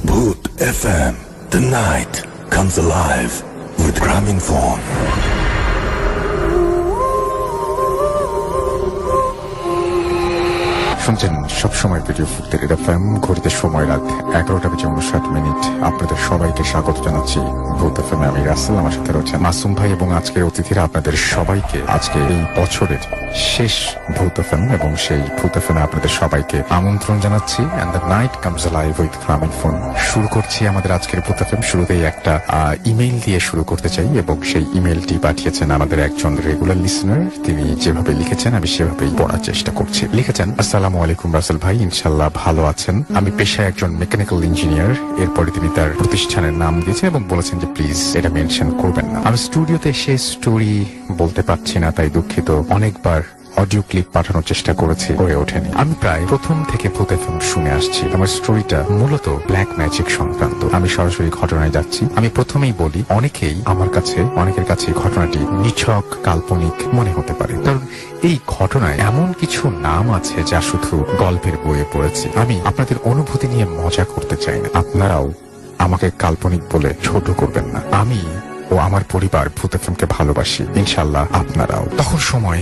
Bhoot FM. The night comes alive with Graminphone. শুনছেন সবসময় video foot red FM. ঘড়িতে সময় রাত 11:59। আপনাদের সবাইকে স্বাগত জানাচ্ছি ভূত এফএম। আমি রাসেল, আমার সাথে রয়েছেন মাসুম ভাই এবং আজকের অতিথিরা। আপনাদের সবাইকে আজকে এই বছরের শেষ ভূত এফএম এবং সেই ভূত এফএম আপনাদের সবাইকে আমন্ত্রণ জানাচ্ছি। And the night comes alive with Grameenphone. শুরু করছি আমাদের আজকের ভূত এফএম। শুরুতেই একটা ইমেইল দিয়ে শুরু করতে চাই এবং সেই ইমেইলটি পাঠিয়েছেন আমাদের একজন রেগুলার লিসনার। তিনি যেভাবে লিখেছেন আমি সেভাবেই পড়ার চেষ্টা করছি। লিখেছেন, আসসালামু আলাইকুম রাসেল ভাই, ইনশাল্লাহ ভালো আছেন। আমি পেশায় একজন মেকানিক্যাল ইঞ্জিনিয়ার। এরপরে তিনি তার প্রতিষ্ঠানের নাম দিয়েছেন এবং বলেছেন যে প্লিজ এটা মেনশন করবেন না। আমি স্টুডিওতে এসে স্টোরি বলতে পারছি না, তাই দুঃখিত। অনেকবার অডিও ক্লিপ পাঠানোর চেষ্টা করেছি, হয়ে ওঠেনি। আমি প্রায় প্রথম থেকে ভূত এফএম শুনে আসছি। আমার স্টোরিটা মূলত ব্ল্যাক ম্যাজিক সংক্রান্ত। আমি সরাসরি ঘটনায় যাচ্ছি। আমি প্রথমেই বলি, অনেকের কাছে ঘটনাটি নিছক কাল্পনিক মনে হতে পারে, কারণ এই ঘটনায় এমন কিছু নাম আছে যা শুধু গল্পের বইয়ে পড়েছি। আমি আপনাদের অনুভূতি নিয়ে মজা করতে চাই না। আপনারাও আমাকে কাল্পনিক বলে ছোট করবেন না। আমি ও আমার পরিবার ভূত এফএমকে ভালোবাসি, ইনশাল্লাহ আপনারাও। তখন সময়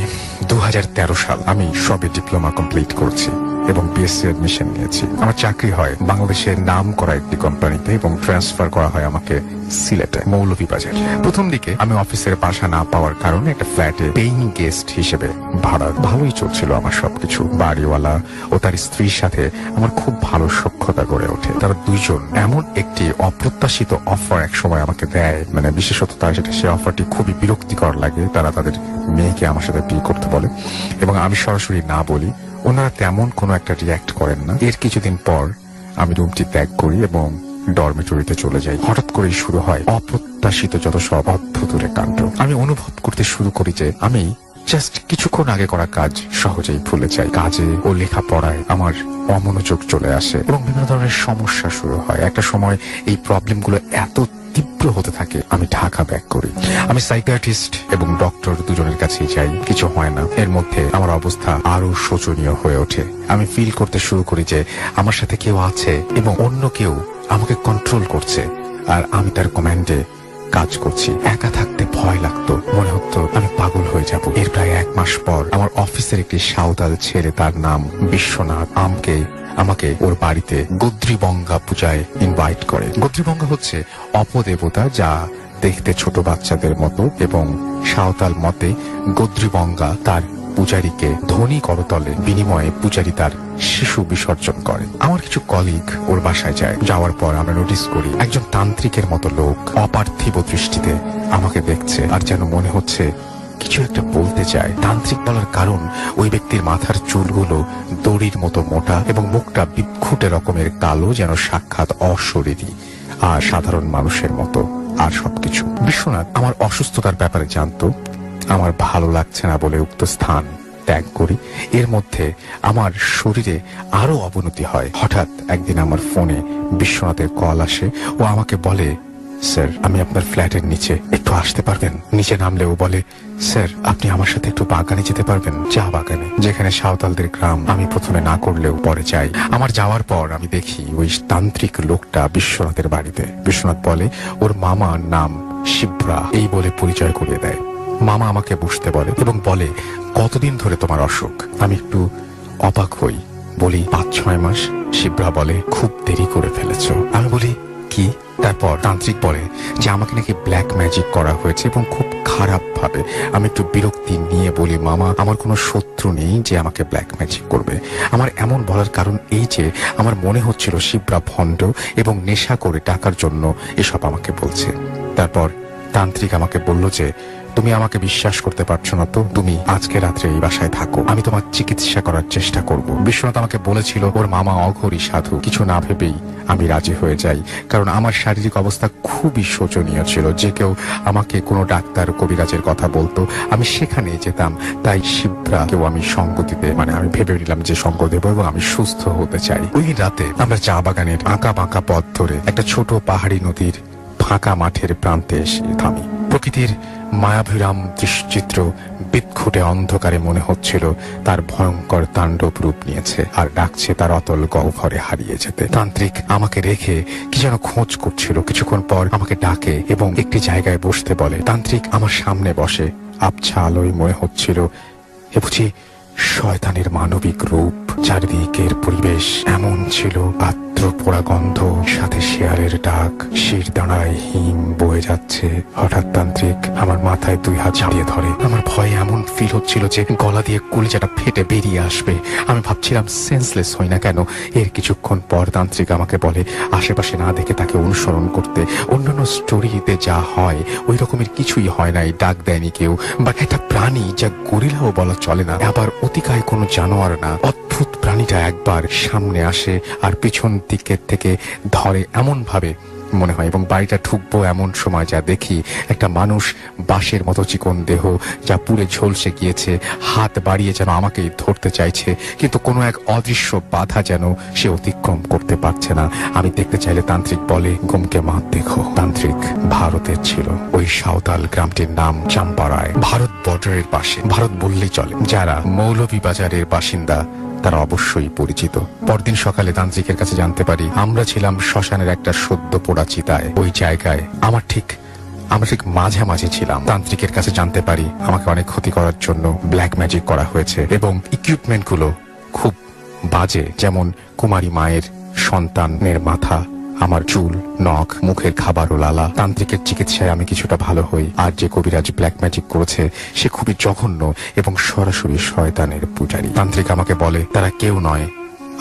2013 সাল। আমি সবে ডিপ্লোমা কমপ্লিট করছি এবং বিএসসি অ্যাডমিশন নিয়েছি। আমার চাকরি হয় বাংলাদেশের নাম করা একটি কোম্পানিতে এবং ট্রান্সফার করা হয় আমাকে সিলেটে, মৌলভীবাজার। প্রথম দিকে আমি অফিসের বাসা না পাওয়ার কারণে একটা ফ্ল্যাটে পেইং গেস্ট হিসেবে ভাড়া। ভালোই চলছিল আমার সবকিছু। বাড়িওয়ালা ও তার স্ত্রীর সাথে আমার খুব ভালো সখ্যতা গড়ে ওঠে। তারা দুইজন এমন একটি অপ্রত্যাশিত অফার এক সময় আমাকে দেয়, মানে বিশেষত তার সে অফারটি খুবই বিরক্তিকর লাগে। তারা তাদের মেয়েকে আমার সাথে বিয়ে করতে বলে এবং আমি সরাসরি না বলি। ওনারা তেমন কোনো একটা রিয়াক্ট করেন না। এর কিছুদিন পর আমি রুমটি ত্যাগ করি এবং ডরমিটরিতে চলে যাই। হঠাৎ করেই শুরু হয় অপ্রত্যাশিত যত সব অদ্ভুতুরে কাণ্ড। আমি অনুভব করতে শুরু করি যে আমি জাস্ট কিছুক্ষণ আগে করা কাজ সহজেই ভুলে যাই। কাজে ও লেখাপড়ায় আমার অমনোযোগ চলে আসে এবং বিভিন্ন ধরনের সমস্যা শুরু হয়। একটা সময় এই প্রবলেমগুলো এত তীব্র হতে থাকে আমি ঢাকা ব্যাক করি। আমি সাইকিয়াট্রিস্ট এবং ডক্টর দুজনের কাছেই যাই, কিছু হয় না। এর মধ্যে আমার অবস্থা আরো শোচনীয় হয়ে ওঠে। আমি ফিল করতে শুরু করি যে আমার সাথে কেউ আছে এবং অন্য কেউ আমাকে কন্ট্রোল করছে আর আমি তার কমান্ডে কাজ করছি। একা থাকতে ভয় লাগতো, মনে হতো আমি পাগল হয়ে যাব। এর প্রায় 1 মাস পর আমার অফিসের একটি সাঁওতাল ছেলে, তার নাম বিশ্বনাথ, আমাকে ওর বাড়িতে গদ্রিবঙ্গা পূজায় ইনভাইট করে। গদ্রিবঙ্গা হচ্ছে অপদেবতা যা দেখতে ছোট বাচ্চাদের মতো এবং সাঁওতাল মতে গদ্রিবঙ্গা তার পূজারীকে ধনী করতলে বিনিময়ে পূজারী তার শিশু বিসর্জন করে। আমার কিছু কলিগ ওর বাসায় যায়। যাওয়ার পর আমরা নোটিস করি একজন তান্ত্রিকের মতো লোক অপার্থিব দৃষ্টিতে আমাকে দেখছে আর যেন মনে হচ্ছে কিছু একটা বলতে চায়। তান্ত্রিক বলার কারণ ওই ব্যক্তির মাথার চুলগুলো দড়ির মতো মোটা এবং মুখটা বিক্ষুটে রকমের কালো, যেন সাক্ষাৎ অশরীরী আর সাধারণ মানুষের মতো। আর সবকিছু বিশ্বনাথ আমার অসুস্থতার ব্যাপারে জানতো। আমার ভালো লাগছে না বলে উক্ত স্থান ত্যাগ করি। এর মধ্যে আমার শরীরে আরো অবনতি হয়। হঠাৎ একদিন আমার ফোনে বিশ্বনাথের কল আসে। ও আমাকে বলে, স্যার আমি আপনার ফ্ল্যাটের নিচে একটু আসতে পারবেন? নিচে নামলে ও বলে, স্যার আপনি আমার সাথে একটু বাগানে যেতে পারবেন, চা বাগানে, যেখানে সাঁওতালদের গ্রাম। আমি প্রথমে না করলেও পরে যাই। আমার যাওয়ার পর আমি দেখি ওই তান্ত্রিক লোকটা বিশ্বনাথের বাড়িতে। বিশ্বনাথ বলে ওর মামার নাম শিবরা, এই বলে পরিচয় করিয়ে দেয়। মামা আমাকে বসতে বলে এবং বলে, কতদিন ধরে তোমার অসুখ? আমি একটু অবাক হই, বলি 5-6 মাস। শিবরা বলে, খুব দেরি করে ফেলেছ। আমি বলি, কি? তারপর তান্ত্রিক বলে যে আমাকে নাকি ব্ল্যাক ম্যাজিক করা হয়েছে এবং খুব খারাপ ভাবে। আমি একটু বিরক্তি নিয়ে বলি, মামা আমার কোনো শত্রু নেই যে আমাকে ব্ল্যাক ম্যাজিক করবে। আমার এমন বলার কারণ এই যে আমার মনে হচ্ছিল শিবরা ভণ্ড এবং নেশা করে টাকার জন্য এসব আমাকে বলছে। তারপর তান্ত্রিক আমাকে বলল যে তুমি আমাকে বিশ্বাস করতে পারছো না তো তুমি আজকে রাত্রে এই বাসায় থাকো, আমি তোমার চিকিৎসা করার চেষ্টা করব। বিশ্বনাথ আমাকে বলেছিল ওর মামা অঘরী সাধু। কিছু না ভেবেই আমি রাজি হয়ে যাই, কারণ আমার শারীরিক অবস্থা খুবই শোচনীয় ছিল। যে কেউ আমাকে কোনো ডাক্তার কবিরাজের কথা বলতো আমি সেখানে যেতাম। তাই শিবরাকেও আমি সঙ্গ দিতে, আমি ভেবে নিলাম যে সঙ্গ দেবো এবং আমি সুস্থ হতে চাই। ওই রাতে আমরা চা বাগানের আঁকা বাঁকা পথ ধরে একটা ছোট পাহাড়ি নদীর ফাঁকা মাঠের প্রান্তে এসে থামি। প্রকৃতির মায়াভিরাম দৃশ্যচিত্র বিক্ষুটে অন্ধকারে মনে হচ্ছিল তার ভয়ঙ্কর তাণ্ডব রূপ নিয়েছে আর ডাকছে তার অতল গহ্বরে হারিয়ে যেতে। তান্ত্রিক আমাকে রেখে কি যেন খোঁজ করছিল। কিছুক্ষণ পর আমাকে ডাকে এবং একটি জায়গায় বসতে বলে। তান্ত্রিক আমার সামনে বসে। আবছা আলোয় মনে হচ্ছিল এ বুঝি শয়তানের মানবিক রূপ। চারিদিকের পরিবেশ এমন ছিল, আর্দ্র পোড়া গন্ধ, সাথে শেয়ালের ডাক, শির দাঁড়ায় হিম বয়ে যাচ্ছে। হঠাৎ তান্ত্রিক আমার মাথায় 2 হাত চাপিয়ে ধরে। আমার ভয়ে এমন ফিল হচ্ছিল যে গলা দিয়ে কলিজাটা ফেটে বেরিয়ে আসবে। আমি ভাবছিলাম সেন্সলেস হই না কেন। এর কিছুক্ষণ পর তান্ত্রিক আমাকে বলে আশেপাশে না দেখে তাকে অনুসরণ করতে। অন্যান্য স্টোরিতে যা হয় ওই রকমের কিছুই হয় নাই, ডাক দেয়নি কেউ। বাট একটা প্রাণী যা গরিলাও বলা চলে না, আবার অতিকায় কোনো জানোয়ার না, অদ্ভুত প্রাণীটা একবার সামনে আসে আর পিছন দিকের থেকে ধরে এমন ভাবে মনে হয়, এবং বাড়িটা ঢুকবো এমন সময় যা দেখি একটা মানুষ, বাঁশের মতো চিকন দেহ যা পুড়ে ঝলসে গিয়েছে, হাত বাড়িয়ে যেন আমাকেই ধরতে চাইছে, কিন্তু কোনো এক অদৃশ্য বাধা যেন সে অতিক্রম করতে পারছে না। আমি দেখতে চাইলে তান্ত্রিক বলে গমকে মাত দেখো। তান্ত্রিক ভারতের ছিল। ওই সাঁওতাল গ্রামটির নাম চাম্পারায়, ভারত বর্ডারের পাশে। ভারত বললেই চলে। যারা মৌলভীবাজারের বাসিন্দা তারা অবশ্যই পরিচিত। পরদিন সকালে তান্ত্রিকের কাছে জানতে পারি আমরা ছিলাম শ্মশানের একটা সদ্য পোড়া চিতায়। ওই জায়গায় আমরা ঠিক মাঝামাঝি ছিলাম। তান্ত্রিকের কাছে জানতে পারি আমাকে অনেক ক্ষতি করার জন্য ব্ল্যাক ম্যাজিক করা হয়েছে এবং ইকুইপমেন্ট গুলো খুব বাজে, যেমন কুমারী মায়ের সন্তানের মাথা, আমার চুল, নখ, মুখের খাবার ও লালা। তান্ত্রিকের চিকিৎসায় আমি কিছুটা ভালো হই। আর যে কবিরাজ ব্ল্যাক ম্যাজিক করেছে সে খুবই জঘন্য এবং সরাসরি শয়তানের পূজারী। তান্ত্রিক আমাকে বলে তারা কেউ নয়,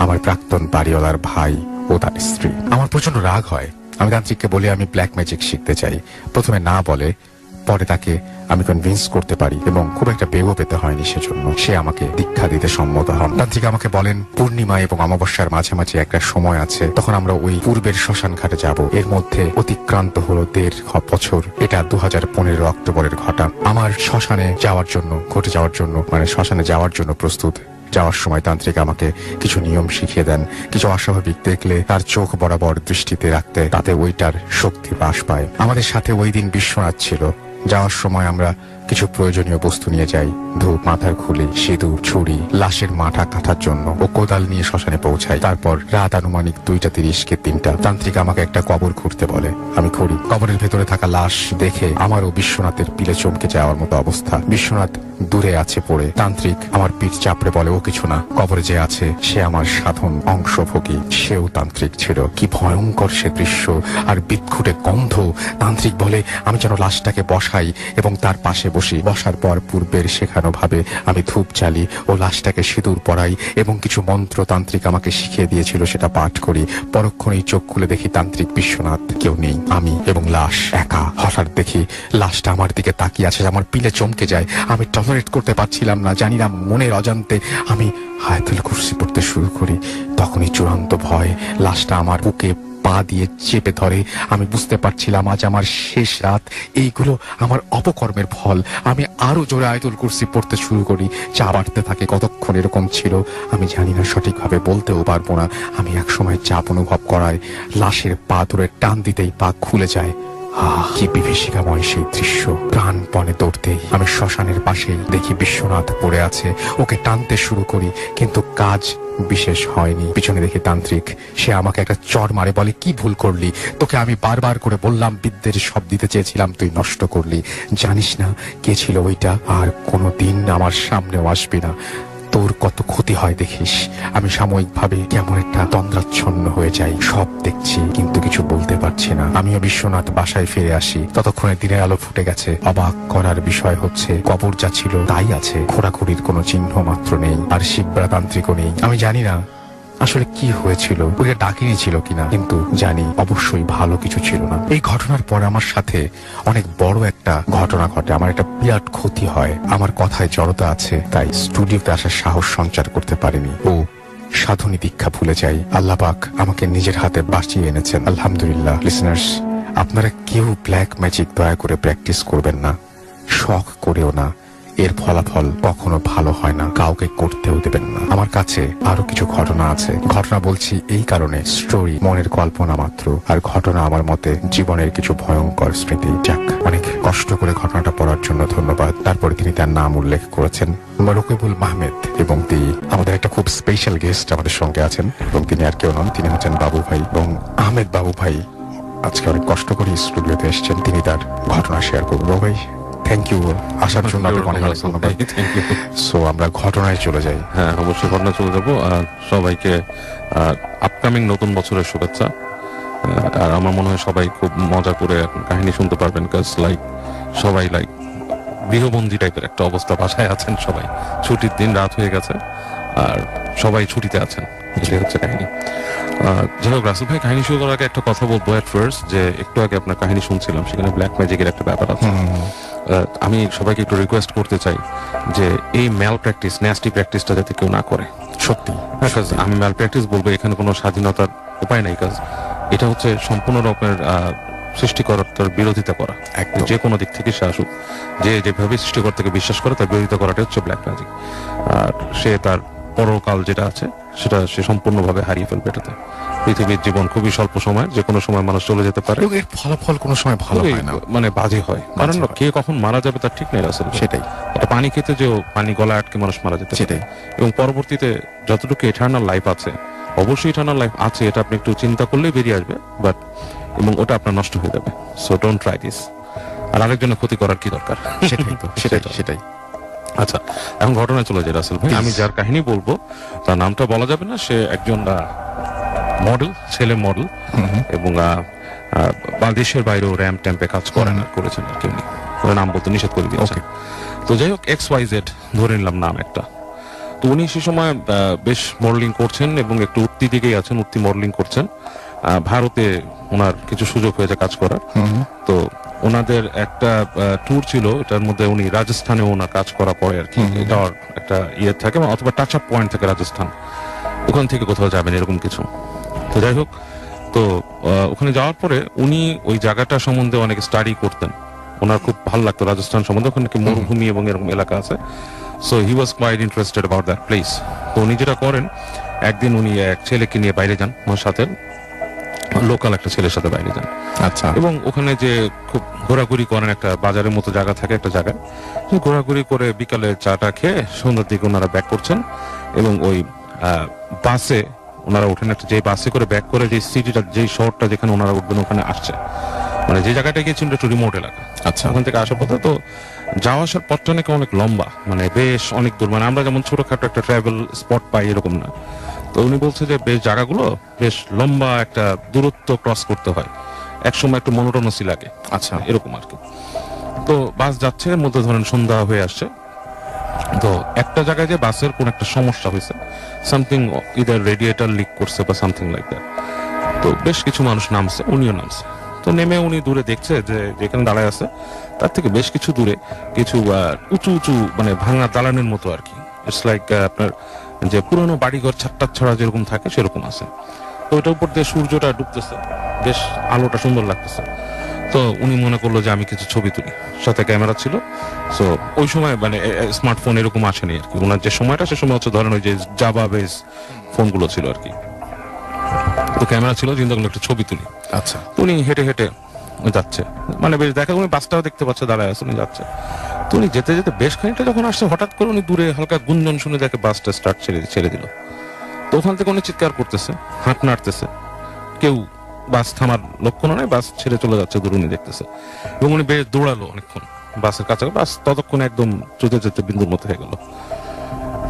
আমার প্রাক্তন বাড়িওয়ালার ভাই ও তার স্ত্রী। আমার প্রচন্ড রাগ হয়। আমি তান্ত্রিককে বলে আমি ব্ল্যাক ম্যাজিক শিখতে চাই। প্রথমে না বলে, পরে তাকে আমি কনভিন্স করতে পারি এবং খুব একটা বেগও পেতে হয়নি সেজন্য। সে আমাকে দীক্ষা দিতে সম্মত হন। তান্ত্রিক আমাকে বলেন পূর্ণিমা এবং অমাবস্যার মাঝামাঝি একটা সময় আছে, তখন আমরা ওই পূর্বের শ্মশান ঘাটে যাব। এর মধ্যে অতিক্রান্ত হলো 1.5 বছর। এটা 2015 অক্টোবরের ঘটা। আমার শ্মশানে যাওয়ার জন্য প্রস্তুত। যাওয়ার সময় তান্ত্রিক আমাকে কিছু নিয়ম শিখিয়ে দেন। কিছু অস্বাভাবিক দেখলে তার চোখ বরাবর দৃষ্টিতে রাখতে, তাতে ওইটার শক্তি হ্রাস পায়। আমাদের সাথে ওই দিন বিশ্বনাথ ছিল। যাওয়ার সময় আমরা কিছু প্রয়োজনীয় বস্তু নিয়ে যাই। ধূপ, মাথার খুলি, সিঁদুর, ছুরি, লাশের মাথা কাটার জন্য ও কোদাল নিয়ে শ্মশানে পৌঁছাই। তারপর রাত আনুমানিক 2:30 কি 3টা। তান্ত্রিক আমাকে একটা কবর খুঁড়তে বলে। আমি খুঁড়ি। কবরের ভেতরে থাকা লাশ দেখে আমারও বিশ্বনাথের পিলে চমকে যাওয়ার মতো অবস্থা। বিশ্বনাথ দূরে আছে পড়ে। তান্ত্রিক আমার পিঠ চাপড়ে বলে ও কিছু না, কবরে যে আছে সে আমার সাধন অংশভোগী। সেও তান্ত্রিক ছিল। কি ভয়ঙ্কর সে দৃশ্য আর বিক্ষুটে গন্ধ। তান্ত্রিক বলে আমি যেন লাশটাকে বসাই এবং তার পাশে বসি। বসার পর পূর্বের শেখানো ভাবে আমি ধূপ জ্বালি ও লাশটাকে সিঁদুর পরাই এবং কিছু মন্ত্র তান্ত্রিক আমাকে শিখিয়ে দিয়েছিল সেটা পাঠ করি। পরক্ষণেই চোখ খুলে দেখি তান্ত্রিক, বিশ্বনাথ, কেউ নেই, আমি এবং লাশ একা। হঠাৎ দেখি লাশটা আমার দিকে তাকিয়ে আছে। আমার পিলে চমকে যায়। আমি টলারেট করতে পারছিলাম না। জানি না মনের অজান্তে আমি আয়াতুল কুরসি পড়তে শুরু করি। তখনই চূড়ান্ত ভয়। লাশটা আমার বুকে পা দিয়ে চেপে ধরে। আমি বুঝতে পারছিলাম আজ আমার শেষ রাত। এইগুলো আমার অপকর্মের ফল। আমি আরো জোরে আয়াতুল কুরসি পড়তে শুরু করি। চা বাড়তে থাকে। কতক্ষণ এরকম ছিল আমি জানি না, সঠিকভাবে বলতেও পারবো না। আমি একসময় চাপ অনুভব করায় লাশের পা ধরে টান দিতেই পা খুলে যায়। কি বিভীষিকাময় সেই দৃশ্য। প্রাণপণে দৌড়তেই আমি শ্মশানের পাশেই দেখি বিশ্বনাথ পড়ে আছে। ওকে টানতে শুরু করি, কিন্তু কাজ বিশেষ হয়নি। পিছনে দেখি তান্ত্রিক। সে আমাকে একটা চড় মারে, বলে কি ভুল করলি? তোকে আমি বারবার করে বললাম বিদ্যের সব দিতে চেয়েছিলাম, তুই নষ্ট করলি। জানিস না কে ছিল ওইটা? আর কোনোদিন আমার সামনেও আসবি না। তোর কত ক্ষতি হয় দেখিস। আমি সাময়িকভাবে কেমন একটা তন্দ্রাচ্ছন্ন হয়ে যাই। সব দেখছি কিন্তু কিছু বলতে পারছি না। আমিও বিশ্বনাথ বাসায় ফিরে আসি। ততক্ষণে দিনের আলো ফুটে গেছে। অবাক করার বিষয় হচ্ছে কবর যা ছিল তাই আছে। খোঁড়াখুড়ির কোনো চিহ্ন মাত্র নেই, আর শিবরা তান্ত্রিকও নেই। আমি জানি না আসলে কি হয়েছিল, ওকে ডাকিনি ছিল কিনা, কিন্তু জানি অবশ্যই ভালো কিছু ছিল না। এই ঘটনার পর আমার সাথে অনেক বড় একটা ঘটনা ঘটে। আমার একটা বিরাট ক্ষতি হয়। আমার কথায় জড়তা আছে, তাই স্টুডিওতে আসার সাহস সঞ্চার করতে পারিনি ও সাধনী দীক্ষা ভুলে যাই। আল্লাহ পাক আমাকে নিজের হাতে বাঁচিয়ে এনেছেন, আলহামদুলিল্লাহ। লিসেনার্স, আপনারা কেউ ব্ল্যাক ম্যাজিক দয়া করে প্র্যাকটিস করবেন না, শখ করেও না। এর ফলাফল কখনো ভালো হয় না, কাউকে করতেও দেবেন না। আমার কাছে আরো কিছু ঘটনা আছে। ঘটনা বলছি এই কারণে, স্টোরি মনের কল্পনা মাত্র, আর ঘটনা আমার মতে জীবনের কিছু ভয়ঙ্কর স্মৃতি। যাক, অনেক কষ্ট করে ঘটনাটা পড়ার জন্য ধন্যবাদ। তারপরে তিনি তার নাম উল্লেখ করেছেন, রকিবুল মাহমেদ, এবং তিনি আমাদের একটা খুব স্পেশাল গেস্ট আমাদের সঙ্গে আছেন, এবং তিনি আর কেউ নন, তিনি হচ্ছেন বাবু ভাই। এবং আহমেদ বাবু ভাই আজকে অনেক কষ্ট করে স্টুডিওতে এসেছেন, তিনি তার ঘটনা শেয়ার করবেন। বাবু ভাই, থ্যাংক ইউ আসার জন্য, আপনাকে অনেক অনেক ধন্যবাদ। সো আমরা ঘটনায় চলে যাই। হ্যাঁ, অবশ্যই ঘটনা চলে যাবো। আর সবাইকে আপকামিং নতুন বছরের শুভেচ্ছা। আর আমার মনে হয় সবাই খুব মজা করে কাহিনী শুনতে পারবেন, কাজ সবাই গৃহবন্দী টাইপের একটা অবস্থা, বাসায় আছেন সবাই, ছুটির দিন, রাত হয়ে গেছে আর সবাই ছুটিতে আছেন, এটাই হচ্ছে কাহিনী। যাই হোক, রাসেল ভাই, কাহিনী শুরু করার আগে একটা কথা বলবো এট ফার্স্ট, যে একটু আগে আপনার কাহিনী শুনছিলাম, সেখানে ব্ল্যাক ম্যাজিকের একটা ব্যাপার আছে। আমি সবাইকে একটু রিকোয়েস্ট করতে চাই যে এই ম্যাল প্র্যাকটিস, ন্যাস্টি প্র্যাকটিসটা যাতে কেউ না করে। সত্যি আমি ম্যাল প্র্যাকটিস বলবো, এখানে কোনো স্বাধীনতার উপায় নাই, কাজ এটা হচ্ছে সম্পূর্ণ রকমের সৃষ্টিকর্তার বিরোধিতা করা। যে কোনো দিক থেকে সে আসুক, যে যেভাবে সৃষ্টিকর্তাকে বিশ্বাস করে তার বিরোধিতা করাটাই হচ্ছে ব্ল্যাক ম্যাজিক। আর সে তার পরকাল যেটা আছে সেটা সে সম্পূর্ণভাবে হারিয়ে ফেলবে এটাতে। পৃথিবীর জীবন খুবই স্বল্প সময়, যে কোনো সময় মানুষ চলে যেতে পারে, এর ফলাফল কোনো সময় ভালো হয় না, মানে বাজে হয়। কারণ কে কখন মারা যাবে তার ঠিক নেই আসলে। সেটাই, এটা পানি খেতে যেও পানি গলা আটকে মানুষ মারা যেতে সেটাই। এবং পরবর্তীতে যতটুকু ইটারনাল লাইফ আছে, অবশ্যই ইটারনাল লাইফ আছে, এটা আপনি একটু চিন্তা করলেই বেরিয়ে আসবে, বাট এবং ওটা আপনার নষ্ট হয়ে যাবে। So don't try this. আর আরেকজনের ক্ষতি করার কি দরকার? সেটাই তো, সেটাই সেটাই। আচ্ছা, এখন ঘটনায় চলে যায় রাসেল ভাই। আমি যার কাহিনী বলবো তার নামটা বলা যাবে না, সে একজন মডেল, ছেলে মডেল, এবং দেশের বাইরেও র্যাম্প ট্যাম্পে কাজ করেছেন আর কি। উনি নাম বলতে নিষেধ করে দিয়েছে। তো যাই হোক, XYZ ধরে নিলাম নাম একটা। তো উনি সে সময় বেশ মডেলিং করছেন এবং একটু উঠতি দিকেই আছেন, উঠতি মডেলিং করছেন। ভারতে ওনার কিছু সুযোগ হয়েছে কাজ করার। তো ওনাদের একটা ট্যুর ছিল, এটার মধ্যে উনি রাজস্থানে ওনার কাজ করা পরে আর কি, এটা একটা ইয়ে থাকে, অথবা টাচ আপ পয়েন্ট থাকে রাজস্থান, ওখান থেকে কোথাও যাবেন এরকম কিছু। তো যাই হোক, তো ওখানে যাওয়ার পরে উনি ওই জায়গাটা সম্বন্ধে অনেক স্টাডি করতেন, ওনার খুব ভালো লাগতো রাজস্থান সম্বন্ধে, ওখানে কি মরুভূমি এবং এরকম এলাকা আছে। So he was quite interested about that place. তো উনি যেটা করেন, একদিন উনি এক ছেলেকে নিয়ে বাইরে যান, ওনার সাথে লোকাল একটা ছেলের সাথে বাইরে যান। আচ্ছা। এবং ওখানে যে খুব ঘোরাঘুরি করেন, একটা বাজারের মতো জায়গা থাকে একটা জায়গায়, ঘোরাঘুরি করে বিকালে চাটা খেয়ে সন্ধ্যার দিকে ওনারা ব্যাক করছেন। এবং ওই বাসে ওনারা ওঠেন, একটা যে বাসে করে ব্যাক করে যে সিটিটা, যেই শহরটা যেখানে ওনারা উঠবেন ওখানে আসছে, মানে যে জায়গাটা গিয়েছিল একটু রিমোট এলাকা। আচ্ছা। ওখান থেকে আসার পথে তো যাওয়া আসার পথটা নাকি অনেক লম্বা, মানে বেশ অনেক দূর, মানে আমরা যেমন ছোটখাটো একটা ট্রাভেল স্পট পাই এরকম না। তো উনি বলছে যে বেশ জায়গাগুলো বেশ লম্বা একটা দূরত্ব ক্রস করতে হয়, একসময় একটু মনোটনসই লাগে। আচ্ছা, এরকম আর কি। তো বাস যাচ্ছে, এর মধ্যে ধরেন সন্ধ্যা হয়ে আসছে। তো একটা জায়গায় যে বাসের কোন একটা সমস্যা হয়েছে, সামথিং, ইদার রেডিয়েটর লিক করছে বা সামথিং লাইক দ্যাট। তো বেশ কিছু মানুষ নামছে, উনিও নামছে। তো নেমে উনি দূরে দেখছে যে যেখানে দাঁড়ায় আছে তার থেকে বেশ কিছু দূরে কিছু উঁচু উঁচু মানে ভাঙা দালানের মতো আর কি, ইটস লাইক আপনার যে পুরনো বাড়িঘর ছাট্টা ছড়া যেরকম থাকে সেরকম আছে। তো ওটার উপর দিয়ে সূর্যটা ডুবতেছে, বেশ আলোটা সুন্দর লাগতেছে। তো উনি মনে করলো যে আমি কিছু ছবি তুলি, সাথে ক্যামেরা ছিল। সো ওই সময় মানে স্মার্টফোন এরকম আসেনি আর কি, ওনার যে সময়টা সে সময় হচ্ছে ধরেন ওই যে জাভা বেস ফোনগুলো ছিল আর কি। তো ক্যামেরা ছিল, চিন্তা করলো একটা ছবি তুলি। আচ্ছা। উনি হেঁটে হেঁটে যাচ্ছে, মানে বেশ দেখা, উনি বাসটাও দেখতে পাচ্ছে দাঁড়ায় আছে, উনি যাচ্ছে। তো উনি যেতে যেতে বেশ খানিকটা যখন আসছে, হঠাৎ করে উনি দূরে হালকা গুঞ্জন শুনে দেখে বাসটা স্টার্ট ছেড়ে দিল। তো ওখান থেকে উনি চিৎকার করতেছে, হাত নাড়তেছে, কেউ বাস থামার লক্ষণও নাই, বাস ছেড়ে চলে যাচ্ছে দূর, উনি দেখতেছে। এবং উনি বেশ দৌড়ালো অনেকক্ষণ বাসের কাছে, বাস ততক্ষণ একদম যেতে যেতে বিন্দুর মতো হয়ে গেল।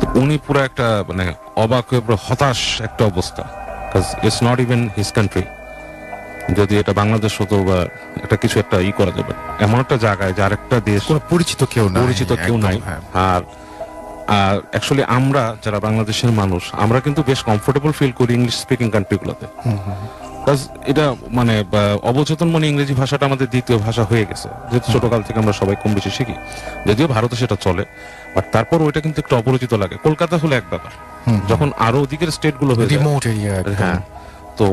তো উনি পুরো একটা মানে অবাক হয়ে পুরো হতাশ একটা অবস্থা, it's not even his country. যদি এটা বাংলাদেশ হতো বা একটা কিছু একটা করা যাবে, এমন একটা জায়গায় যার একটা দেশ, কোনো পরিচিত কেউ নাই। আর অ্যাকচুয়ালি আমরা যারা বাংলাদেশের মানুষ, আমরা কিন্তু বেশ কমফোর্টেবল ফিল করি ইংলিশ স্পিকিং কান্ট্রিগুলোতে। এটা মানে অবচেতন মনে ইংরেজি ভাষাটা আমাদের দ্বিতীয় ভাষা হয়ে গেছে, যেহেতু ছোটকাল থেকে আমরা সবাই কম বেশি শিখি। যদিও ভারতে সেটা চলে, বাট তারপর ওইটা কিন্তু একটু অপরিচিত লাগে। কলকাতা হলো এক ব্যাপার, যখন আরো ওদিকের স্টেট গুলো হয়ে রিমোট এরিয়া। হ্যাঁ। তো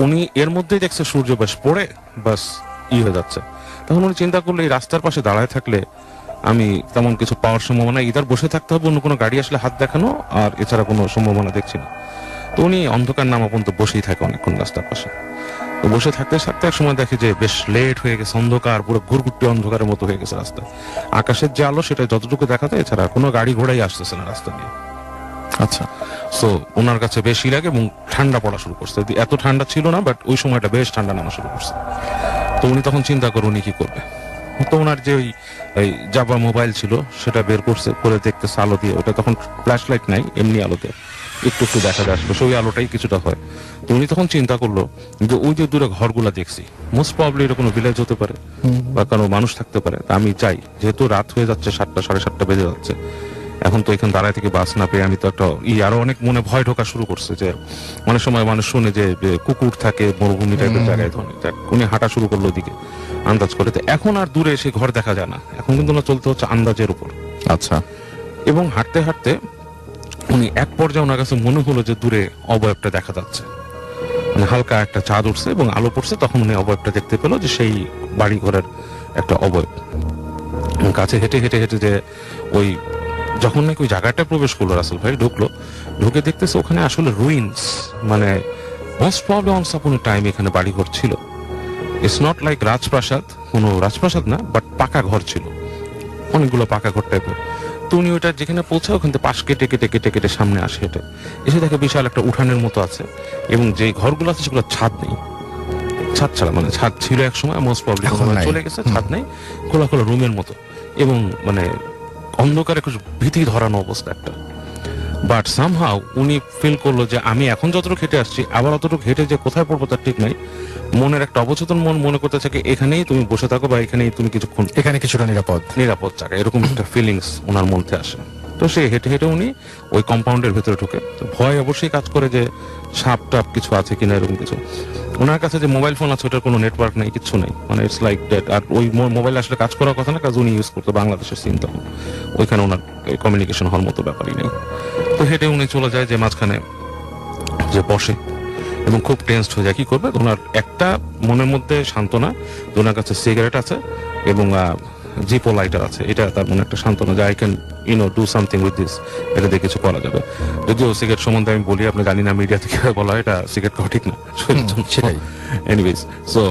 উনি এর মধ্যেই দেখছে সূর্য বাস পড়ে বাস হয়ে যাচ্ছে। তখন উনি চিন্তা করলে এই রাস্তার পাশে দাঁড়ায় থাকলে আমি তেমন কিছু পাওয়ার সম্ভাবনা, ইদার বসে থাকতে হবে, অন্য কোনো গাড়ি আসলে হাত দেখানো, আর এছাড়া কোনো সম্ভাবনা দেখছি না। তো উনি অন্ধকার নামা পর্যন্ত বসেই থাকে অনেকক্ষণ রাস্তার পাশে। তো বসে থাকতে থাকতে এক সময় দেখে যে বেশ লেট হয়ে গেছে, অন্ধকার, পুরো ঘুরঘুরটি অন্ধকারের মতো হয়ে গেছে রাস্তা। আকাশের যে আলো সেটা যতটুকু দেখাতে, এছাড়া কোনো গাড়ি ঘোড়াই আসতেছে না রাস্তা দিয়ে। আচ্ছা, সো ওনার কাছে বেশি লাগে এবং ঠান্ডা পড়া শুরু করছে। এত ঠান্ডা ছিল না, বাট ওই সময়টা বেশ ঠান্ডা নামা শুরু করছে। তো উনি তখন চিন্তা করে উনি কি করবে। তো ওনার যে ওই জাভা মোবাইল ছিল সেটা বের করছে, করে দেখতেছে আলো দিয়ে। ওটা তখন ফ্ল্যাশ লাইট নাই, এমনি আলোতে একটু একটু দেখা যাচ্ছে, সেই আলোটাই কিছুটা হয়। তো উনি তখন চিন্তা করলো যে ওই যে দূরে ঘরগুলা দেখছি, মোস্ট প্রবাবলি এটা কোনো ভিলেজ হতে পারে বা কোনো মানুষ থাকতে পারে। তা আমি চাই, যেহেতু রাত হয়ে যাচ্ছে, 7টা 7:30 বেজে যাচ্ছে, এখন তো এখানে দাঁড়ায় থেকে বাস না পেয়ে আমি তো একটা আরো অনেক মনে ভয় ঢোকা শুরু করছে যে অনেক সময় মানুষ শুনে যে কুকুর থাকে মরুভূমি টাইপের জায়গায়, ধরনের উনি হাঁটা শুরু করলো ওদিকে আন্দাজ করে। তো এখন আর দূরে এসে ঘর দেখা যায় না, এখন কিন্তু না চলতে হচ্ছে আন্দাজের উপর। আচ্ছা, এবং হাঁটতে হাঁটতে উনি এক পর্যায়ে ওনার কাছে মনে হলো যে দূরে অবয়বটা দেখা যাচ্ছে, মানে হালকা একটা চাঁদ উঠছে এবং আলো পড়ছে। তখন উনি অবয়বটা দেখতে পেলো যে সেই বাড়ি ঘরের একটা অবয়ব। কাছে হেঁটে হেঁটে হেঁটে যে ওই যখন নাকি ওই জায়গাটা প্রবেশ করলো, রাসেল ভাই ঢুকলো, ঢুকে দেখতেছে ওখানে আসলে রুইন্স, মানে মোস্ট প্রবলি অনস আপন টাইম এখানে বাড়িঘর ছিল। ইটস নট লাইক রাজপ্রাসাদ, কোনো রাজপ্রাসাদ না, বাট পাকা ঘর ছিল, অনেকগুলো পাকা ঘর টাইপের। তো উনি ওইটা যেখানে পৌঁছায় ওখান থেকে পাশ কেটে কেটে কেটে কেটে সামনে আসে, হেঁটে এসে দেখে বিশাল একটা উঠানের মতো আছে, এবং যে ঘরগুলো আছে সেগুলো ছাদ নেই, ছাদ ছাড়া, মানে ছাদ ছিল এক সময়, মোস্ট প্রবলি চলে গেছে, ছাদ নেই, খোলা খোলা রুমের মতো, এবং মানে অন্ধকারে কিছু ভীতি ধরানো অবস্থা একটা। বাট সামহাউ উনি ফিল করলো যে আমি এখন যতটুকু হেঁটে আসছি, আবার অতটুকু হেঁটে যে কোথায় পড়বো তার ঠিক নাই। মনের একটা অবচেতন মন মনে করতে থাকে এখানেই তুমি বসে থাকো, বা এখানেই তুমি কিছুক্ষণ, এখানে কিছুটা নিরাপদ জায়গা, এরকম একটা ফিলিংস ওনার মধ্যে আসে। তো সে হেঁটে হেঁটে উনি ওই কম্পাউন্ডের ভেতরে ঢুকে। তো ভয় অবশ্যই কাজ করে যে সাপ টাপ কিছু আছে কিনা, এরকম কিছু। ওনার কাছে যে মোবাইল ফোন আছে ওটার কোনো নেটওয়ার্ক নেই, কিছু নেই, মানে ইটস লাইক দ্যাট। আর ওই মোবাইল আসলে কাজ করার কথা না, কাজ উনি ইউজ করতো বাংলাদেশের সিম, তখন ওইখানে ওনার কমিউনিকেশন হওয়ার মতো ব্যাপারই নেই। তো হেঁটে উনি চলে যায় যে মাঝখানে যে বসে, এবং খুব টেন্সড হয়ে যায় কি করবে। ওনার একটা মনের মধ্যে সান্ত্বনা, ওনার কাছে সিগারেট আছে এবং জিপো লাইটার আছে, এটা তার মনে একটা সান্ত্বনা যে I can do something with this, এটা দিয়ে কিছু করা যাবে। যদিও সিগারেট সম্বন্ধে আমি বলি, আপনি জানি না মিডিয়া থেকে বলা হয় এটা সিগারেট খাওয়া ঠিক না, সেটাই। এনিওয়েজ, সো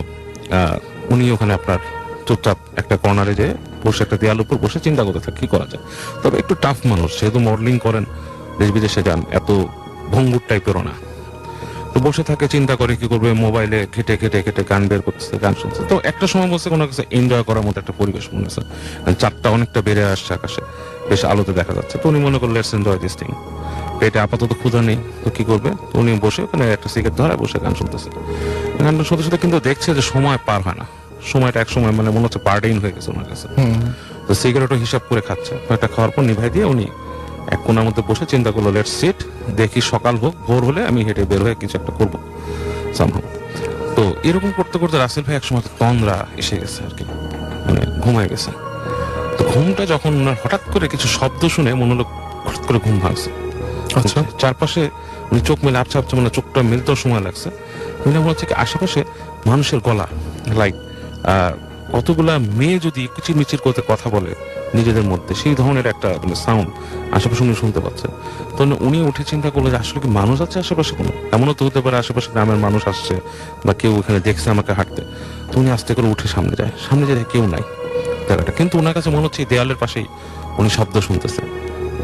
উনি ওখানে আপনার চুপচাপ একটা কর্নারে যে বসে, একটা দেয়াল উপর বসে চিন্তা করতে থাকে কি করা যায়। তবে একটু টাফ মানুষ, যেহেতু মডেলিং করেন, দেশ বিদেশে যান, এত ভঙ্গুর টাইপেরও না। তো বসে থাকে, চিন্তা করে কি করবে, মোবাইলে ঘেটে ঘেটে ঘেটে গান বের করতেছে, গান শুনছে। তো একটা সময় বলছে কোনো কাছে এনজয় করার মতো একটা পরিবেশ মনে হচ্ছে, চাঁদটা অনেকটা বেড়ে আসছে আকাশে, বেশ আলোতে দেখা যাচ্ছে। তো উনি মনে করলেন লেটস এনজয় দিস থিং। পেটে আপাতত ক্ষুধা নেই, তো কি করবে, তো উনি বসে ওখানে একটা সিগারেট ধরায় বসে গান শুনতেছে। গানটা শুনতে শুনতে কিন্তু দেখছে যে সময় পার হয় না, সময়টা এক সময় মানে মনে হচ্ছে বার্ডেন হয়ে গেছে ওনার কাছে। তো সিগারেটও হিসাব করে খাচ্ছে, একটা খাওয়ার পর নিভাই দিয়ে উনি এক কোণার মধ্যে বসে চিন্তা করলো লেটস সিট, দেখি সকাল হোক, ভোর হলে আমি হেঁটে বের হয়ে কিছু একটা করবো সামহাউ। তো এরকম করতে করতে রাসেল ভাই একসময় তন্দ্রা এসে গেছে আর কি, মানে ঘুমায় গেছে। তো ঘুমটা যখন হঠাৎ করে কিছু শব্দ শুনে মনে হলো হঠাৎ করে ঘুম ভাঙছে। আচ্ছা, চারপাশে উনি চোখ মেলে আপছা আপছা, মানে চোখটা মেলতেও সময় লাগছে। মনে হচ্ছে কি আশেপাশে মানুষের গলা, লাইক কতগুলা মেয়ে যদি কিচিরমিচির করতে কথা বলে নিজেদের মধ্যে, সেই ধরনের একটা মানে সাউন্ড আশেপাশে উনি শুনতে পাচ্ছেন। তো উনি উঠে চিন্তা করলো যে আসলে কি মানুষ আছে আশেপাশে, কোনো এমনও তো হতে পারে আশেপাশে গ্রামের মানুষ আসছে বা কেউ ওখানে দেখছে আমাকে হাঁটতে। তো উনি আস্তে করে উঠে সামনে যায়, সামনে যায় কেউ নাই জায়গাটা, কিন্তু ওনার কাছে মনে হচ্ছে দেয়ালের পাশেই উনি শব্দ শুনতেছে,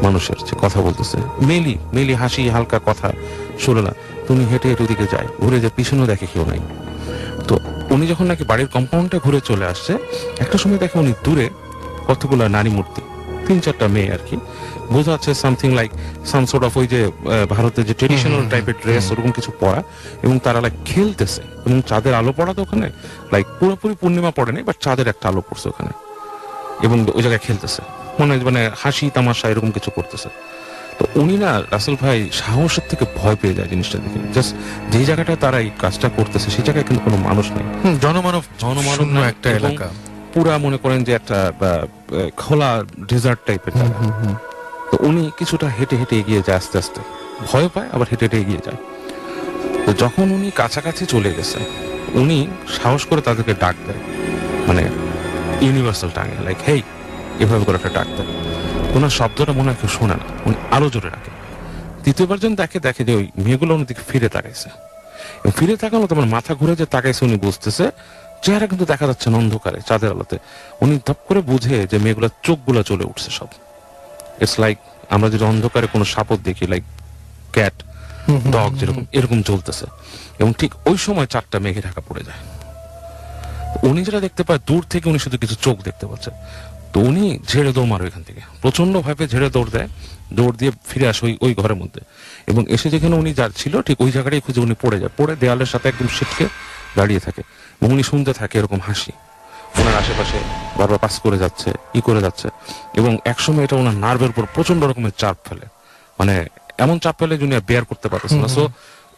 মানুষের যে কথা বলতেছে, মেলি মেলি হাসি, হালকা কথা শুনে না। তো উনি হেঁটে হেঁটে ওদিকে যায়, ঘুরে যায়, পিছনেও দেখে কেউ নাই। তো উনি যখন নাকি বাড়ির কম্পাউন্ডে ঘুরে চলে আসছে, একটা সময় দেখে উনি দূরে কতগুলো নারী মূর্তি, 3-4টা মেয়ে আর কি, বোঝা যাচ্ছে something like some sort of ওই যে ভারতের যে ট্রেডিশনাল টাইপের ড্রেস, ওরকম কিছু পরা, এবং তারা লাইক খেলতেছে, এবং চাঁদের আলো পড়াতে ওখানে, লাইক পুরোপুরি পূর্ণিমা পড়ে নেই, বাট চাঁদের একটা আলো পড়ছে ওখানে, এবং ওই জায়গায় খেলতেছে, মানে হাসি তামাশা এরকম কিছু করতেছে। তো উনি না রাসেল ভাই সাহসের থেকে ভয় পেয়ে যায় জিনিসটা দেখে। জাস্ট যে জায়গাটা তারা এই কাজটা করতেছে সেই জায়গায় কিন্তু কোনো মানুষ নেই, জনমানব না একটা এলাকা, পুরা মনে করেন যে একটা খোলা ডেজার্ট টাইপের জায়গা। তো উনি কিছুটা হেঁটে হেঁটে এগিয়ে যায়, আস্তে আস্তে ভয় পায়, আবার হেঁটে হেঁটে এগিয়ে যায়। তো যখন উনি কাছাকাছি চলে গেছে, উনি সাহস করে তাদেরকে ডাক দেয়, মানে ইউনিভার্সাল টাঙে, লাইক হেই, এভাবে করে একটা ডাক দেয়। ওনার শব্দটা মনে হয় কেউ শোনে না, উনি আরো জোরে ডাকে। তৃতীয়বার যখন দেখে যে ওই মেয়েগুলো ওনার দিকে ফিরে তাকাইছে, এবং ফিরে তাকানো তোমার মাথা ঘুরে যে তাকাইছে উনি বুঝতেছে, চেহারা কিন্তু দেখা যাচ্ছে না অন্ধকারে চাঁদের আলোতে। উনি ধপ করে বুঝে যে মেয়েগুলোর চোখগুলো চলে উঠছে সব। ইটস লাইক আমরা যেটা অন্ধকারে কোনো সাপদ দেখি, লাইক ক্যাট ডগ যেরকম, এরকম চলতেছে। এবং ঠিক ওই সময় 4টা মেঘে ঢাকা পড়ে যায়। উনি যেটা দেখতে পায়, দূর থেকে উনি শুধু কিছু চোখ দেখতে পাচ্ছে। তো উনি ঝেড়ে দৌড় মারে এখান থেকে, প্রচন্ড ভাবে ঝেড়ে দৌড় দেয়, দৌড় দিয়ে ফিরে আসে ওই ঘরের মধ্যে। এবং এসে যেখানে উনি যা ছিল ঠিক ওই জায়গাটাই খুঁজে উনি পড়ে যায়, পড়ে দেওয়ালের সাথে একদম সিটকে দাঁড়িয়ে থাকে। এবং উনি শুনতে থাকে এরকম হাসি ওনার আশেপাশে বারবার পাস করে যাচ্ছে, করে যাচ্ছে। এবং একসময় এটা ওনার নার্ভের উপর প্রচন্ড রকমের চাপ ফেলে, মানে এমন চাপ ফেলে যে উনি বেয়ার করতে পারতেছেন না। সো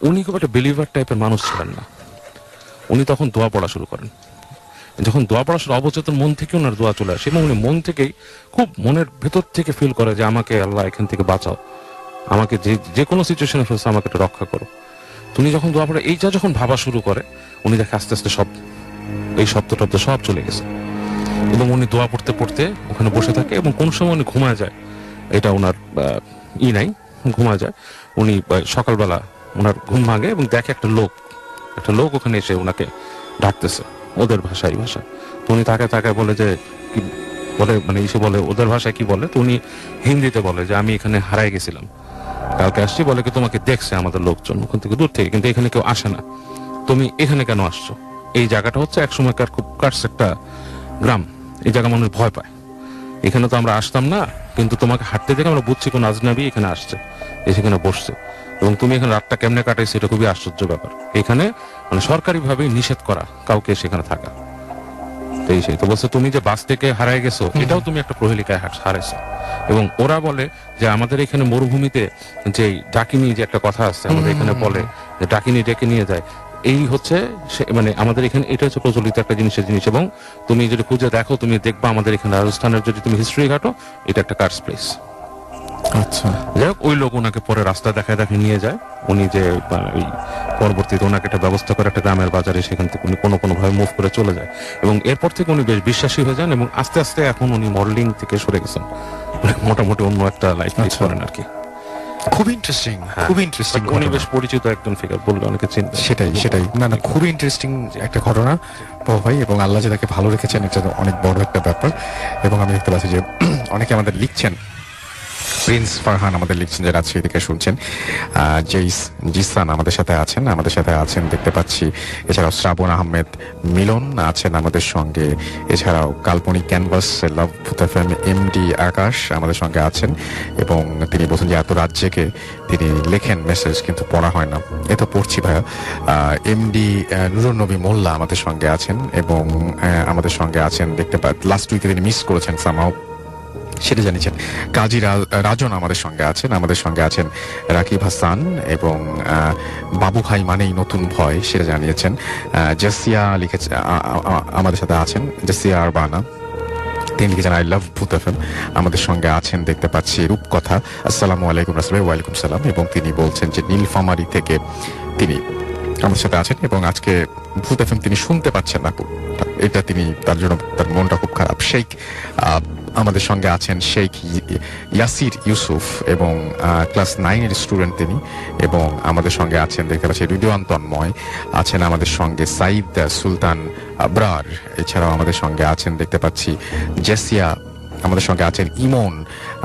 উনি খুব একটা বিলিভার টাইপের মানুষ ছিলেন না। উনি তখন দোয়া পড়া শুরু করেন। যখন দোয়া পড়া শুরু, অবচেতন মন থেকে ওনার দোয়া চলে আসে, এবং উনি মন থেকেই খুব মনের ভেতর থেকে ফিল করে যে আমাকে আল্লাহ এখান থেকে বাঁচাও, আমাকে যে কোনো সিচুয়েশনে ফেলছে আমাকে একটু রক্ষা করো। তুমি যখন দোয়া পড়ে এইটা যখন ভাবা শুরু করে, উনি দেখে আস্তে আস্তে সব এই শব্দ টব্দ সব চলে গেছে। এবং উনি দোয়া পড়তে পড়তে ওখানে বসে থাকে, এবং কোন সময় উনি ঘুমায় যায়, এটা ওনার নাই, ঘুমায় যায়। উনি সকালবেলা ওনার ঘুম ভাঙে এবং দেখে একটা লোক ওখানে এসে ওনাকে ডাকতেছে ওদের ভাষায়। তো উনি তাকে বলে যে কি বলে, মানে এসে বলে ওদের ভাষায় কি বলে। তো উনি হিন্দিতে বলে যে আমি এখানে হারাই গেছিলাম, কালকে আসছি, বলে কি তোমাকে দেখছে আমাদের লোকজন ওখান থেকে দূর থেকে, কিন্তু এখানে কেউ আসে না, তুমি এখানে কেন আসছো? এই জায়গাটা হচ্ছে এক সময়কার খুব কার্স একটা গ্রাম, এই জায়গা মানুষ ভয় পায়, এখানে তো আমরা আসতাম না, কিন্তু তোমাকে হাঁটতে দেখে আমরা বুঝছি কোন আজনাবি এখানে আসছে, এখানে বসছে, এবং তুমি এখানে রাতটা কেমনে কাটাইছো এটা খুবই আশ্চর্য ব্যাপার। এখানে মানে সরকারি ভাবে নিষেধ করা কাউকে সেখানে থাকা। তো বলছে তুমি যে বাস থেকে হারাই গেছো, এটাও তুমি একটা প্রহেলিকায় হারাইছো। এবং ওরা বলে যে আমাদের এখানে মরুভূমিতে যে ডাকিনী যে একটা কথা আছে, আমাদের এখানে বলে যে ডাকিনী ডেকে নিয়ে যায়, এই হচ্ছে মানে আমাদের এখানে এটা হচ্ছে প্রচলিত একটা জিনিস। এবং তুমি যদি খুঁজে দেখো, তুমি দেখবা আমাদের এখানে রাজস্থানের যদি তুমি হিস্ট্রি ঘাটো, এটা একটা কার্স প্লেস। আচ্ছা, যাই হোক, ওই লোক ওনাকে পরে রাস্তা দেখায় নিয়ে যায়। উনি যে ওই পরবর্তীতে ওনাকে একটা ব্যবস্থা করে একটা গ্রামের বাজারে, সেখান থেকে উনি কোনো ভাবে মুভ করে চলে যায়। এবং এরপর থেকে উনি বেশ বিশ্বাসী হয়ে যান, এবং আস্তে আস্তে এখন উনি মডেলিং থেকে সরে গেছেন, মোটামুটি অন্য একটা লাইফ লিড করেন আর কি। খুব ইন্টারেস্টিং, খুব ইন্টারেস্টিং। উনি বেশ পরিচিত একজন ফিগার, বললে অনেকে চিনবে। সেটাই না, খুবই ইন্টারেস্টিং একটা ঘটনা বাবু ভাই। এবং আল্লাহ যে তাকে ভালো রেখেছেন, এটা অনেক বড় একটা ব্যাপার। এবং আমি দেখতে পাচ্ছি যে অনেকে আমাদের লিখছেন, প্রিন্স ফারহান আমাদের লিখছেন, যে রাজশাহী থেকে শুনছেন। জিসান আমাদের সাথে আছেন দেখতে পাচ্ছি। এছাড়াও শ্রাবণ আহমেদ মিলন আছেন আমাদের সঙ্গে। এছাড়াও কাল্পনিক ক্যানভাস লাভ এফএম এমডি আকাশ আমাদের সঙ্গে আছেন, এবং তিনি বলছেন যে এত রাত জেগে তিনি লেখেন মেসেজ, কিন্তু পড়া হয় না। এ তো পড়ছি ভাইয়া। এমডি নুরুন নবী মোল্লা আমাদের সঙ্গে আছেন, এবং আমাদের সঙ্গে আছেন দেখতে পাচ্ছি লাস্ট উইকে তিনি মিস করেছেন সামাও, সেটা জানিয়েছেন। কাজী রাজন আমাদের সঙ্গে আছেন রাকিব হাসান, এবং বাবু ভাই মানেই নতুন ভয়, সেটা জানিয়েছেন। জাসিয়া লিখেছে আমাদের সাথে আছেন, জাসিয়া আরবানা, তিনি লিখেছেন আই লাভ ভূত এফএম। আমাদের সঙ্গে আছেন দেখতে পাচ্ছি রূপকথা, আসসালামু আলাইকুম রাসূল, ওয়ালাইকুম সালাম। এবং তিনি বলছেন যে নীলফামারী থেকে তিনি আমাদের সাথে আছেন, এবং আজকে ভূত এফএম তিনি শুনতে পাচ্ছেন না, এটা তিনি তার জন্য তার মনটা খুব খারাপ। শেখ আমাদের সঙ্গে আছেন, শেখ ইয়াসির ইউসুফ, এবং ক্লাস 9-এর স্টুডেন্ট তিনি। এবং আমাদের সঙ্গে আছেন দেখতে পাচ্ছি রিদওয়ান তন্ময় আছেন আমাদের সঙ্গে, সাইদ সুলতান আবরার, এছাড়াও আমাদের সঙ্গে আছেন দেখতে পাচ্ছি জেসিয়া, আমাদের সঙ্গে আছেন ইমন,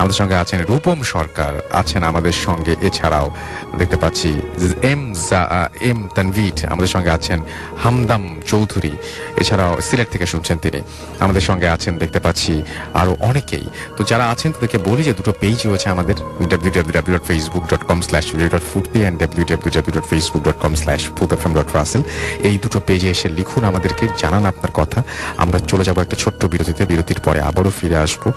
আমাদের সঙ্গে আছেন রূপম সরকার আছেন আমাদের সঙ্গে। এছাড়াও দেখতে পাচ্ছি এম তানভীর আমাদের সঙ্গে আছেন, হামদাম চৌধুরী, এছাড়াও সিলেট থেকে শুনছেন তিনি, আমাদের সঙ্গে আছেন দেখতে পাচ্ছি আরো অনেকেই। তো যারা আছেন তাদেরকে বলি যে দুটো পেজ রয়েছে আমাদের, www.facebook.com/radio.foodpay and www.facebook.com/foodfm.russell। এই দুটো পেজে এসে লিখুন, আমাদেরকে জানান আপনার কথা। আমরা চলে যাবো একটা ছোট্ট বিরতিতে, বিরতির পরে আবারও ফিরে আসবো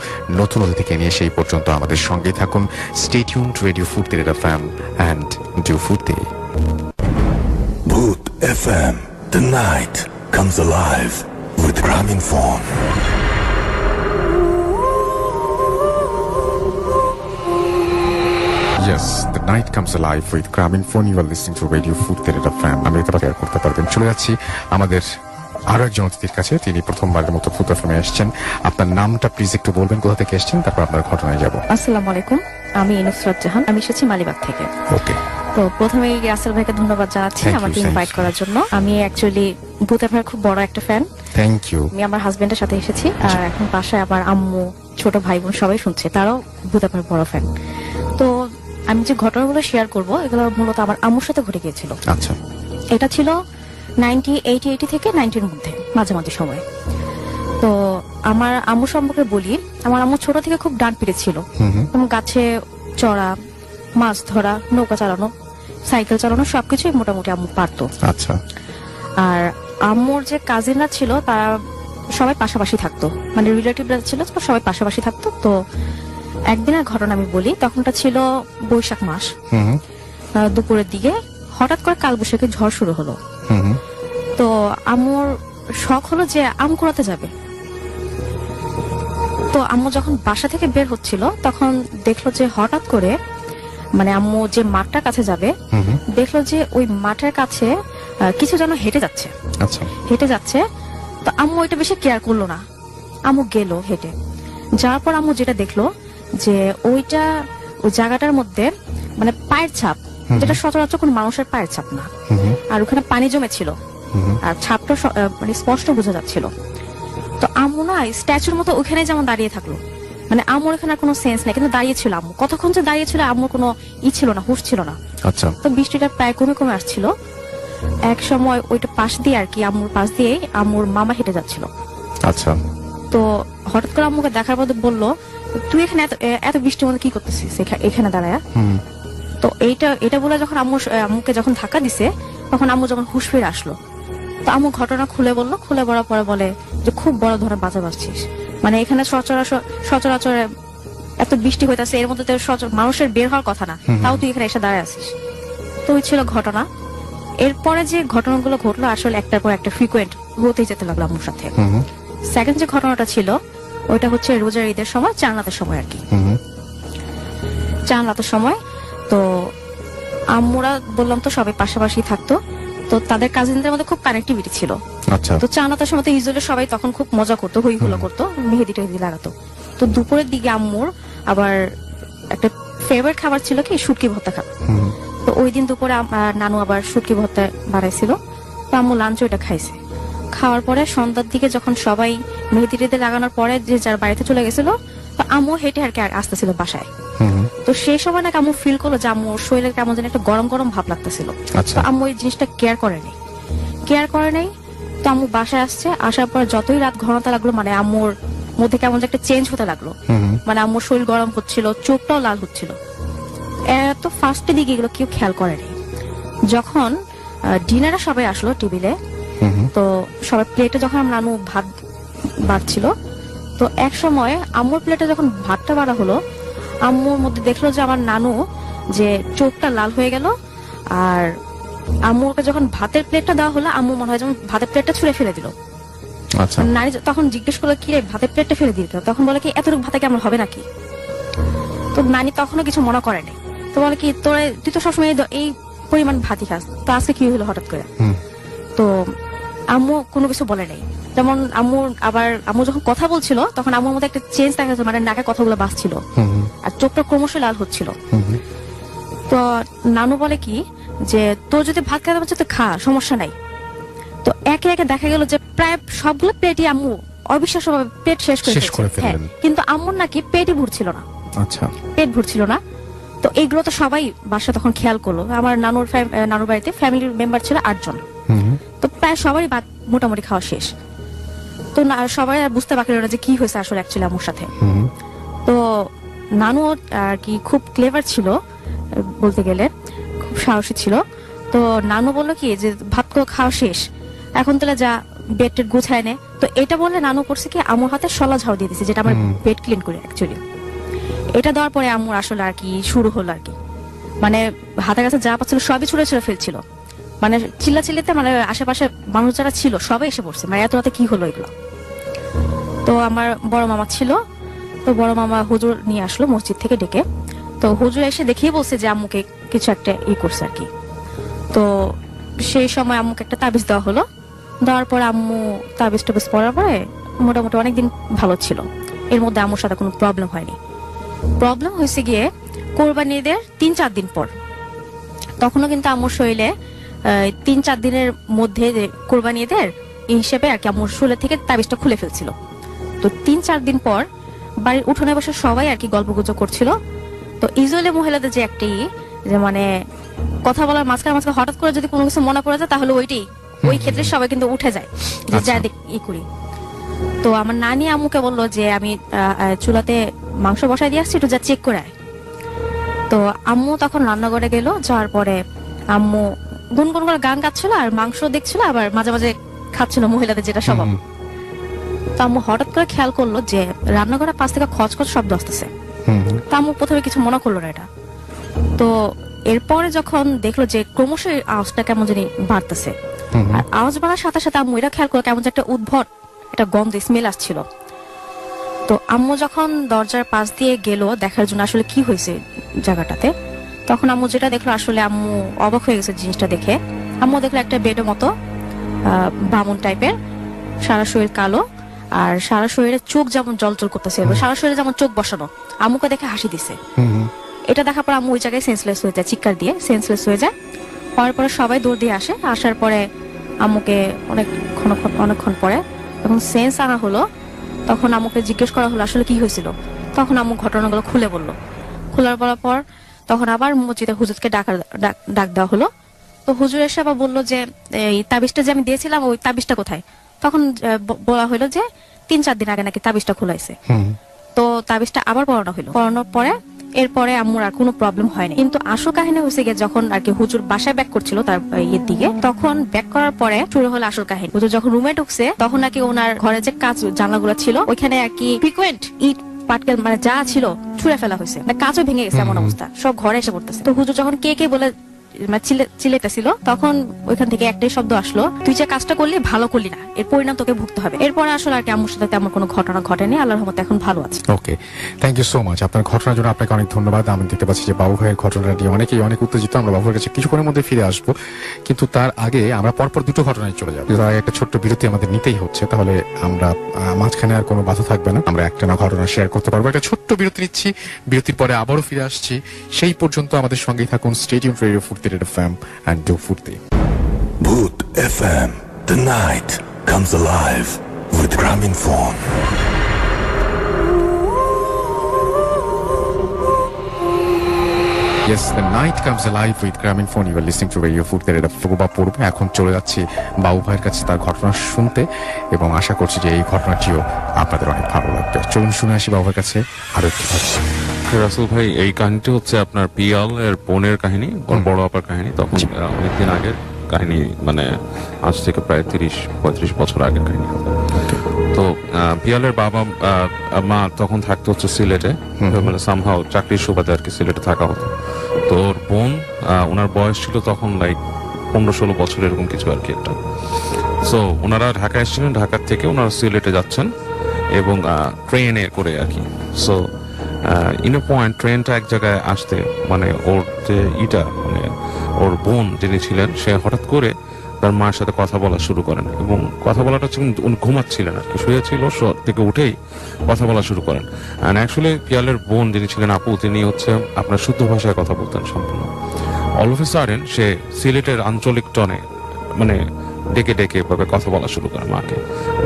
নতুন অতিথিকে নিয়ে। সেই পর্যন্ত আমাদের সঙ্গেই থাকুন। স্টে টিউনড টু রেডিও ফুডতে FM and do Foodte. Booth FM. The night comes alive with Graminphone. Yes, the night comes alive with Graminphone. You are listening to Radio Foodte FM. আমি এটা শেয়ার করতে পারবেন। চলে যাচ্ছি আমাদের আরো একজন অতিথির কাছে, তিনি প্রথমবারের মতো ফুড এফএমে এসেছেন। আপনার নামটা প্লিজ একটু বলবেন, কোথা থেকে এসেছেন, তারপর আপনার ঘটনায় যাব। আসসালামু আলাইকুম, আমি নুসরাত জাহান, আমি এসেছি মালিবাগ থেকে। ওকে, তো প্রথমেই রাসেল ভাইকে ধন্যবাদ জানাচ্ছি Thank you, আমাকে thank ইনভাইট you. করার জন্য। আমি অ্যাকচুয়ালি ভূত এফএমের খুব বড় একটা ফ্যান। Thank you. আমি আমার হাজবেন্ডের সাথে এসেছি, আর এখন বাসায় আবার আম্মু, ছোট ভাই বোন সবাই শুনছে, তারাও ভূত এফএমের বড় ফ্যান। তো আমি যে ঘটনাগুলো শেয়ার করব, এগুলো মূলত আমার আম্মুর সাথে ঘটে গিয়েছিল। আচ্ছা, এটা ছিল 80 থেকে 90-এর মধ্যে মাঝামাঝি সময়। তো আমার আম্মু সম্পর্কে বলি, আমার আম্মু ছোট থেকে খুব ডান পিটে ছিল, এবং গাছে চড়া, মাছ ধরা, নৌকা চালানো, সাইকেল চালানো সবকিছুই মোটামুটি আম্মু পারতো। আচ্ছা, আর আম্মুর যে কাজিনরা ছিল তারা সবাই পাশাপাশি থাকতো, মানে রিলেটিভরা ছিল সবাই পাশাপাশি থাকতো। তো একদিনের ঘটনা আমি বলি, তখনটা ছিল বৈশাখ মাস, দুপুরের দিকে হঠাৎ করে কালবৈশাখী ঝড় শুরু হলো। তো আম্মুর শখ হলো যে আম কুড়াতে যাবে। তো আম্মু যখন বাসা থেকে বের হচ্ছিল, তখন দেখলো যে হঠাৎ করে, মানে আম্মু যে মাঠটার কাছে যাবে, দেখলো যে ওই মাঠের কাছে কিছু যেন হেঁটে যাচ্ছে। আচ্ছা, হেঁটে যাচ্ছে। তো আম্মু ওইটা বেশি কেয়ার করলো না, আম্মু গেল হেঁটে। যাওয়ার পর আম্মু যেটা দেখলো যে ওইটা, ওই জায়গাটার মধ্যে মানে পায়ের ছাপ, যেটা সচরাচর কোন মানুষের পায়ের ছাপ না, আর ওখানে পানি জমে ছিল, আর ছাপটা মানে স্পষ্ট বোঝা যাচ্ছিল। তো আম্মু না স্ট্যাচুর মতো ওখানে যেমন দাঁড়িয়ে থাকলো, মানে আম্মুর এখানে কোনো সেন্স নেই, কিন্তু দাঁড়িয়ে ছিল আম্মু। কতক্ষণ যে দাঁড়িয়ে ছিল আম্মুর কোনো ছিল না, হুঁশ ছিল না। আচ্ছা, তো বৃষ্টিটা প্রায় কমে কমে আসছিল। এক সময় ওইটা পাশ দিয়ে আর কি, আম্মুর পাশ দিয়ে আম্মুর মামা হেঁটে যাচ্ছিল। আচ্ছা, তো হঠাৎ করে আম্মুকে দেখার পর বললো, তুই এখানে এত বৃষ্টির মধ্যে কি করতেছিস এখানে দাঁড়ায়? তো এটা বলে যখন আম্মুকে যখন ধাক্কা দিছে, তখন আম্মু যখন হুঁশ ফিরে আসলো, তো আম্মু ঘটনা খুলে বললো। খুলে বলার পরে বলে যে খুব বড় ধরনের বাঁচা বাঁচছিস, মানে এখানে সচরাচর এত বৃষ্টি হইতাছে, এর মধ্যে তো মানুষের বের হওয়ার কথা না, তাও তুই এখানে এসে দাঁড়ায় আছিস। তো ওই ছিল ঘটনা। এরপরে যে ঘটনাগুলো ঘটলো আসলে একটার পর একটা ফ্রিকোয়েন্ট হতেই যেতে লাগলো আম্মুর সাথে। সেকেন্ড যে ঘটনাটা ছিল, ওইটা হচ্ছে রোজার ঈদের সময়, চান রাতের সময় আর কি। চান রাতের সময় তো আম্মুরা বললাম তো সবাই পাশাপাশি থাকতো, তো তাদের কাজিনদের মধ্যে খুব কানেক্টিভিটি ছিল। আচ্ছা, তো চান রাতের সময় তো ইউজুয়ালি সবাই তখন খুব মজা করতো, হই হুল্লো করতো, মেহেদি টেহেদি লাগাতো। তো দুপুরের দিকে আম্মুর আবার একটা ফেভারিট খাবার ছিল কি, শুটকি ভর্তা খাবার। তো ওই দিন দুপুরে নানু আবার শুটকি ভর্তা বানাইছিল, তো আম্মু লাঞ্চ ওইটা খাইছে। খাওয়ার পরে সন্ধ্যার দিকে যখন সবাই মেহেদি টেহেদি লাগানোর পরে যে যার বাড়িতে চলে গেছিল, তো আম্মু হেঁটে আর কি আসতেছিল বাসায়। তো সেই সময় নাকি আম্মু ফিল করলো যে আম্মুর শরীরে কেমন যেন একটা গরম গরম ভাব লাগতেছিল। আচ্ছা, তো আম্মু এই জিনিসটা কেয়ার করে নেই। তো আম্মু বাসায় আসছে, আসার পর যতই রাত ঘনতা লাগলো, মানে আম্মুর মধ্যে কেমন যে একটা চেঞ্জ হতে লাগলো, মানে আম্মুর শরীর গরম হচ্ছিল, চোখটাও লাল হচ্ছিল। এত ফার্স্টের দিকে এগুলো কেউ খেয়াল করেনি। যখন ডিনারে সবাই আসলো টেবিলে, তো সবাই প্লেটে যখন নানু ভাত বাড়ছিল, তো এক সময় আম্মুর প্লেটে যখন ভাতটা বাড়া হলো, আম্মুর মধ্যে দেখলো যে আমার নানু যে চোখটা লাল হয়ে গেল। আর আম্মুকে যখন ভাতের প্লেটটা দেওয়া হলো, আম্মু মনে হয় যেমন ভাতের প্লেটটা ছুঁড়ে ফেলে দিল। আচ্ছা, নারী তখন জিজ্ঞেস করলো, কি রে ভাতের প্লেটটা ফেলে দিল? তখন বলে কি, এতটুকু ভাতে কি আমার হবে নাকি? তো নানি তখনও কিছু মনে করেনি। তো বলে কি, তুই তো সবসময় এই পরিমাণ ভাতই খাস, তো আজকে কি হলো হঠাৎ করে? তো আম্মু কোনো কিছু বলে নাই। যেমন আম্মু যখন কথা বলছিল, তখন আম্মুর মধ্যে একটা চেঞ্জ দেখা যাচ্ছে, মানে নাকে কথাগুলো বাজছিল, আর চোখটা ক্রমশ লাল হচ্ছিল। তো নানু বলে কি, যে তোর যদি ভাত খেতে পারছে তো খা, সমস্যা নাই। তো একে একে দেখা গেল যে প্রায় সবগুলো প্লেটই আম্মু অবিশ্বাস্যভাবে পেট শেষ করে ফেললেন। কিন্তু আম্মুর নাকি পেটই ভরছিল না। আচ্ছা, পেট ভরছিল না। তো এইগুলো তো সবাই বাসা তখন খেয়াল করলো। আমার নানুর বাড়িতে ফ্যামিলির মেম্বার ছিল 8 জন। তো প্রায় সবারই মোটামুটি খাওয়া শেষ। তো সবাই আর বুঝতে বাকি রইল না যে কি হয়েছে আসলে অ্যাকচুয়ালি আম্মুর সাথে। তো নানু আর কি খুব ক্লেভার ছিল বলতে গেলে, খুব সাহসী ছিল। তো নানু বললো কি, যে ভাত খাওয়া শেষ, এখন তাহলে যা বেড টেড গুছায় নে। তো এটা বললে নানু করছে কি, আম্মুর হাতে শলা ঝাড়ু দিয়ে দিছে, যেটা আমার বেড ক্লিন করে অ্যাকচুয়ালি। এটা দেওয়ার পরে আম্মুর আসলে আর কি শুরু হলো আর কি, মানে হাতের কাছে যা পাচ্ছিল সবই ছুঁড়ে ফেলছিল। মানে চিল্লাচিল্লিতে মানে আশেপাশে মানুষ যারা ছিল সবাই এসে পড়ছে, মানে এত রাতে কি হলো এগুলো। তো আমার বড় মামা ছিল, তো বড় মামা হুজুর নিয়ে আসলো মসজিদ থেকে ডেকে। তো হুজুর এসে দেখিয়ে বলছে যে আম্মুকে কিছু একটা করছে আর কি। তো সেই সময় আম্মুকে একটা তাবিজ দেওয়া হলো। দেওয়ার পর আম্মু তাবিজ টাবিজ পরার পরে মোটামুটি অনেকদিন ভালো ছিল। এর মধ্যে আম্মুর সাথে কোনো প্রবলেম হয়নি। প্রবলেম হয়েছে গিয়ে কোরবানি ঈদের 3-4 দিন পর। তখনও কিন্তু আম্মুর শরীরে 3-4 দিনের মধ্যে কোরবানি ঈদের এই হিসেবে আর কি আম্মুর শরীর থেকে তাবিজটা খুলে ফেলছিল। তো 3-4 দিন পর বাড়ির উঠোনে বসে সবাই আর কি গল্পগুজব করছিল। তো ইউজুয়ালি মহিলাদের যে একটি যে মানে কথা বলার মাঝখানে হঠাৎ করে যদি কোনো কিছু মনে পড়ে যায় তাহলে ওই ক্ষেত্রে সবাই কিন্তু উঠে যায় যে যা ই করি। তো আমার নানি আম্মুকে বললো যে আমি চুলাতে মাংস বসাই দিয়ে আসছি, একটু যা চেক করে আয়। তো আম্মু তখন রান্নাঘরে গেল, যাওয়ার পরে আম্মু গুনগুন করে গান গাচ্ছিল আর মাংস দেখছিল, আবার মাঝে মাঝে খাচ্ছিল মহিলাদের যেটা স্বভাব। তো আম্মু হঠাৎ করে খেয়াল করলো যে রান্নাঘরের পাশ থেকে খচখচ শব্দ আসতেছে। তো আম্মু প্রথমে কিছু মনে করলো না এটা। তো এরপরে যখন দেখলো যে ক্রমশ আওয়াজটা কেমন জানি বাড়তেছে, আর আওয়াজ বাড়ার সাথে সাথে আম্মু এটা খেয়াল করলো কেমন যে একটা উদ্ভট একটা গন্ধ স্মেল আসছিল। তো আম্মু যখন দরজার পাশ দিয়ে গেল দেখার জন্য আসলে কি হয়েছে জায়গাটাতে, তখন আম্মু যেটা দেখলো আসলে আম্মু অবাক হয়ে গেছে জিনিসটা দেখে। আম্মু দেখলো একটা বেডের মতো বামুন টাইপের, সারা শরীর কালো, আর সারা শরীরে চোখ যেমন জলজল করতেছে, সারা শরীরে যেমন চোখ বসানো। আম্মুকে দেখে হাসি দিছে। এটা দেখার পর আম্মু ওই জায়গায় সেন্সলেস হয়ে যায়, চিৎকার দিয়ে সেন্সলেস হয়ে যায়। হওয়ার পরে সবাই দৌড় দিয়ে আসে। আসার পরে আম্মুকে অনেকক্ষণ পরে যখন সেন্স আনা হলো, তখন আম্মুকে জিজ্ঞেস করা হলো আসলে কি হয়েছিল। তখন আম্মু ঘটনাগুলো খুলে বললো। খোলার বলার পর তখন আবার মসজিদে হুজুরকে ডাক দেওয়া হলো। তো হুজুর এসে আবার বললো যে এই তাবিজটা যে আমি দিয়েছিলাম ওই তাবিজটা কোথায়। তখন বলা হলো যে 3-4 দিন আগে নাকি তাবিজটা খোলাইছে। তো তাবিজটা আবার পড়ানোর পরে এরপরে আম্মুর আর কোনো প্রবলেম হয়নি। কিন্তু আসল কাহিনী হয়েছে গিয়ে যখন আর কি হুজুর বাসায় ব্যাক করছিল তার ইয়ের দিকে, তখন ব্যাক করার পরে শুরু হলো আসল কাহিনী। হুজুর যখন রুমে ঢুকছে তখন নাকি ওনার ঘরে যে কাঁচ জানলাগুলো ছিল ওইখানে আর কি ফ্রিকুয়েন্ট ইট পাটকেল মানে যা ছিল ছুঁড়ে ফেলা হয়েছে, কাঁচও ভেঙে গেছে এমন অবস্থা, সব ঘরে এসে পড়তেছে। তো হুজুর যখন কে বলে চিলেতেছিল তখন ওইখান থেকে একটাই শব্দ আসলো, তুই যে কাজটা করলি ভালো করলি না, এর পরিণাম তোকে ভুগতে হবে। এরপরে আসলে আর কি আম্মুর সাথে তেমন কোনো ঘটনা ঘটেনি, আল্লাহর রহমতে এখন ভালো আছে। ওকে, থ্যাংক ইউ সো মাচ। আপনার ঘটনার জন্য আপনাকে অনেক ধন্যবাদ। আমি দেখতে পাচ্ছি যে বাবু ভাইয়ের ঘটনা নিয়ে অনেক উত্তেজিত। আমরা বাবু ভাইয়ের কাছে কিছুক্ষণের মধ্যে ফিরে আসবো, কিন্তু তার আগে আমরা পরপর দুটো ঘটনায় চলে যাবো। তার আগে একটা ছোট্ট বিরতি আমাদের নিতেই হচ্ছে, তাহলে আমরা মাঝখানে আর কোনো বাধা থাকবে না, আমরা একটা না ঘটনা শেয়ার করতে পারবো। একটা ছোট্ট বিরতি নিচ্ছি, বিরতির পরে আবারও ফিরে আসছি। সেই পর্যন্ত আমাদের সঙ্গেই থাকুন। স্টে টিউনড রেডিও ফুর্তি red FM and do Furti. Bhoot FM. The night comes alive with Graminphone. Yes, the night comes alive with Graminphone. You are listening to Radio Furti red FM. এখন চলে যাচ্ছি বাবু ভাইয়ের কাছে তার ঘটনা শুনতে, এবং আশা করছি যে এই ঘটনাটিও আপনাদের অনেক ভালো লাগবে। চলুন শুনে আসি বাবু ভাইয়ের কাছে আরো একটি ঘটনা। রাসেল ভাই, এই কাহিনীটি হচ্ছে আপনার পিয়াল এর বোনের কাহিনী, বড় আপার কাহিনী। তখন অনেকদিন আগের কাহিনী, মানে আজ থেকে প্রায় 30-35 বছর আগের কাহিনী হবে। তো পিয়ালের বাবা মা তখন থাকতো হচ্ছে সিলেটে, মানে সামহাও চাকরির সুবাদে আর কি সিলেটে থাকা হতো। তো ওর বোন, ওনার বয়স ছিল তখন লাইক 15-16 বছর এরকম কিছু আর কি একটা। সো ওনারা ঢাকা এসেছিলেন, ঢাকার থেকে ওনারা সিলেটে যাচ্ছেন এবং ট্রেনে করে আর কি। সো ইন এ পয়েন্ট ট্রেনটা এক জায়গায় আসতে, মানে ওর যে মানে ওর বোন যিনি ছিলেন সে হঠাৎ করে তার মার সাথে কথা বলা শুরু করেন, এবং কথা বলাটা হচ্ছে উনি ঘুমাচ্ছিলেন আর কি, শুয়েছিল, থেকে উঠেই কথা বলা শুরু করেন। অ্যান্ড অ্যাকচুয়ালি পিয়ালের বোন যিনি ছিলেন আপু, তিনি হচ্ছে আপনার শুদ্ধ ভাষায় কথা বলতেন সম্পূর্ণ। অল অফ এ সাডেন সে সিলেটের আঞ্চলিক টনে মানে ডেকে এভাবে কথা বলা শুরু করে মাকে,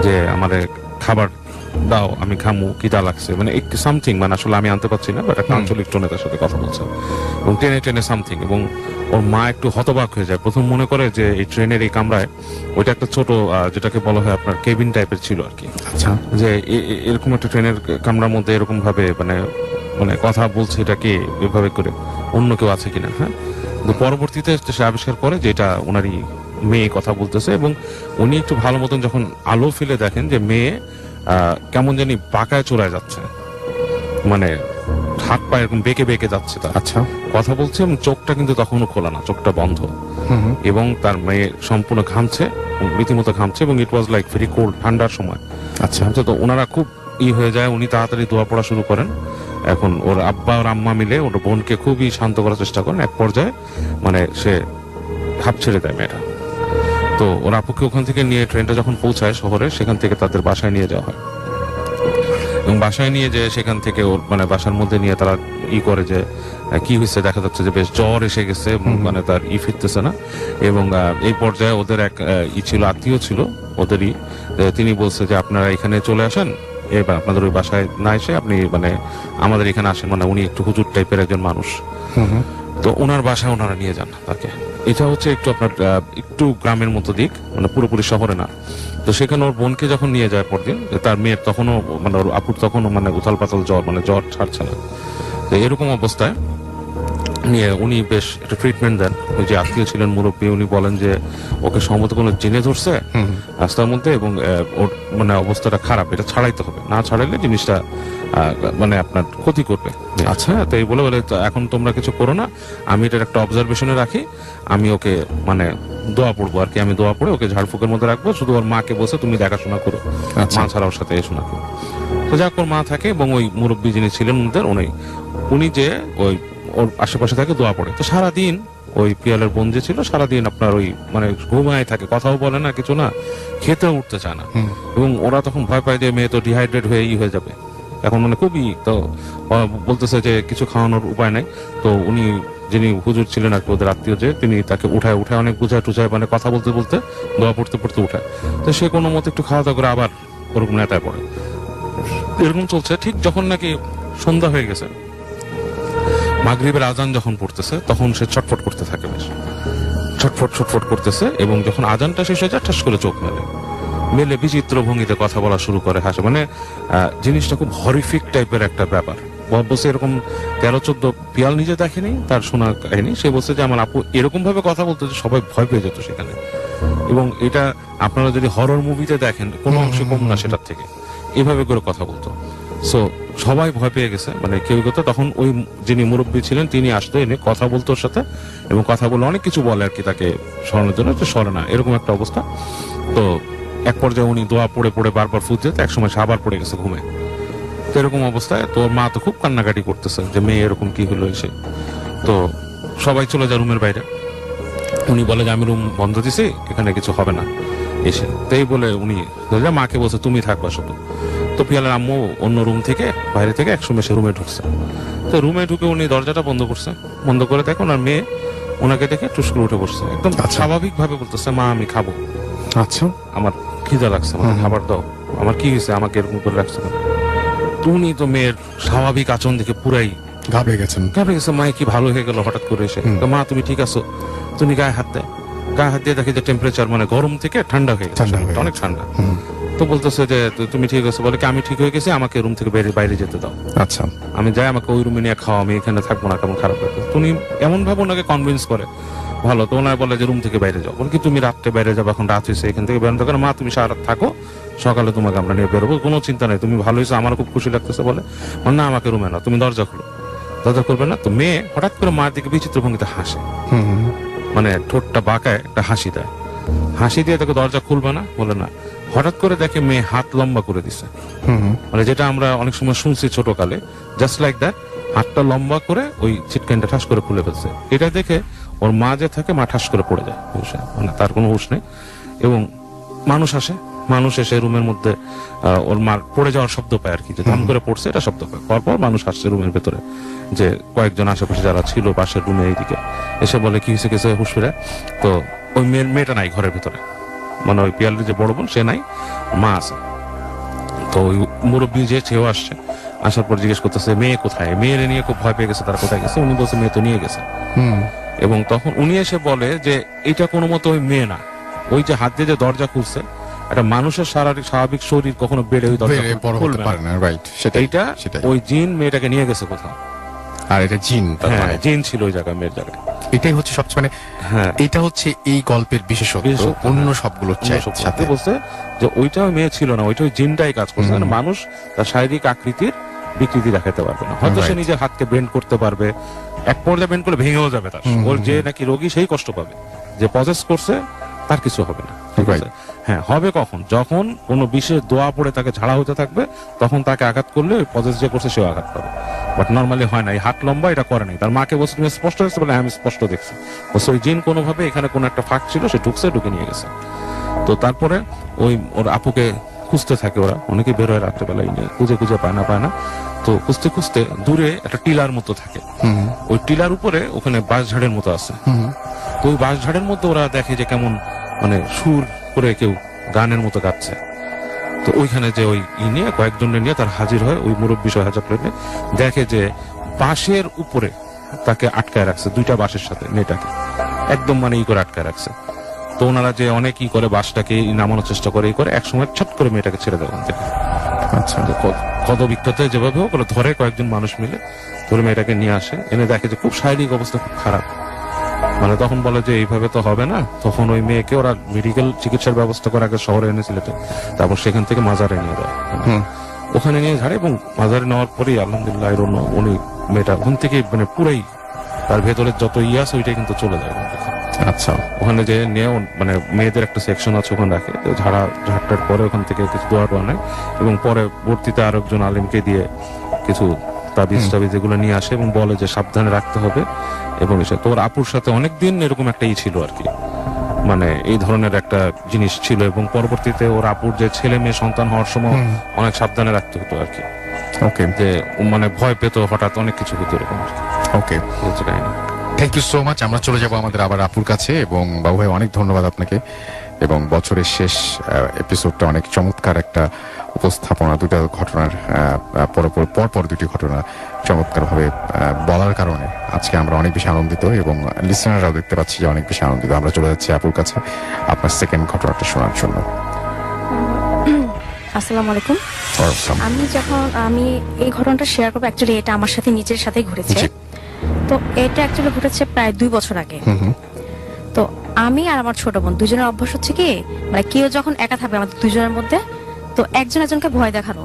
যে আমাদের খাবার দাও, আমি খামু, খিদা লাগছে, মানে সামথিং, মানে আসলে আমি আনতে পারছি না, বাট একটা আঞ্চলিক টোনে তার সাথে কথা বলছে এবং টেনে সামথিং। এবং ওর মা একটু হতবাক হয়ে যায়। প্রথম মনে করে যে এই ট্রেনের এই কামরায় ওইটা একটা ছোট, যেটাকে বলা হয় আপনার কেবিন টাইপের ছিল আর কি। আচ্ছা, যে এরকম একটা ট্রেনের কামরার মধ্যে এরকম ভাবে মানে কথা বলছে, এটা কে এভাবে করে, অন্য কেউ আছে কিনা। হ্যাঁ, তো পরবর্তীতে সে আবিষ্কার করে যে এটা ওনারই মেয়ে কথা বলতেছে, এবং উনি একটু ভালো মতন যখন আলো ফেলে দেখেন যে মেয়ে কেমন জানি বাঁকায় চড়ায় যাচ্ছে, মানে হাত পা এরকম বেঁকে যাচ্ছে তার। আচ্ছা, কথা বলছে এবং চোখটা কিন্তু তখনও খোলা না, চোখটা বন্ধ, এবং তার মেয়ে সম্পূর্ণ ঘামছে, রীতিমতো ঘামছে, এবং ইট ওয়াজ লাইক ভেরি কোল্ড, ঠান্ডার সময়। আচ্ছা, তো ওনারা খুব হয়ে যায়, উনি তাড়াতাড়ি দোয়া পড়া শুরু করেন। এখন ওর আব্বা আর আম্মা মিলে ওর বোনকে খুবই শান্ত করার চেষ্টা করেন। এক পর্যায়ে মানে সে হাঁপ ছেড়ে দেয় মেয়েটা। তো ওর আপুকে ওখান থেকে নিয়ে ট্রেনটা যখন পৌঁছায় শহরে, সেখান থেকে তাদের বাসায় নিয়ে যাওয়া হয় এবং বাসায় নিয়ে যে সেখান থেকে ওর মানে বাসার মধ্যে নিয়ে তারা করে যে কি হয়েছে, দেখা যাচ্ছে যে বেশ জ্বর এসে গেছে, মানে তার ফিরতেছে না। এবং এই পর্যায়ে ওদের এক ছিল, আত্মীয় ছিল ওদেরই, তিনি বলছে যে আপনারা এখানে চলে আসেন, এবার আপনাদের ওই বাসায় না এসে আপনি মানে আমাদের এখানে আসেন, মানে উনি একটু হুজুর টাইপের একজন মানুষ। তো ওনার বাসায় ওনারা নিয়ে যান তাকে। এটা হচ্ছে একটু আপনার একটু গ্রামের মতো দিক, মানে পুরোপুরি শহরে না। তো সেখানে ওর বোনকে যখন নিয়ে যায় পরদিন, তার মেয়ের তখনও মানে ওর আপুর তখনও মানে উথাল পাতাল জ্বর, মানে জ্বর ছাড়ছে না। তো এরকম অবস্থায় নিয়ে উনি বেশ একটা ট্রিটমেন্ট দেন। ওই যে আত্মীয় ছিলেন মুরব্বী, উনি বলেন যে ওকে সম্ভবত কোনো জেনে ধরছে রাস্তার মধ্যে এবং ওর মানে অবস্থাটা খারাপ, এটা ছাড়াইতে হবে, না ছাড়াইলে জিনিসটা মানে আপনার ক্ষতি করবে। আচ্ছা, তো এই বলে বলে এখন তোমরা কিছু করো না, আমি এটার একটা অবজারভেশনে রাখি, আমি ওকে মানে দোয়া পড়বো আর কি, আমি দোয়া পড়ে ওকে ঝাড়ফুঁকের মধ্যে রাখবো, শুধু ওর মাকে বসে তুমি দেখাশোনা করো, মা ছাড়া ওর সাথে এসো না। তো যাক, ওর মা থাকে এবং ওই মুরব্বী যিনি ছিলেন ওদের উনি যে ওই ওর আশেপাশে থাকে, দোয়া পড়ে। তো সারাদিন ওই পিয়ালের বোন যে ছিল সারাদিন আপনার ওই মানে ঘুমায় থাকে, কথাও বলে না, কিছু না, খেতেও উঠতে চায় না। এবং ওরা তখন ভয় পায় যে মেয়ে তো ডিহাইড্রেট হয়ে হয়ে যাবে এখন, মানে খুবই। তো বলতেছে যে কিছু খাওয়ানোর উপায় নাই। তো উনি যিনি হুজুর ছিলেন আর কি, ওদের আত্মীয়, যে তিনি তাকে উঠায় অনেক বুঝায় টুঝায়, মানে কথা বলতে বলতে দোয়া পড়তে পড়তে উঠায়। তো সে কোনো মতে একটু খাওয়া দাওয়া করে আবার ওরকম নেতায় পড়ে। এরকম চলছে। ঠিক যখন নাকি সন্ধ্যা হয়ে গেছে, মাগরিবের আজান যখন পড়তেছে, তখন সে ছটফট করতে থাকে, বেশ ছটফট করতেছে। এবং যখন আজানটা শেষ হয়ে যায়, ঠাস করে চোখ মেলে বিচিত্র ভঙ্গিতে কথা বলা শুরু করে, হাসে। মানে জিনিসটা খুব হরিফিক টাইপের একটা ব্যাপার। বলছে এরকম 13-14 পিয়াল নিজে দেখেনি, তার শোনা কাহিনী। সে বলছে যে আমার আপু এরকম ভাবে কথা বলতো যে সবাই ভয় পেয়ে যেত সেখানে। এবং এটা আপনারা যদি হরর মুভিতে দেখেন, কোনো অংশে কম না সেটার থেকে, এভাবে করে কথা বলতো। সো সবাই ভয় পেয়ে গেছে, মানে কেউ কথা। তখন ওই যিনি মুরব্বী ছিলেন তিনি আসতো, এনে কথা বলতো ওর সাথে, এবং কথা বলে অনেক কিছু বলে আর কি তাকে সরানোর জন্য, যে সরে না, এরকম একটা অবস্থা। তো এক পর্যায়ে উনি দোয়া পড়ে পড়ে বারবার ফুট যেত, একসময় সে আবার পড়ে গেছে ঘুমে। তো এরকম অবস্থায় তোর মা তো খুব কান্নাকাটি করতেছে যে মেয়ে এরকম কি হলো এসে। তো সবাই চলে যায় রুমের বাইরে। উনি বলে যে আমি রুম বন্ধ দিছি, এখানে কিছু হবে না এসে। তাই বলে উনি মাকে বলছে তুমি থাকবা শুধু। তো পিয়ালের আম্মু অন্য রুম থেকে, বাইরে থেকে একসময় সে রুমে ঢুকছে। তো রুমে ঢুকে উনি দরজাটা বন্ধ করছে, বন্ধ করে দেখো ওনার মেয়ে ওনাকে দেখে টুস করে উঠে বসছে, একদম স্বাভাবিক ভাবে বলতেছে মা আমি খাবো, আচ্ছা আমার খিদা লাগছে, আমাকে খাবার দাও, আমার কি হয়েছে, আমাকে এরকম করে রাখছে। উনি তো মেয়ের স্বাভাবিক আচরণ দেখে পুরাই ঘাবড়ে গেছে, মায়ে কি ভালো হয়ে গেল হঠাৎ করে এসে। তো মা তুমি ঠিক আছো? তুমি গায়ে হাত দেয়, গায়ে হাত দিয়ে দেখে যে টেম্পারেচার মানে গরম থেকে ঠান্ডা হয়ে গেছে, অনেক ঠান্ডা। তো বলতেছে যে তুমি ঠিক আছো? বলে কি আমি ঠিক হয়ে গেছি, আমাকে রুম থেকে বাইরে যেতে দাও। আচ্ছা, আমি যাই, আমাকে ওই রুমে নিয়ে খাও, আমি এখানে থাকবো না, কেমন খারাপ লাগবে। তুমি এমন ভাবে ওনাকে কনভিন্স করে ভালো। তো ওনার বলে যে রুম থেকে বাইরে যাও। বলে কি তুমি রাত্রে বাইরে যাবো, এখন রাত হয়েছে, এখান থেকে বেরোতে পারো। মা তুমি সারা রাত থাকো, সকালে তোমাকে আমরা নিয়ে বেরোবো, কোনো চিন্তা নেই, তুমি ভালো হয়েছো, আমার খুব খুশি লাগতেছে। বলে না আমাকে রুমে না, তুমি দরজা খুলো। দরজা করবে না। তো মেয়ে হঠাৎ করে মার দিকে বিচিত্র ভঙ্গিতে হাসে, মানে ঠোঁটটা বাঁকায় একটা হাসি দেয়। হাসি দিয়ে তাকে দরজা খুলবে না, বলে না। হঠাৎ করে দেখে মেয়ে হাত লম্বা করে দিছে, মানে যেটা আমরা অনেক সময় শুনছি ছোটকালে, জাস্ট লাইক দ্যাট, হাতটা লম্বা করে ওই চিটকানটা ঠাস করে খুলে ফেলছে। এটা দেখে ওর মা যে থাকে, মা ঠাস করে পড়ে যায়, মানে তার কোনো হুঁশ নেই। এবং মানুষ এসে রুমের মধ্যে ওর মার পড়ে যাওয়ার শব্দ পায় আর কি, যে ধাম করে পড়ছে এটা শব্দ পায়। পরপর মানুষ আসছে রুমের ভেতরে, যে কয়েকজন আশেপাশে যারা ছিল পাশের রুমে এইদিকে এসে বলে কি হয়েছে কিছু হুঁশ ফিরে। তো ওই মেয়েটা নাই ঘরের ভেতরে, মানে ওই পিয়ালের যে বড় বোন সে নাই, মা আছে। তো ওই মুরব্বী যে সেও আসছে, আসার পর জিজ্ঞেস করতেছে মেয়ে কোথায়, মেয়ের নিয়ে খুব ভয় পেয়ে গেছে, তারা কোথায় গেছে। উনি বলছে মেয়ে তো নিয়ে গেছে। এবং তখন উনি এসে বলে যে এটা কোনো মতো ওই মেয়ে না, ওই যে হাত দিয়ে যে দরজা খুলছে, একটা মানুষের স্বাভাবিক শরীর কখনো বেড়ে ওই দরজা খুলবে না, রাইট? এইটা ওই জিন মেয়েটাকে নিয়ে গেছে কোথাও, আর এটা জিন, জিন ছিল ওই জায়গায়, মেয়ের জায়গায়। এটাই হচ্ছে সবচেয়ে মানে এটা হচ্ছে এই গল্পের বিশেষত্ব, অন্য সবগুলো সাথে বলছে যে ওইটা মেয়ে ছিল না, ওইটা ওই জিনটাই কাজ করছে। মানে মানুষ তার শারীরিক আকৃতির বিকৃতি দেখাতে পারবে না, হয়তো সে নিজের হাতকে বেন্ড করতে পারবে, এক পর্যায়ে বেন্ড করলে ভেঙেও যাবে তার। ওর যে নাকি রোগী সেই কষ্ট পাবে, যে পজেস করছে তার কিছু হবে না। হ্যাঁ, হবে কখন? যখন কোনো বিশেষ দোয়া পড়ে তাকে ঝাড়া হতে থাকবে, তখন তাকে আঘাত করলে ওই পজেস যে করছে সেও আঘাত পাবে। বাট নর্মালি হয় না, এই হাত লম্বা এটা করে নাই। তার মাকে বলছে তুমি স্পষ্ট দেখছো, বলে আমি স্পষ্ট দেখছি। বলছে ওই জিন কোনোভাবে এখানে কোনো একটা ফাঁক ছিল, সে ঢুকে নিয়ে গেছে। তো তারপরে ওই ওর আপুকে খুঁজতে থাকে, ওরা অনেকে বের হয় রাত্রেবেলায়, খুঁজে পায় না। তো খুঁজতে দূরে একটা টিলার মতো থাকে, ওই টিলার উপরে ওখানে বাঁশঝাড়ের মতো আছে। তো ওই বাঁশঝাড়ের মধ্যে ওরা দেখে যে কেমন মানে সুর করে কেউ গানের মতো গাচ্ছে। তো ওইখানে যে ওই নিয়ে কয়েকজনের নিয়ে তার হাজির হয়, ওই মুরব্বী হাজার প্লেটে দেখে যে বাঁশের উপরে তাকে আটকায় রাখছে, 2টা বাঁশের সাথে মেয়েটাকে একদম মানে করে আটকায় রাখছে। তো ওনারা যে অনেক করে বাঁশটাকে নামানোর চেষ্টা করে একসময় ছট করে মেয়েটাকে ছেড়ে দেয় ওখান থেকে। আচ্ছা, কত বিখ্যাত যেভাবে হোক ওরা ধরে, কয়েকজন মানুষ মিলে ধরে মেয়েটাকে নিয়ে আসে, এনে দেখে যে খুব শারীরিক অবস্থা খুব খারাপ। মানে তখন বলে যে এইভাবে তো হবে না। তখন ওই মেয়েকে ওরা মেডিকেল চিকিৎসার ব্যবস্থা করে আগে শহরে এনে সিলেটে, তারপর সেখান থেকে মাজারে নিয়ে যায়। ওখানে নিয়ে ঝাড়ে, এবং মাজারে নেওয়ার পরেই আলহামদুলিল্লাহ উনি মেয়েটা ওখান থেকে মানে পুরাই তার ভেতরের যত আছে ওইটাই কিন্তু চলে যায় ওখান থেকে। আচ্ছা, ওখানে যে নিয়ে মানে মেয়েদের একটা সেকশন আছে ওখানে রাখে, ঝাড়টার পরে ওখান থেকে কিছু দোয়া বানায়, এবং পরে ভর্তিতে আরেকজন আলিমকে দিয়ে কিছু তাবিজ এগুলো নিয়ে আসে এবং বলে যে সাবধানে রাখতে হবে। এবং তোর আপুর সাথে অনেকদিন এরকম একটা ছিল আর কি, মানে এই ধরনের একটা জিনিস ছিল, এবং পরবর্তীতে ওর আপুর যে ছেলে মেয়ে সন্তান হওয়ার সময় অনেক সাবধানে রাখতে হতো আর কি। ওকে, যে মানে ভয় পেত, হঠাৎ অনেক কিছু হতো এরকম আর কি। ওকে, হচ্ছে কাহিনী। Thank you so much. আমরা চলে যাব আমাদের আবার আপুর কাছে। এবং বাবু ভাই অনেক ধন্যবাদ আপনাকে, এবং বছরের শেষ এপিসোডটা অনেক চমৎকার একটা উপস্থাপনা, 2টা ঘটনার পরপর 2টি ঘটনা চমৎকার ভাবে বলার কারণে আজকে আমরা অনেক বেশি আনন্দিত, এবং লিসনাররাও দেখতে পাচ্ছি যে অনেক বেশি আনন্দিত। আমরা চলে যাচ্ছি আপুর কাছে আপনার সেকেন্ড ঘটনাটা শোনার জন্য। আসসালামু আলাইকুম। আমি এই ঘটনাটা শেয়ার করবো, অ্যাকচুয়ালি এটা আমার সাথে নিজের সাথেই ঘটেছে। তো এটা অ্যাকচুয়ালি ঘটেছে প্রায় 2 বছর আগে। তো আমি আর আমার ছোট বোন দুজনের অভ্যাস হচ্ছে কি, মানে কেউ যখন একা থাকবে আমাদের দুজনের মধ্যে, তো একজন একজনকে ভয় দেখানো।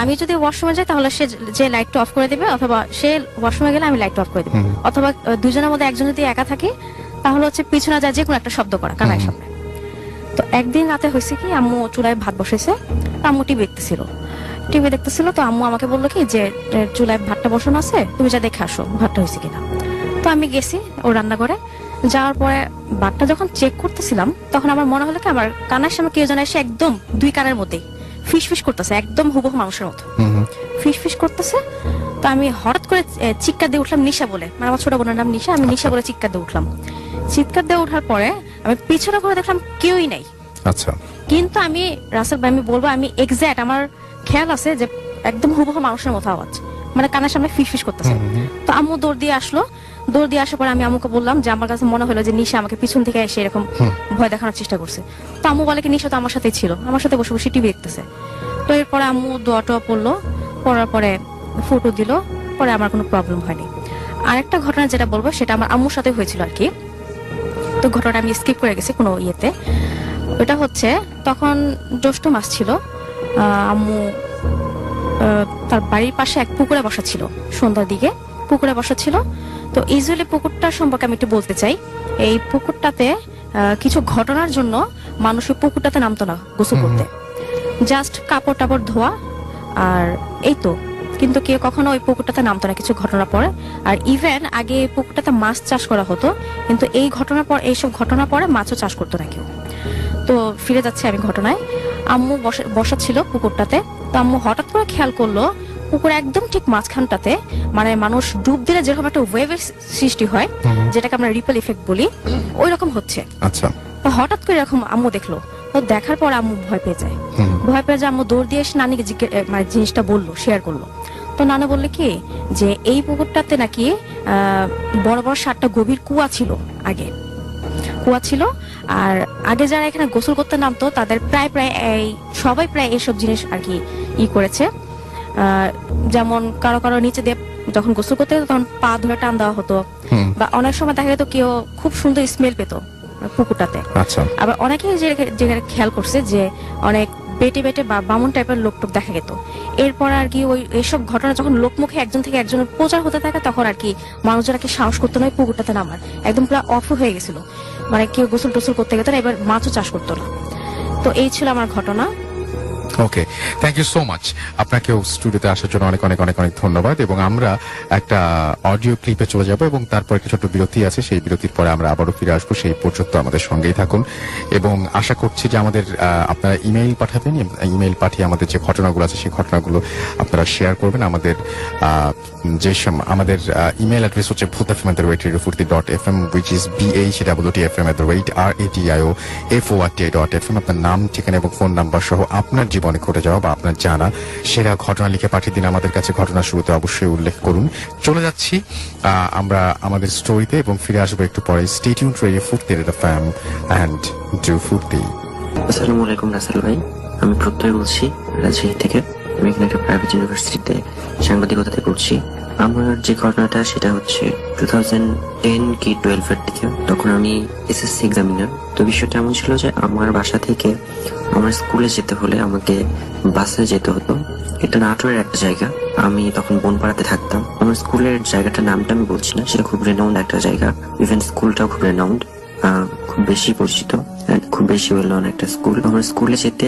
আমি যদি ওয়াশরুমে যাই তাহলে সে যে লাইটটা অফ করে দেবে, অথবা সে ওয়াশরুমে গেলে আমি লাইটটা অফ করে দেবো, অথবা দুজনের মধ্যে একজন যদি একা থাকে তাহলে হচ্ছে পিছনে যায় যে কোনো একটা শব্দ করা কানায় সামনে। তো একদিন রাতে হয়েছে কি, আম্মু চুলায় ভাত বসেছে, আম্মু টিভি দেখতেছিল। তো আম্মু আমাকে বললো কি যে চুলায় ভাতটা বসানো আছে, তুমি যা দেখে আসো ভাতটা হয়েছে কিনা। তো আমি গেছি ও রান্নাঘরে, যাওয়ার পরে ভাতটা যখন চেক করতেছিলাম তখন আমার মনে হলো কি আমার কানের সামনে কেউ যেন এসে একদম 2 কানের মধ্যে ফিস করতেছে, একদম হুবহু মানুষের মতো ফিস করতেছে। তো আমি হঠাৎ করে চিৎকার দিয়ে উঠলাম, নিশা বলে, মানে আমার ছোট বোনের নাম নিশা, আমি নিশা বলে চিৎকার দিয়ে উঠলাম। চিৎকার দিয়ে ওঠার পরে আমি পিছনে ঘুরে দেখলাম কেউই নাই। আচ্ছা, কিন্তু আমি রাসেল ভাই, আমি বলবো আমি এক্সাক্ট আমার খেয়াল আছে যে একদম হুবহু মানুষের মতো আওয়াজ, মানে কানের সামনে ফিস করতেছে। তো আম্মু দৌড় দিয়ে আসার পরে আমি আম্মুকে বললাম যে আমার কাছে মনে হলো যে নিশা আমাকে পিছন থেকে এসে এরকম ভয় দেখানোর চেষ্টা করছে। তো আম্মু বলে কি নিশা তো আমার সাথেই ছিল, আমার সাথে বসে বসে টিভি দেখতেছে। তো এরপরে আম্মু দোয়া টোয়া পড়ার পরে ফটো দিল, পরে আমার কোনো প্রবলেম হয়নি। আরেকটা ঘটনা যেটা বলবো সেটা আমার আম্মুর সাথে হয়েছিল আর কি। তো ঘটনাটা আমি স্কিপ করে গেছি কোনো ইয়েতে। ওটা হচ্ছে তখন জ্যৈষ্ঠ মাস ছিল, আম্মু তার বাড়ির পাশে এক পুকুরে বসা ছিল, সন্ধ্যার দিকে পুকুরে বসা ছিল। তো ইউজুয়ালি পুকুরটার সম্পর্কে আমি একটু বলতে চাই। এই পুকুরটাতে কিছু ঘটনার জন্য মানুষ ওই পুকুরটাতে নামতো না গোসল করতে, জাস্ট কাপড় টাপড় ধোয়া আর এই তো। কিন্তু কেউ কখনো ওই পুকুরটাতে নামতো না কিছু ঘটনা পরে। আর ইভেন আগে এই পুকুরটাতে মাছ চাষ করা হতো, কিন্তু এইসব ঘটনা পরে মাছও চাষ করতো না কেউ। তো ফিরে যাচ্ছে আমি ঘটনায়। আম্মু বসা ছিল পুকুরটাতে। তো আম্মু হঠাৎ করে খেয়াল করলো পুকুর একদম ঠিক মাঝখানটাতে, মানে মানুষ ডুব দিলে যেরকম একটা ওয়েভের সৃষ্টি হয়, যেটাকে আমরা রিপল ইফেক্ট বলি, ওই রকম হচ্ছে। আচ্ছা, তো হঠাৎ করে এরকম আম্মু দেখলো। তো দেখার পর আম্মু ভয় পেয়ে যায়। আম্মু দৌড় দিয়ে এসে নানিকে মানে জিনিসটা বললো, শেয়ার করলো। তো নানা বললে কি যে এই পুকুরটাতে নাকি বড় বড় 7টা গভীর কুয়া ছিল। আর আগে যারা এখানে গোসল করতে নামতো তাদের প্রায় সবাই এইসব জিনিস আর কি করেছে। যেমন কারো নিচে দিয়ে যখন গোসল করতে যেত তখন পা ধরে টান দেওয়া হতো, বা অনেক সময় দেখা যেত কেউ খুব সুন্দর স্মেল পেত পুকুরটাতে। আবার অনেকেই যেখানে খেয়াল করছে যে অনেক বেটে বা বামুন টাইপের লোকটোক দেখা যেত। এরপর আর কি এইসব ঘটনা যখন লোকমুখে একজন থেকে একজনের প্রচার হতে থাকে তখন আর কি মানুষজন কি সাহস করতো না পুকুরটাতে নামার, একদম পুরো অফ হয়ে গেছিল, মানে কেউ গোসল টোসল করতে গেত না, এবার মাছও চাষ করতো না। তো এই ছিল আমার ঘটনা। ওকে, থ্যাংক ইউ সো মাচ। আপনাকেও স্টুডিওতে আসার জন্য অনেক অনেক অনেক অনেক ধন্যবাদ। এবং আমরা একটা অডিও ক্লিপে চলে যাব এবং তারপর একটা ছোট্ট বিরতি আছে, সেই বিরতির পরে আমরা আবারও ফিরে আসবো। সেই পর্যন্ত আমাদের সঙ্গেই থাকুন এবং আশা করছি যে আমাদের আপনারা ইমেইল পাঠাবেন, ইমেইল পাঠিয়ে আমাদের যে ঘটনাগুলো আছে সেই ঘটনাগুলো আপনারা শেয়ার করবেন। আমাদের আমাদের ইমেল অ্যাড্রেস হচ্ছে bhutfm@radio40.fm, which is bhutfm@radio.fm। আপনার নাম, ঠিকানা এবং ফোন নাম্বার সহ আপনার জীবনে ঘটে যাওয়া বা আপনার জানা সেরা ঘটনা লিখে পাঠিয়ে দিন আমাদের কাছে। ঘটনা শুরুতে অবশ্যই উল্লেখ করুন। চলে যাচ্ছি আমরা আমাদের স্টোরিতে এবং ফিরে আসবো একটু পরে। স্টে টিউনড, রেডিও ফুর্তি, এফএম এন্ড ডু ফুর্তি। আসসালামু আলাইকুম রাসেল ভাই, আমি প্রত্যয় বলছি রাজশাহী থেকে। আমি এখানে একটা প্রাইভেট ইউনিভার্সিটিতে সাংবাদিকতাতে করছি। আমার যে ঘটনাটা সেটা হচ্ছে 2010 কি 12 এর দিকে। তখন আমি এসএসসি এক্সামিনার। তো বিষয়টা এমন ছিল যে আমার বাসা থেকে আমার স্কুলে যেতে হলে আমাকে বাসে যেতে হতো। এটা নাটোরের একটা জায়গা। আমি তখন বনপাড়াতে থাকতাম। আমার স্কুলের জায়গাটার নামটা আমি বলছি না, সেটা খুব রেনাউন্ড একটা জায়গা। ইভেন স্কুলটাও খুব রেনাউন্ড, খুব বেশি পরিচিত, খুব বেশি ওয়েল নন একটা স্কুল। আমার স্কুলে যেতে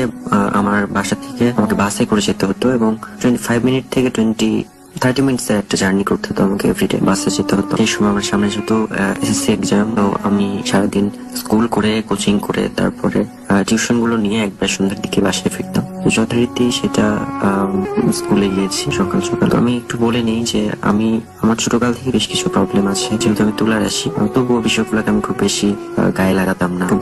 আমার বাসা থেকে আমাকে বাসে করে যেতে হতো এবং 25 মিনিট থেকে 30 মিনিটসের একটা জার্নি করতে হতো আমাকে এভরিডে। বাসে যেতে হতো। সেই সময় আমার সামনে যেহেতু এসএসসি এক্সাম, তো আমি সারাদিন স্কুল করে, কোচিং করে, তারপরে টিউশন গুলো নিয়ে একবার সন্ধ্যার দিকে বাসায় ফিরতাম। যথারীতি সেটা স্কুলে গিয়েছি সকাল সকাল। আমি একটু বলে নিই যে আমার ছোটকাল থেকে বেশ কিছু প্রবলেম আছে। যেহেতু আমি তুলার আসি, তবুও বিষয়গুলোকে আমি খুব বেশি গায়ে লাগাতাম না, খুব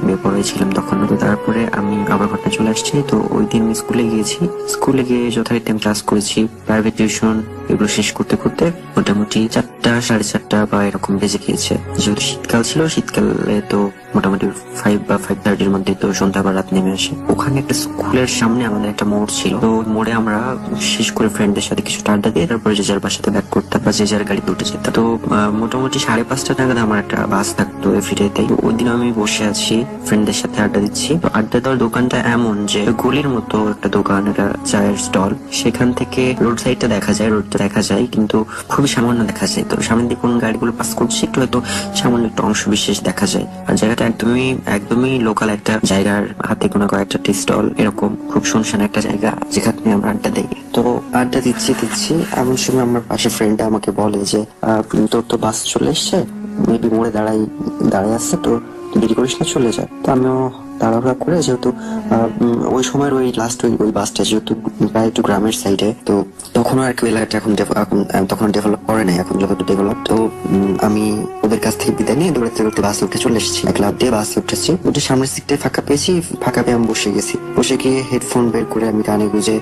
বেপরোয়া ছিলাম তখন। তো তারপরে আমি আবার ঘটনা চলে আসছি। তো ওই দিন আমি স্কুলে গিয়েছি। স্কুলে গিয়ে যথারীতি আমি ক্লাস করেছি, প্রাইভেট টিউশন এগুলো শেষ করতে করতে মোটামুটি 4টা, 4:30 বা এরকম বেজে গিয়েছে। যেহেতু শীতকাল ছিল, শীতকালে তো মোটামুটি 5 বা 5:30 মধ্যে তো সন্ধ্যা বা রাত নেমে আসে। ওখানে একটা স্কুলের সামনে আমাদের একটা মোড় ছিল। তো মোড়ে আমরা শেষ করে ফ্রেন্ডদের সাথে কিছু আড্ডা দিয়ে তারপরে যে যার বাসাতে ব্যাক করতাম বা যে যার গাড়িতে উঠে যেতাম। তো মোটামুটি 5:30 নাগাদ আমার একটা বাস থাকতো এভরিডে। তাই ওই দিন আমি বসে আছি, ফ্রেন্ডদের সাথে আড্ডা দিচ্ছি। তো আড্ডা দেওয়ার দোকানটা এমন যে গলির মতো একটা দোকান, একটা চায়ের স্টল। সেখান থেকে রোড সাইডটা দেখা যায়, রোডটা দেখা যায়, কিন্তু খুবই সামান্য দেখা যায়। তো সামনের দিকে কোন গাড়িগুলো পাস করছে একটু হয়তো সামান্য একটা অংশ বিশেষ দেখা যায়। আর জায়গাটা একদমই লোকাল একটা জায়গার, হাতে কোনো কয়েকটা টি স্টল, এরকম খুব শুনশান একটা জায়গা যেখানে আমরা আড্ডা দিই। তো আড্ডা দিচ্ছি এমন সময় আমার পাশে ফ্রেন্ড আমাকে বলে যে তোর তো বাস চলে এসছে, মেবি মোড়ে দাঁড়ায় আসছে, তো দেরি করিস না, চলে যায়। তো আমিও তাড়াহুড়া করে, যেহেতু ওই সময়ের ওই লাস্ট ওই বাসটা যেহেতু প্রায় একটু গ্রামের সাইডে, তো তখন আর কি এলাকাটা তখন ডেভেলপ করে নাই, এখন যতটুকু ডেভেলপ। তো আমি ওদের কাছ থেকে বিদায় নিয়ে দৌড়াতে বাসে উঠে চলে এসেছি। এক লাফ দিয়ে বাসে উঠেছি, উঠে সামনের সিটে ফাঁকা পেয়েছি। ফাঁকা পেয়ে আমি বসে গেছি। বসে গিয়ে হেডফোন বের করে আমি গানে গুঁজে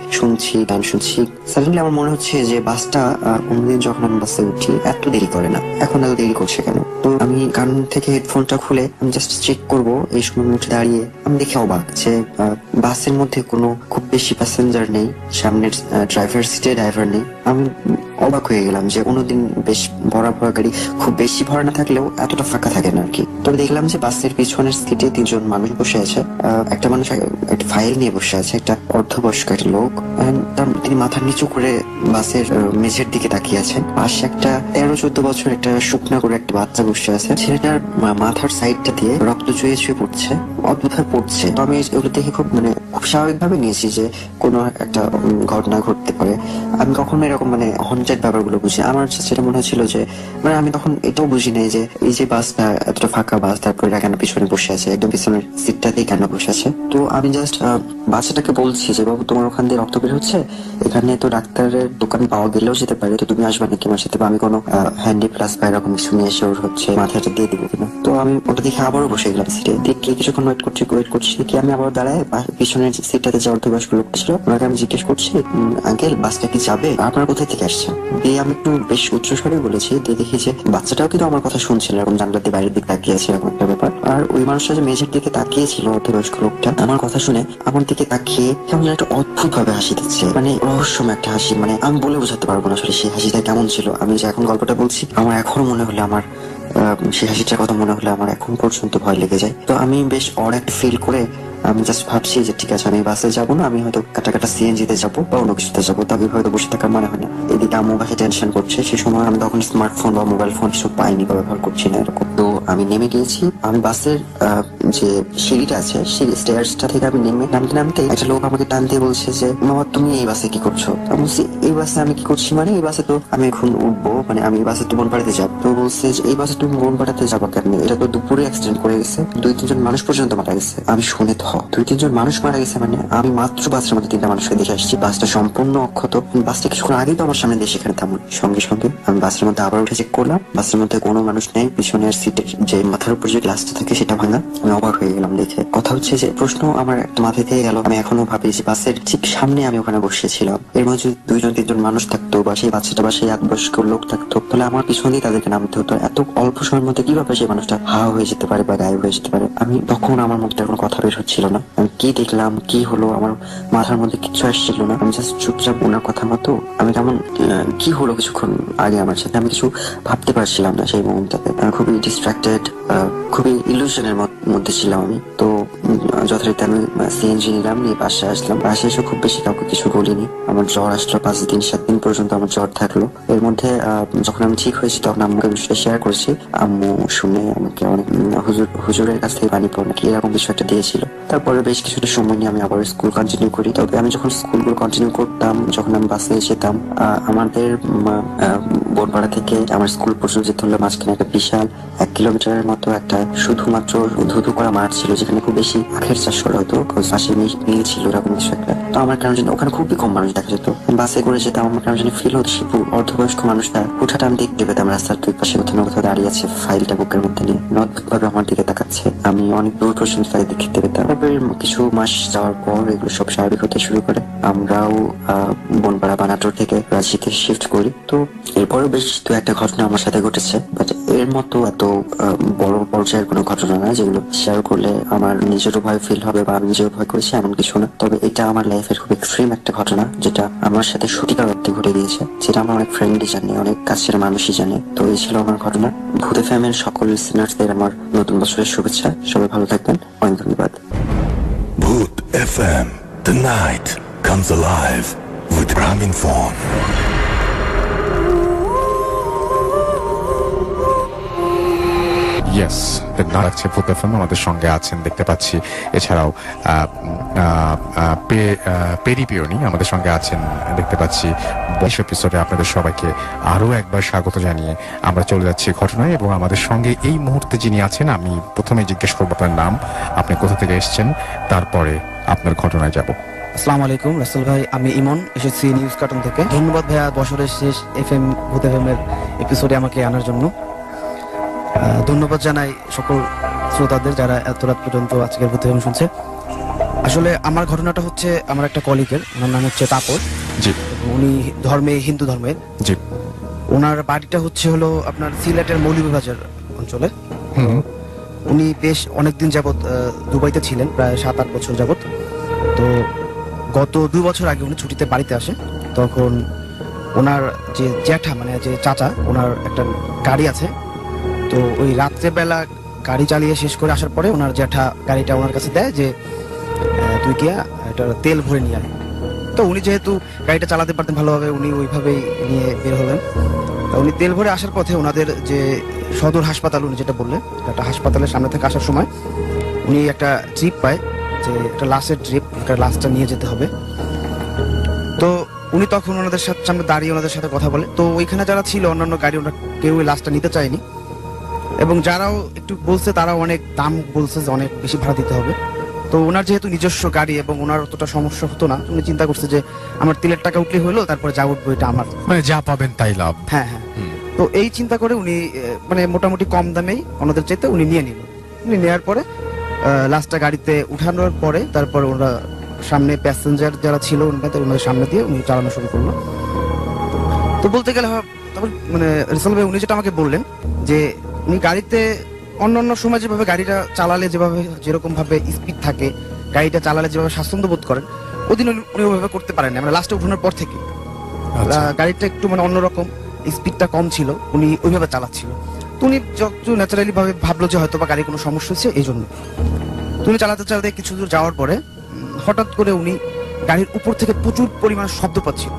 গান শুনছি। সাডেনলি আমার মনে হচ্ছে যে বাসটা অন্যদিন যখন আমি বাসে উঠি এত দেরি করে না, এখন এত দেরি করছে কেন। তো আমি গান থেকে হেডফোনটা খুলে আমি জাস্ট চেক করবো। এই সময় উঠে দাঁড়িয়ে আমি দেখে অবাক যে বাসের মধ্যে কোনো খুব বেশি প্যাসেঞ্জার নেই, সামনের ড্রাইভার সিটে ড্রাইভার নেই। আমি অবাক হয়ে গেলাম যে কোনোদিন বেশ ভরা গাড়ি, খুব বেশি ভরা না থাকলেও এতটা ফাঁকা থাকে না আর কি। তবে দেখলাম যে বাসের পিছনের সিটে 3জন মানুষ বসে আছে। একটা মানুষ একটা ফাইল নিয়ে বসে আছে, একটা অর্ধবয়স্ক একটা লোক। তিনি মাথা নিচু করে বাসের মেঝের দিকে তাকিয়ে আছেন। পাশে একটা 13-14 বছর একটা শুকনা করে একটা বাচ্চা বসে আছে। ছেলেটার মাথার সাইডটা দিয়ে রক্ত চুয়ে পড়ছে, অদ্ভুতভাবে পড়ছে। তো আমি এগুলো দেখে খুব স্বাভাবিকভাবে নিয়েছি যে কোনো একটা ঘটনা ঘটতে পারে। আমি কখনো এরকম হন্টেড ব্যাপারগুলো বুঝি। আমার সেটা মনে হচ্ছিল যে আমি তখন এটাও বুঝি নাই যে এই যে বাসটা এতটা ফাঁকা বাস, তারপরে এরা কেন পিছনে বসে আছে, একদম পিছনের সিটটাতেই কেন বসে আছে। তো আমি জাস্ট বাচ্চাটাকে বলছি যে বাবু, তোমার ওখান দিয়ে রক্ত বের হচ্ছে, এখানে তো ডাক্তারের দোকান পাওয়া গেলেও যেতে পারে, তো তুমি আসবে নাকি আমার সাথে, বা আমি কোনো হ্যান্ডি প্লাস বা এরকম কিছু নিয়ে এসে ওর মাথাটা দিয়ে দিবো কিনা। তো আমি ওটা দেখে আবারও বসে গেলাম সিটে। দেখে কিছুক্ষণ ওয়েট করছি কি আমি আবার দাঁড়ায় পিছনের সিটটাতে যে অর্ধবয়স্ক লোকটা ছিল ওনাকে আমি জিজ্ঞেস করছি, আঙ্কেল বাসটা কি যাবে, আপনার কোথায় থেকে আসছেন? দিয়ে আমি একটু বেশ উচ্চস্বরে বলেছি। দিয়ে দেখি যে বাচ্চাটাও কিন্তু আমার কথা শুনছিল, এরকম জানলা দিয়ে বাইরের দিকে তাকিয়ে আছে, এরকম একটা ব্যাপার। আর ওই মানুষটা যে মেঝের দিকে তাকিয়েছিল, অর্ধবয়স্ক লোকটা আমার কথা শুনে আমার দিকে তাকিয়ে কেমন একটা অদ্ভুত ভাবে হাসি দিচ্ছে, রহস্যময় একটা হাসি। আমি বলে বোঝাতে পারবো না আসলে সেই হাসিটা কেমন ছিল। আমি যে এখন গল্পটা বলছি, আমার এখনো মনে হলে আমার সেই হাসিটার কথা মনে হলে আমার এখন পর্যন্ত ভয় লেগে যায়। তো আমি বেশ একটা ফিল করে আমি জাস্ট ভাবছি যে ঠিক আছে, আমি বাসে যাবো না, আমি হয়তো কাটা সিএনজিতে যাবো বা অন্য কিছুতে যাবো। তবে হয়তো বসে থাকার মানে হয় না। এদিকে আম্মু বাসে টেনশন করছে। সেই সময় আমি তখন স্মার্টফোন বা মোবাইল ফোন সব পাইনি বা ব্যবহার করছি না এরকম। তো আমি নেমে গিয়েছি। আমি বাসের যে সিঁড়িটা আছে সেই স্টেয়ার্সটা থেকে আমি নামতে নামতে একটা লোক আমাকে টান দিয়ে বলছে যে মামা তুমি এই বাসে কি করছো? আমি বলছি এই বাসে আমি কি করছি মানে এই বাসে তো আমি এখন উঠবো, মানে আমি এই বাসে তো বনপাড়াতে যাবো। তো বলছে যে এই বাসে তুমি বনপাড়াতে যাবো কেন? এটা তো দুপুরে অ্যাক্সিডেন্ট করে গেছে, 2-3 জন মানুষ পর্যন্ত মারা গেছে। আমি শুনে তো 2-3 জন মানুষ মারা গেছে মানে আমি মাত্র বাসের মধ্যে 3টা মানুষকে দেখে আসছি, বাসটা সম্পূর্ণ অক্ষত। বাসটা কিছুক্ষণ আগেই তো আমার সামনে দিয়ে সেখানে থামুন। সঙ্গে সঙ্গে আমি বাসের মধ্যে আবার উঠে চেক করলাম, বাসের মধ্যে কোনো মানুষ নেই। পিছনের সিটের যে মাথার উপর যে গ্লাসটা থাকে সেটা ভাঙা। আমি অবাক হয়ে গেলাম দেখে। কথা হচ্ছে যে প্রশ্ন আমার একটা মাথায় থেকে গেল, আমি এখনো ভাবি যে বাসের ঠিক সামনে আমি ওখানে বসেছিলাম, এর মধ্যে 2-3 জন মানুষ থাকতো বা সেই বাচ্চাটা বা সেই বয়স্ক লোক থাকতো, তাহলে আমার পিছনেই তাদেরকে নামতে হতো। এত অল্প সময়ের মধ্যে কিভাবে সেই মানুষটা হাওয়া হয়ে যেতে পারে বা গায়েব হয়ে যেতে পারে? আমি তখন আমার মধ্যে কোনো কথা বের হচ্ছিল না। আমি কি দেখলাম কি হলো আমার মাথার মধ্যে কিছু আসছিল না। আমি জাস্ট চুপচাপ ওনার কথা মতো আমি কেমন কি হলো কিছুক্ষণ আগে আমার সাথে আমি কিছু ভাবতে পারছিলাম না সেই মুহূর্তে। আমি খুবই ডিস্ট্রাক্টেড, খুবই ইলুশনের মধ্যে ছিলাম আমি। তো যথারীতি আমি সিএনজি নিলাম, নিয়ে বাসায় আসলাম। বাসায় এসে খুব বেশি কাউকে কিছু বলিনি। আমার জ্বর আসলো 5-7 দিন পর্যন্ত আমার জ্বর থাকলো। এর মধ্যে যখন আমি ঠিক হয়েছি তখন আম্মুকে বিষয়টা শেয়ার করেছি। আম্মু শুনে আমাকে অনেক হুজুরের কাছ থেকে পানি পড়ে নাকি এরকম কিছু একটা দিয়েছিল। তারপরে বেশ কিছুটা সময় নিয়ে আমি আবার স্কুল কন্টিনিউ করি। তবে আমি যখন স্কুলগুলো কন্টিনিউ করতাম, যখন আমি বাসে যেতাম, আমাদের বনপাড়া থেকে আমার স্কুল পর্যন্ত যেতে হলে মাঝখানে একটা বিশাল 1 কিলোমিটারের মতো একটা শুধুমাত্র ধুধু করা মাঠ ছিল, যেখানে খুব বেশি আখের চাষ করা হতো। পাশে মিল ছিল এরকম কিছু একটা। তো আমার কারণ জানি ওখানে খুবই কম মানুষ দেখা যেত। বাসে করে যেতাম, আমার কারণ জানি ফিল হচ্ছে অর্ধবয়স্ক মানুষটা হুঠাৎ আমি দেখতে পেতাম রাস্তার দুই পাশে কোথাও না কোথাও দাঁড়িয়ে আছে, ফাইলটা বুকের মধ্যে নিয়ে অদ্ভুত ভাবে আমার দিকে তাকাচ্ছে। আমি অনেক দূর পর্যন্ত তাদের দেখতে পেতাম। তারপরে কিছু মাস যাওয়ার পর এগুলো সব স্বাভাবিক হতে শুরু করে। আমরাও বনপাড়া বা নাটোর থেকে রাজশাহীতে শিফট করি। তো এরপরেও বেশ 2-1টা ঘটনা আমার সাথে ঘটেছে, বাট এর মতো এত বড় পর্যায়ের কোনো ঘটনা না যেগুলো শেয়ার করলে আমার নিজেরও ভয় ফিল হবে বা আমি নিজেও ভয় করেছি এমন কিছু না। তবে এটা আমার লাইফের খুব এক্সট্রিম একটা ঘটনা, যেটা আমার সাথে সত্যিকার অর্থে ঘটে গিয়েছে, যেটা আমার অনেক ফ্রেন্ডই জানে, অনেক কাছের মানুষই জানে। তো এই ছিল আমার ঘটনা। ভূত এফএমের সকল লিসেনার্সদের আমার নতুন বছরের শুভেচ্ছা। সবাই ভালো থাকবেন, অনেক ধন্যবাদ। Bhoot FM. The night comes alive with Ramin Fawn. Yes, লাগছে ভূত এফএম আমাদের সঙ্গে আছেন দেখতে পাচ্ছি। এছাড়াও পেরিপিওনি আমাদের সঙ্গে আছেন দেখতে পাচ্ছি। বয়স এপিসোডে আপনাদের সবাইকে আরো একবার স্বাগত জানিয়ে আমরা চলে যাচ্ছি ঘটনায়। এবং আমাদের সঙ্গে এই মুহূর্তে যিনি আছেন, আমি প্রথমে জিজ্ঞেস করবো আপনার নাম, আপনি কোথা থেকে এসেছেন, তারপরে আপনার ঘটনায় যাব। আসসালামু আলাইকুম রাসেল ভাই, আমি ইমন, এসেছি নিউজ কার্টুন থেকে। ধন্যবাদ ভাইয়া বছরের শেষ এফএম ভূত এফএমের এপিসোডে আমাকে আনার জন্য। ধন্যবাদ জানাই সকল শ্রোতাদের যারা এত রাত পর্যন্ত আজকের ভূত এফএম শুনছে। আসলে আমার ঘটনাটা হচ্ছে আমার একটা কলিগের, ওনার নাম হচ্ছে তাপস। জি। উনি হিন্দু ধর্মের। জি। ওনার বাড়িটা হচ্ছে হলো আপনার সিলেটের মৌলভীবাজার অঞ্চলে। উনি বেশ অনেকদিন যাবৎ দুবাইতে ছিলেন, প্রায় 7-8 বছর যাবৎ। তো গত 2 বছর আগে উনি ছুটিতে বাড়িতে আসে। তখন ওনার যে জ্যাঠা মানে যে চাচা, ওনার একটা গাড়ি আছে। তো ওই রাত্রেবেলা গাড়ি চালিয়ে শেষ করে আসার পরে ওনার জ্যাঠা গাড়িটা ওনার কাছে দেয় যে তুই গিয়া এটা তেল ভরে নিয়ে আয়। তো উনি যেহেতু গাড়িটা চালাতে পারতেন ভালোভাবে, উনি ওইভাবেই নিয়ে বের হলেন। উনি তেল ভরে আসার পথে ওনাদের যে সদর হাসপাতাল, উনি যেটা বললেন, একটা হাসপাতালের সামনে থেকে আসার সময় উনি একটা ড্রিপ পায়, যে একটা লাশের ড্রিপ, একটা লাশটা নিয়ে যেতে হবে। তো উনি তখন ওনাদের সামনে দাঁড়িয়ে ওনাদের সাথে কথা বলে। তো ওইখানে যারা ছিল অন্যান্য গাড়ি, ওনারা কেউ ওই লাশটা নিতে চায়নি, এবং যারাও একটু বলছে তারাও অনেক দাম বলছে যে অনেক বেশি ভাড়া দিতে হবে। তো ওনার যেহেতু নিজস্ব গাড়ি এবং ওনার অতটা সমস্যা হতো না, উনি চিন্তা করছে যে আমার তেলের টাকা উঠলে হলো, তারপরে যা উঠবো এটা আমার, মানে যা পাবেন তাই লাভ। হ্যাঁ হ্যাঁ। তো এই চিন্তা করে উনি মানে মোটামুটি কম দামেই ওনাদের চাইতে উনি নিয়ে নিল। উনি নেওয়ার পরে লাস্টটা গাড়িতে উঠানোর পরে তারপর ওরা সামনে প্যাসেঞ্জার যারা ছিল ওনাদের সামনে দিয়ে উনি চালানো শুরু করলো। তো বলতে গেলে তারপর মানে রিসাল ভাই উনি যেটা আমাকে বললেন যে উনি গাড়িতে অন্যান্য সময় যেভাবে গাড়িটা চালালে যেভাবে যেরকম ভাবে স্পিড থাকে, গাড়িটা চালালে যেভাবে স্বাচ্ছন্দ্য বোধ করেন, ওদিন উনি ওইভাবে করতে পারেন না। মানে লাস্টে উঠানোর পর থেকে গাড়িটা একটু মানে অন্যরকম, স্পিডটা কম ছিল, উনি ওইভাবে চালাচ্ছিল। তো উনি যত ন্যাচারালি ভাবে ভাবলো যে হয়তো বা গাড়ির কোনো সমস্যা হচ্ছে, এই জন্য উনি চালাতে চালাতে কিছু দূর যাওয়ার পরে হঠাৎ করে উনি গাড়ির উপর থেকে প্রচুর পরিমাণ শব্দ পাচ্ছিল।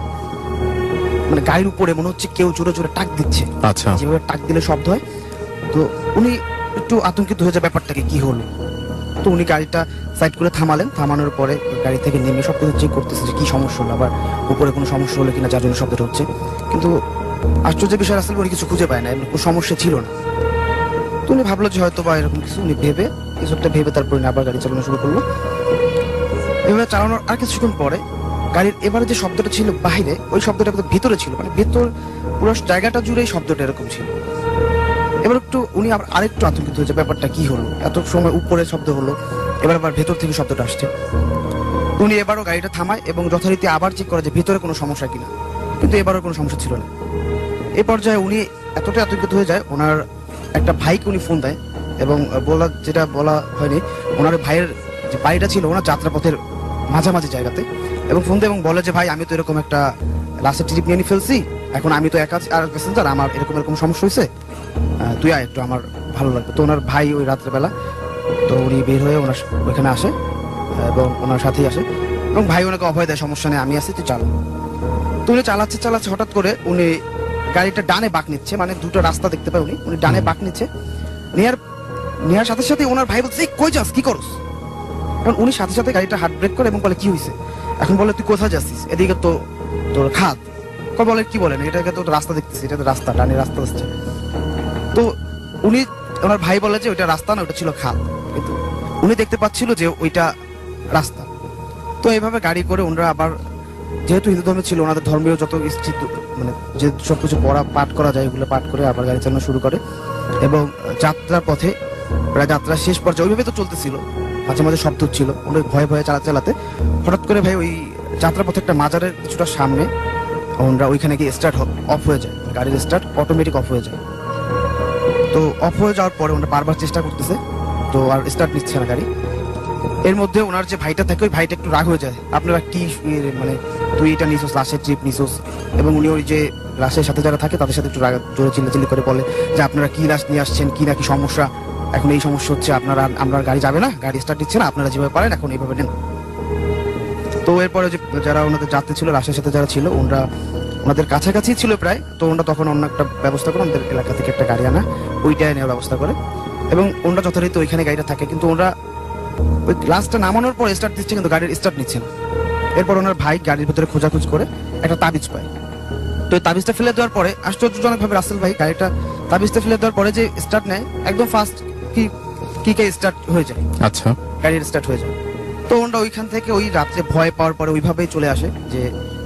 মানে গাড়ির উপরে মনে হচ্ছে কেউ জোরে জোরে টাক দিচ্ছে, আচ্ছা, যেভাবে টাক দিলে শব্দ হয়। তো উনি একটু আতঙ্কিত হয়ে যায় ব্যাপারটাকে কি হলো। তো উনি গাড়িটা সাইড করে থামালেন, থামানোর পরে গাড়ি থেকে নেমে সব কিছু চেক করতেছে যে কি সমস্যা হলো, আবার উপরে কোনো সমস্যা হলো কিনা যার জন্য শব্দটা হচ্ছে। কিন্তু আশ্চর্যের বিষয় আসলে উনি কিছু খুঁজে পায় না, এমন কোনো সমস্যা ছিল না। তো উনি ভাবলো যে হয়তো বা এরকম কিছু, উনি কিছু একটা ভেবে তারপরে উনি আবার গাড়ি চালানো শুরু করলো। এভাবে চালানোর আর কিছুক্ষণ পরে গাড়ির এবারে যে শব্দটা ছিল বাইরে, ওই শব্দটা কিন্তু ভিতরে ছিল, মানে ভেতর পুরো জায়গাটা জুড়েই শব্দটা এরকম ছিল। এবার একটু উনি আবার আরেকটু আতঙ্কিত হয়েছে, ব্যাপারটা কি হলো, এত সময় উপরে শব্দ হলো, এবার আবার ভেতর থেকে শব্দটা আসছে। উনি এবারও গাড়িটা থামায় এবং যথারীতি আবার চেক করে যে ভিতরে কোনো সমস্যা কিনা, কিন্তু এবারও কোনো সমস্যা ছিল না। এই পর্যায়ে উনি এতটাই আতঙ্কিত হয়ে যায়, ওনার একটা ভাইকে উনি ফোন দেয় এবং যেটা বলা হয়নি, ওনার ভাইয়ের যে বাড়িটা ছিল ওনার যাত্রাপথের মাঝামাঝি জায়গাতে, এবং ফোন দেয় এবং বলে যে ভাই আমি তো এরকম একটা লাস্টের ট্রিপ নিয়ে ফেলছি, এখন আমি তো একা আর প্যাসেঞ্জার, আমার এরকম এরকম সমস্যা হয়েছে, তুই আয় একটু, আমার ভালো লাগবে। তো ওনার ভাই ওই রাত্রেবেলা তো উনি বের হয়ে ওনার ওইখানে আসে এবং ওনার সাথেই আসে, এবং ভাই ওনাকে অভয় দেয়, সমস্যা নেই আমি আছি, তুই চালা। তো উনি চালাচ্ছে হঠাৎ করে উনি গাড়িটা ডানে বাঁক নিচ্ছে, মানে দুটো রাস্তা দেখতে পায় উনি ডানে বাঁক নিচ্ছে, নেওয়ার সাথে সাথে ওনার ভাই বলছে কই যাস, কি করস? এখন উনি সাথে সাথে গাড়িটা হার্ট ব্রেক করে এবং বলে কি হয়েছে? এখন বলে তুই কোথায় যাচ্ছিস? এদিকে তো তোর খাদ। বলে কি বলেন, এটাকে তো রাস্তা দেখতেছি, এটা তো রাস্তা, ডানে রাস্তা আসছে। তো উনি ওনার ভাই বলে যে ওইটা রাস্তা না, ওটা ছিল খাদ, কিন্তু উনি দেখতে পাচ্ছিল যে ওইটা রাস্তা। তো এইভাবে গাড়ি করে ওনারা আবার, যেহেতু হিন্দু ধর্মে ছিল, ওনাদের ধর্মীয় যত মানে যে সবকিছু পাঠ করা যায় ওগুলো পাঠ করে আবার গাড়ি চালানো শুরু করে, এবং যাত্রার পথে প্রায় যাত্রার শেষ পর্যায়ে ওইভাবে তো চলতেছিল, মাঝে মাঝে শব্দ হচ্ছিল, উনি ভয়ে ভয়ে চালাতে হঠাৎ করে ভাই ওই যাত্রাপথে একটা মাজারের কিছুটা সামনে ওনারা ওইখানে গিয়ে স্টার্ট অফ হয়ে যায়, গাড়ির স্টার্ট অটোমেটিক অফ হয়ে যায়। তো অফ হয়ে যাওয়ার পরে ওনারা বারবার চেষ্টা করতেছে, তো আর স্টার্ট নিচ্ছে না গাড়ি। এর মধ্যে ওনার যে ভাইটা থাকে, ওই ভাইটা একটু রাগ হয়ে যায়, আপনারা কি মানে তুই এটা নিছোস, লাশের ট্রিপ নিছোস, এবং উনি ওই যে লাশের সাথে যারা থাকে তাদের সাথে একটু রাগ জোরে চিল্লাচিল্লি করে বলে যে আপনারা কি লাশ নিয়ে আসছেন, কি নাকি সমস্যা, এখন এই সমস্যা হচ্ছে, আমরা গাড়ি যাবে না, গাড়ি স্টার্ট দিচ্ছে না, আপনারা যেভাবে পারেন এখন এইভাবে নেন। তো এরপরে যে যারা ওনাদের যাত্রী ছিল, লাশের সাথে যারা ছিল, ওনাদের কাছাকাছি ছিল প্রায়, তো ওনারা তখন অন্য একটা ব্যবস্থা করে ওনাদের এলাকা থেকে একটা গাড়ি আনা, ওইটাই নেওয়ার ব্যবস্থা করে, এবং ওনারা যথারীতি ওইখানে গাড়িটা থাকে, কিন্তু ওনারা ওই লাস্টটা নামানোর পর স্টার্ট দিচ্ছে, কিন্তু গাড়ির স্টার্ট নিচ্ছে না। এরপর ওনার ভাই গাড়ির ভিতরে খোঁজাখুঁজ করে একটা তাবিজ পায়। তো এই তাবিজটা ফেলে দেওয়ার পরে আশ্চর্যজনকভাবে রাসেল ভাই গাড়িটা তাবিজটা ফেলে দেওয়ার পরে যে স্টার্ট নেয়, একদম ফাস্ট কিকে স্টার্ট হয়ে যায়, আচ্ছা, গাড়ির স্টার্ট হয়ে যায়। তো ওনারা ওইখান থেকে ওই রাত্রে ভয় পাওয়ার পরে ওইভাবেই চলে আসে, যে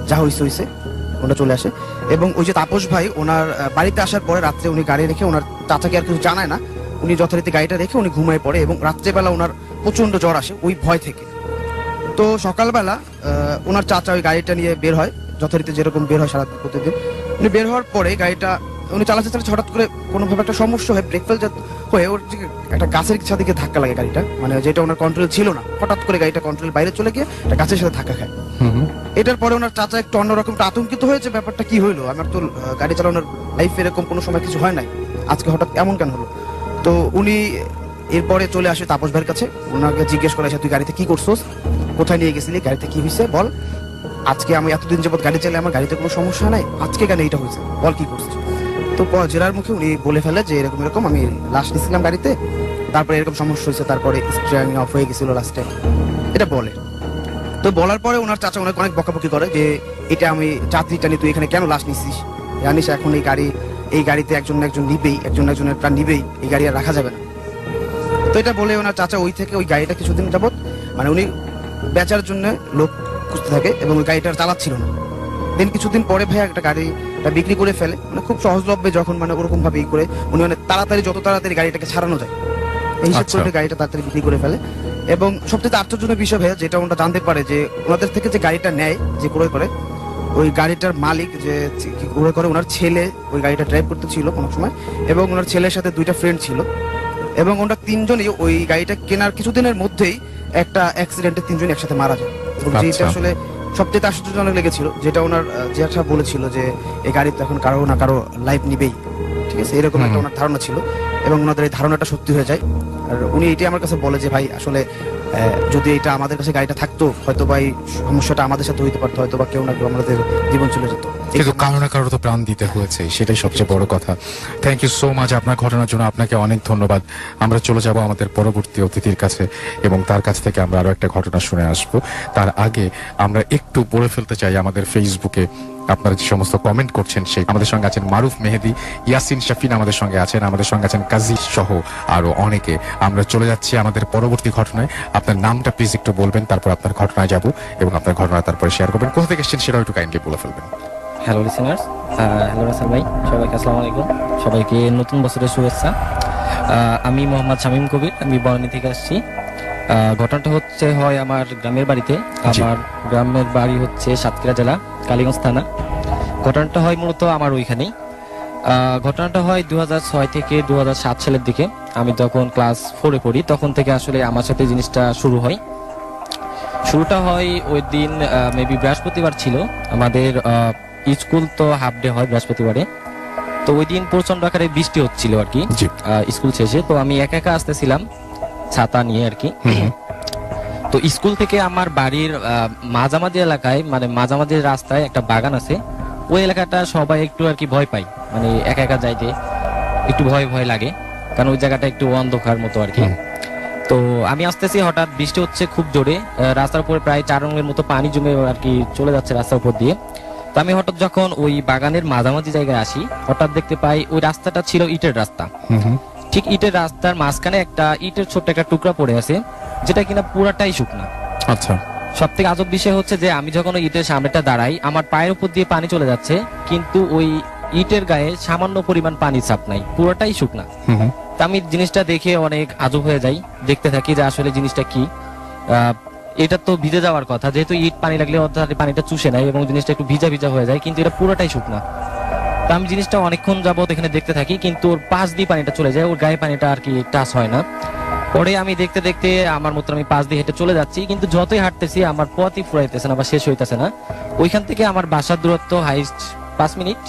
যা হইছে ওনারা চলে আসে, এবং ওই যে তাপস ভাই ওনার বাড়িতে আসার পরে রাত্রে উনি গাড়ি রেখে, ওনার চাচাকে আর কিছু জানায় না, উনি যথারীতি গাড়িটা রেখে উনি ঘুমায় পড়ে, এবং রাত্রেবেলা ওনার প্রচন্ড জ্বর আসে ওই ভয় থেকে। তো সকালবেলা ওনার চাচা ওই গাড়িটা নিয়ে বের হয়, যথারীতি যেরকম বের হয় সারা প্রতিদিন। উনি বের হওয়ার পরে গাড়িটা উনি চালাতে হঠাৎ করে কোনোভাবে একটা সমস্যা হয়, ব্রেক ফেল হয়ে ওর একটা গাছের সাথে ধাক্কা লাগে গাড়িটা, মানে যেটা ওনার কন্ট্রোল ছিল না, হঠাৎ করে গাড়িটা কন্ট্রোল বাইরে চলে গিয়ে একটা গাছের সাথে ধাক্কা খায়। এটার পরে ওনার চাচা একটু অন্যরকম আতঙ্কিত হয়েছে, ব্যাপারটা কি হইলো, আমার তো গাড়ি চালানোর লাইফে এরকম কোনো সময় কিছু হয় নাই, আজকে হঠাৎ এমন কেন হলো? তো উনি এরপরে চলে আসে তাপস ভাইয়ের কাছে, ওনাকে জিজ্ঞেস করে তুই গাড়িতে কি করছোস, কোথায় নিয়ে গেছিলি, গাড়িতে কি হয়েছে বল, আজকে আমি এতদিন যাবত গাড়ি চালাই, আমার গাড়িতে কোনো সমস্যা নাই, আজকে কেন এইটা হয়েছে বল, কি করছিস? তো জেরার মুখে উনি বলে ফেলে যে এরকম এরকম আমি লাশ নিয়েছিলাম গাড়িতে, তারপরে এরকম সমস্যা হয়েছে, তারপরে স্টিয়ারিং অফ হয়ে গেছিল লাস্টে, এটা বলে। তো বলার পরে ওনার চাচা অনেক বকাবকি করে যে এটা আমি যাত্রীটা নিয়ে তুই এখানে কেন লাশ নিচ্ছিস, জানিস এখন এই গাড়িতে একজন নিবেই, একজনের প্রাণ নিবেই, এই গাড়ি আর রাখা যাবে না। তো এটা বলে ওনার চাচা ওই থেকে ওই গাড়িটা কিছুদিন যাবত মানে উনি বেচার জন্য লোক খুঁজতে থাকে, এবং ওই গাড়িটা চালাচ্ছিল না। দেন কিছুদিন পরে ভাই একটা গাড়িটা বিক্রি করে ফেলে, মানে খুব সহজলভ্যে যখন মানে ওরকম ভাবে করে উনি মানে যত তাড়াতাড়ি গাড়িটাকে ছাড়ানো যায় এই হিসাব করে গাড়িটা তাড়াতাড়ি বিক্রি করে ফেলে। এবং সবচেয়ে আশ্চর্যজনক বিষয় ভাইয়া যেটা ওনারা জানতে পারে যে ওনাদের থেকে যে গাড়িটা নেয়, যে ক্রয় করে, ওই গাড়িটার মালিক যে ক্রয় করে ওনার ছেলে ওই গাড়িটা ড্রাইভ করতে ছিল কোনো সময়, এবং ওনার ছেলের সাথে দুইটা ফ্রেন্ড ছিল, এবং ওনারা তিনজনই ওই গাড়িটা কেনার কিছুদিনের মধ্যেই একটা অ্যাক্সিডেন্টে তিনজন একসাথে মারা যায়। এবং যেটা আসলে সবচেয়ে আশ্চর্যজনক লেগেছিল, যেটা ওনার জ্যাঠা বলেছিল যে এই গাড়িতে এখন কারো না কারো লাইফ নিবেই, ঠিক আছে, এরকম একটা ওনার ধারণা ছিল, এবং ওনাদের এই ধারণাটা সত্যি হয়ে যায়। আর উনি এটাই আমার কাছে বলে যে ভাই আসলে যদি এটা আমাদের কাছে গাড়িটা থাকতো হয়তো বা এই সমস্যাটা আমাদের সাথে হইতে পারতো, হয়তো বা কেউ না কেউ আমাদের জীবন চলে যেত। কিন্তু কারো না কারো তো প্রাণ দিতে হয়েছে, সেটাই সবচেয়ে বড় কথা। থ্যাংক ইউ সো মাচ আপনার ঘটনার জন্য, আপনাকে অনেক ধন্যবাদ। আমরা চলে যাব আমাদের পরবর্তী অতিথির কাছে এবং তার কাছ থেকে আমরা আরো একটা ঘটনা শুনে আসব। তার আগে আমরা একটু পড়ে ফেলতে চাই আমাদের ফেসবুকে আপনারা যে সমস্ত কমেন্ট করছেন। সেই আমাদের সঙ্গে আছেন মারুফ মেহেদি, ইয়াসিন শাফিন আমাদের সঙ্গে আছেন, আমাদের সঙ্গে আছেন কাজী সহ আরো অনেকে। আমরা চলে যাচ্ছি আমাদের পরবর্তী ঘটনায়। আপনার নামটা প্লিজ একটু বলবেন, তারপর আপনার ঘটনায় যাব এবং আপনার ঘটনা তারপরে শেয়ার করবেন। কোথা থেকে এসেছেন সেটাও একটু কাইন্ডলি বলে ফেলবেন। হ্যালো লিসেনার্স, হ্যালো রাসেল ভাই, সবাইকে আসসালামু আলাইকুম, সবাইকে নতুন বছরের শুভেচ্ছা। আমি মোহাম্মদ শামীম কবির, আমি বনানী থেকে আসছি। ঘটনাটা হয় আমার গ্রামের বাড়িতে। আমার গ্রামের বাড়ি হচ্ছে সাতক্ষীরা জেলা কালীগঞ্জ থানা। ঘটনাটা হয় মূলত আমার ওইখানেই। ঘটনাটা হয় 2006 থেকে 2007 সালের দিকে। আমি তখন ক্লাস 4-এ পড়ি, তখন থেকে আসলে আমার সাথে জিনিসটা শুরু হয়। শুরুটা হয় ওই দিন মেবি বৃহস্পতিবার ছিল, আমাদের স্কুল তো হাফ ডে হয় বৃহস্পতিবারে। তো ওই দিন প্রচন্ড আকারে বৃষ্টি হচ্ছিল আর কি স্কুল শেষে। তো আমি একা একা আসতেছিলাম ছাতা নিয়ে আর কি। তো স্কুল থেকে আমার বাড়ির মাঝামাঝি এলাকায়, মানে মাঝামাঝি রাস্তায় একটা বাগান আছে। ওই এলাকাটা সবাই একটু আর কি ভয় পায়, মানে একা একা যাইতে একটু ভয় ভয় লাগে, কারণ ওই জায়গাটা একটু অন্ধকার মতো আর কি। তো আমি আসতেছি, হঠাৎ বৃষ্টি হচ্ছে খুব জোরে, রাস্তার উপরে প্রায় 4 রঙের মতো পানি জমে আর কি চলে যাচ্ছে রাস্তার উপর দিয়ে। তো আমি হঠাৎ যখন ওই বাগানের মাঝামাঝি জায়গায় আসি, হঠাৎ দেখতে পাই ওই রাস্তাটা ছিল ইটের রাস্তা। ঠিক ইটের রাস্তার মাঝখানে একটা ইটের ছোট্ট একটা টুকরা পড়ে আছে, যেটা কিনা পুরাটাই শুকনা। আচ্ছা, সব থেকে আজব বিষয় হচ্ছে যে আমি যখন ওই ইটের সামনেটা দাঁড়াই, আমার পায়ের উপর দিয়ে পানি চলে যাচ্ছে, কিন্তু ওই ইটের গায়ে সামান্য পরিমাণ পানি ছাপ নাই, পুরোটাই শুকনা। তা আমি জিনিসটা দেখে অনেক আজব হয়ে যাই, দেখতে থাকি যে আসলে জিনিসটা কি। এটা তো ভিজে যাওয়ার কথা, যেহেতু ইট পানি লাগলে অর্থাৎ পানিটা চুষে নেয় এবং জিনিসটা একটু ভিজা ভিজা হয়ে যায়, কিন্তু এটা পুরোটাই শুকনা। তা আমি জিনিসটা অনেকক্ষণ যাবত এখানে দেখতে থাকি, কিন্তু ওর পাশ দিয়ে পানিটা চলে যায়, ওর গায়ে পানিটা আর কি টাচ হয় না। পরে আমি দেখতে দেখতে আমার মতো আমি পাশ দিয়ে হেঁটে চলে যাচ্ছি, কিন্তু যতই হাঁটতেছি আমার পথই ফুরাইতেছে না বা শেষ হইতেছে না। ওইখান থেকে আমার বাসার দূরত্ব হাইস্ট 5 মিনিট,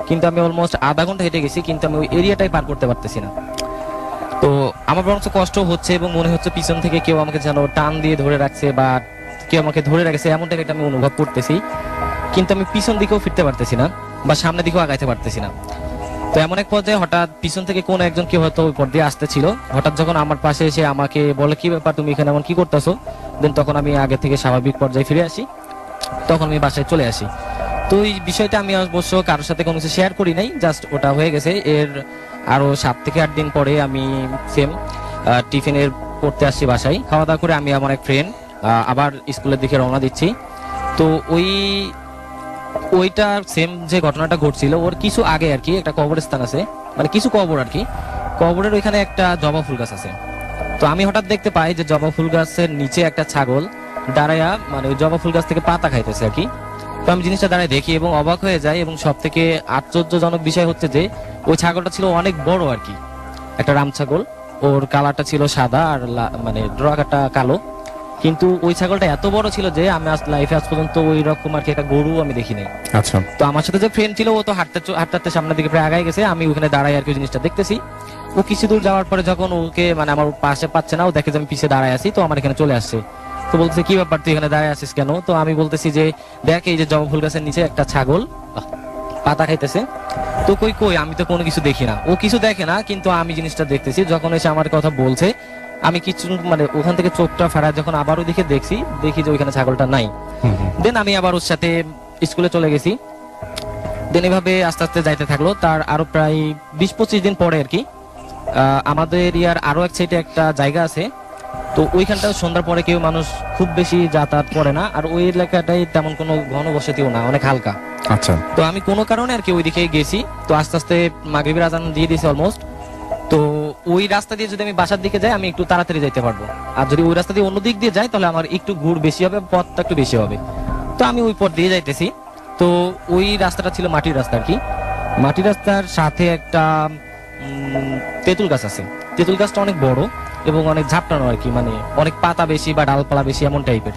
কিন্তু আমি অলমোস্ট আধা ঘন্টা হেঁটে গেছি, কিন্তু আমি ওই এরিয়াটাই পার করতে পারতেছি না। তো আমার বরঞ্চ কষ্ট হচ্ছে এবং মনে হচ্ছে পিছন থেকে কেউ আমাকে যেন টান দিয়ে ধরে রাখছে বা কেউ আমাকে ধরে রাখছে, এমনটা একটা আমি অনুভব করতেছি। কিন্তু আমি পিছন দিকেও ফিরতে পারতেছি না বা সামনের দিকেও আগাইতে পারতেছি না। তো এমন এক পর্যায়ে হঠাৎ পিছন থেকে কোন একজন কেউ হয়তো ওই পর দিয়ে আসতেছিল, হঠাৎ যখন আমার পাশে এসে আমাকে বলে, কি ব্যাপার, তুমি এখানে এমন কি করতেছো? দেন তখন আমি আগে থেকে স্বাভাবিক পর্যায়ে ফিরে আসি, তখন আমি বাসায় চলে আসি। তো এই বিষয়টা আমি অবশ্য কারোর সাথে কোনো কিছু শেয়ার করি নাই, জাস্ট ওটা হয়ে গেছে। এর আরো 7 থেকে 8 দিন পরে আমি সেম টিফিনের পড়তে আসছি বাসায়, খাওয়া দাওয়া করে আমি আমার এক ফ্রেন্ড আবার স্কুলের দিকে রওনা দিচ্ছি। তো ওইটা সেম যে ঘটনাটা ঘটছিল ওর কিছু আগে আর কি একটা কবরস্থান আছে, মানে কিছু কবর আর কি, কবরের ওইখানে একটা জবা ফুল গাছ আছে। তো আমি হঠাৎ দেখতে পাই যে জবা ফুল গাছের নিচে একটা ছাগল দাঁড়ায়া, মানে ওই জবা ফুল গাছ থেকে পাতা খাইতেছে আর কি। তো আমি জিনিসটা দাঁড়ায় দেখি এবং অবাক হয়ে যাই, এবং সব থেকে আশ্চর্যজনক বিষয় হচ্ছে যে ওই ছাগলটা ছিল অনেক বড় আর কি, একটা রাম ছাগল। ওর কালারটা ছিল সাদা আর মানে ড্রাকাটা কালো, কিন্তু ওই ছাগলটা এত বড় ছিল যে আমি লাইফে আজ পর্যন্ত ওই রকম আর কি একটা গরু আমি দেখি নাই। আচ্ছা, তো আমার সাথে যে ফ্রেন্ড ছিল ও তো হাঁটতে সামনের দিকে প্রায় আগায় গেছে, আমি ওখানে দাঁড়াই আর কি জিনিসটা দেখতেছি। ও কিছু দূর যাওয়ার পরে যখন ওকে মানে আমার পাশে পাচ্ছে না, ও দেখে যে আমি পিছিয়ে দাঁড়ায় আছি, তো আমার এখানে চলে আসছে। তো বলতেছে, কি ব্যাপার, তুই এখানে দাঁড়ায় আছিস কেন? তো আমি বলতেছি যে দেখ, এই যে জবা ফুল গাছের নিচে একটা ছাগল পাতা খাইতেছে। তো কই আমি তো কোনো কিছু দেখি না। ও কিছু দেখে না, কিন্তু আমি জিনিসটা দেখতেছি। যখন এসে আমার কথা বলছে, আমি কিছু মানে ওখান থেকে চোখটা ফেরায় যখন আবার ওইদিকে দেখি যে ওইখানে ছাগলটা নাই। দেন আমি আবার ওর সাথে স্কুলে চলে গেছি। দেন এভাবে আস্তে আস্তে যাইতে থাকলো। তার আরো প্রায় 20-25 দিন পরে আর কি আমাদের ইয়ার আরো এক সাইডে একটা জায়গা আছে। তো ওইখানটা সন্ধ্যার পরে কেউ মানুষ খুব বেশি যাতায়াত করে না, আর ওই এলাকাটাই তেমন কোনো ঘনবসতিও না, অনেক হালকা। আচ্ছা, তো আমি কোনো কারণে আর কি ওইদিকে গেছি। তো আস্তে আস্তে মাগরিবের আজান দিয়ে দিয়েছে অলমোস্ট। তো ওই রাস্তা দিয়ে যদি আমি বাসার দিকে যাই, আমি একটু তাড়াতাড়ি যাইতে পারবো, আর যদি ওই রাস্তা দিয়ে অন্য দিক দিয়ে যাই তাহলে আমার একটু ঘুর বেশি হবে, পথটা একটু বেশি হবে। তো আমি ওই পথ দিয়ে যাইতেছি। তো ওই রাস্তাটা ছিল মাটির রাস্তা আর কি। মাটির রাস্তার সাথে একটা তেঁতুল গাছ আছে। তেঁতুল গাছটা অনেক বড় এবং অনেক ঝাপটানো আর কি, মানে অনেক পাতা বেশি বা ডালপালা বেশি এমন টাইপের।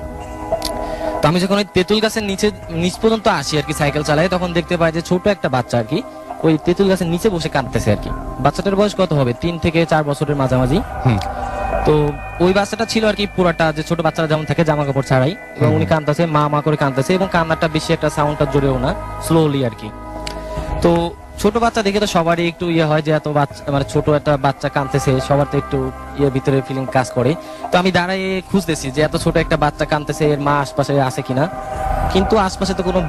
তো আমি যখন ওই তেঁতুল গাছের নিচ পর্যন্ত আসি আর কি সাইকেল চালাই, তখন দেখতে পাই যে ছোট একটা বাচ্চা আর কি ওই তেঁতুল গাছের নিচে বসে কাঁদতেছে আর কি। বাচ্চাটার বয়স কত হবে, 3 থেকে 4 বছরের মাঝামাঝি। তো ওই বাচ্চাটা ছিল আর কি পুরাটা, যে ছোট বাচ্চারা যেমন থাকে জামা কাপড় ছাড়াই, এবং উনি কাঁদতেছে, মা মা করে কাঁদতেছে, এবং কান্নাটা বেশি একটা সাউন্ডটা জোরেও না, স্লোলি আর কি। তো ছোট বাচ্চা দেখে তো সবারই একটু ইয়ে হয় যে এত বাচ্চা, মানে ছোট একটা বাচ্চা কাঁদতেছে, সবার তো একটু ইয়ে ভিতরে ফিলিং কাজ করে। তো আমি দাঁড়ায় খুঁজতেছি যে এত ছোট একটা বাচ্চা কাঁদতেছে, এর মা আশপাশে আছে কিনা, কিন্তু আশপাশে তো কোনো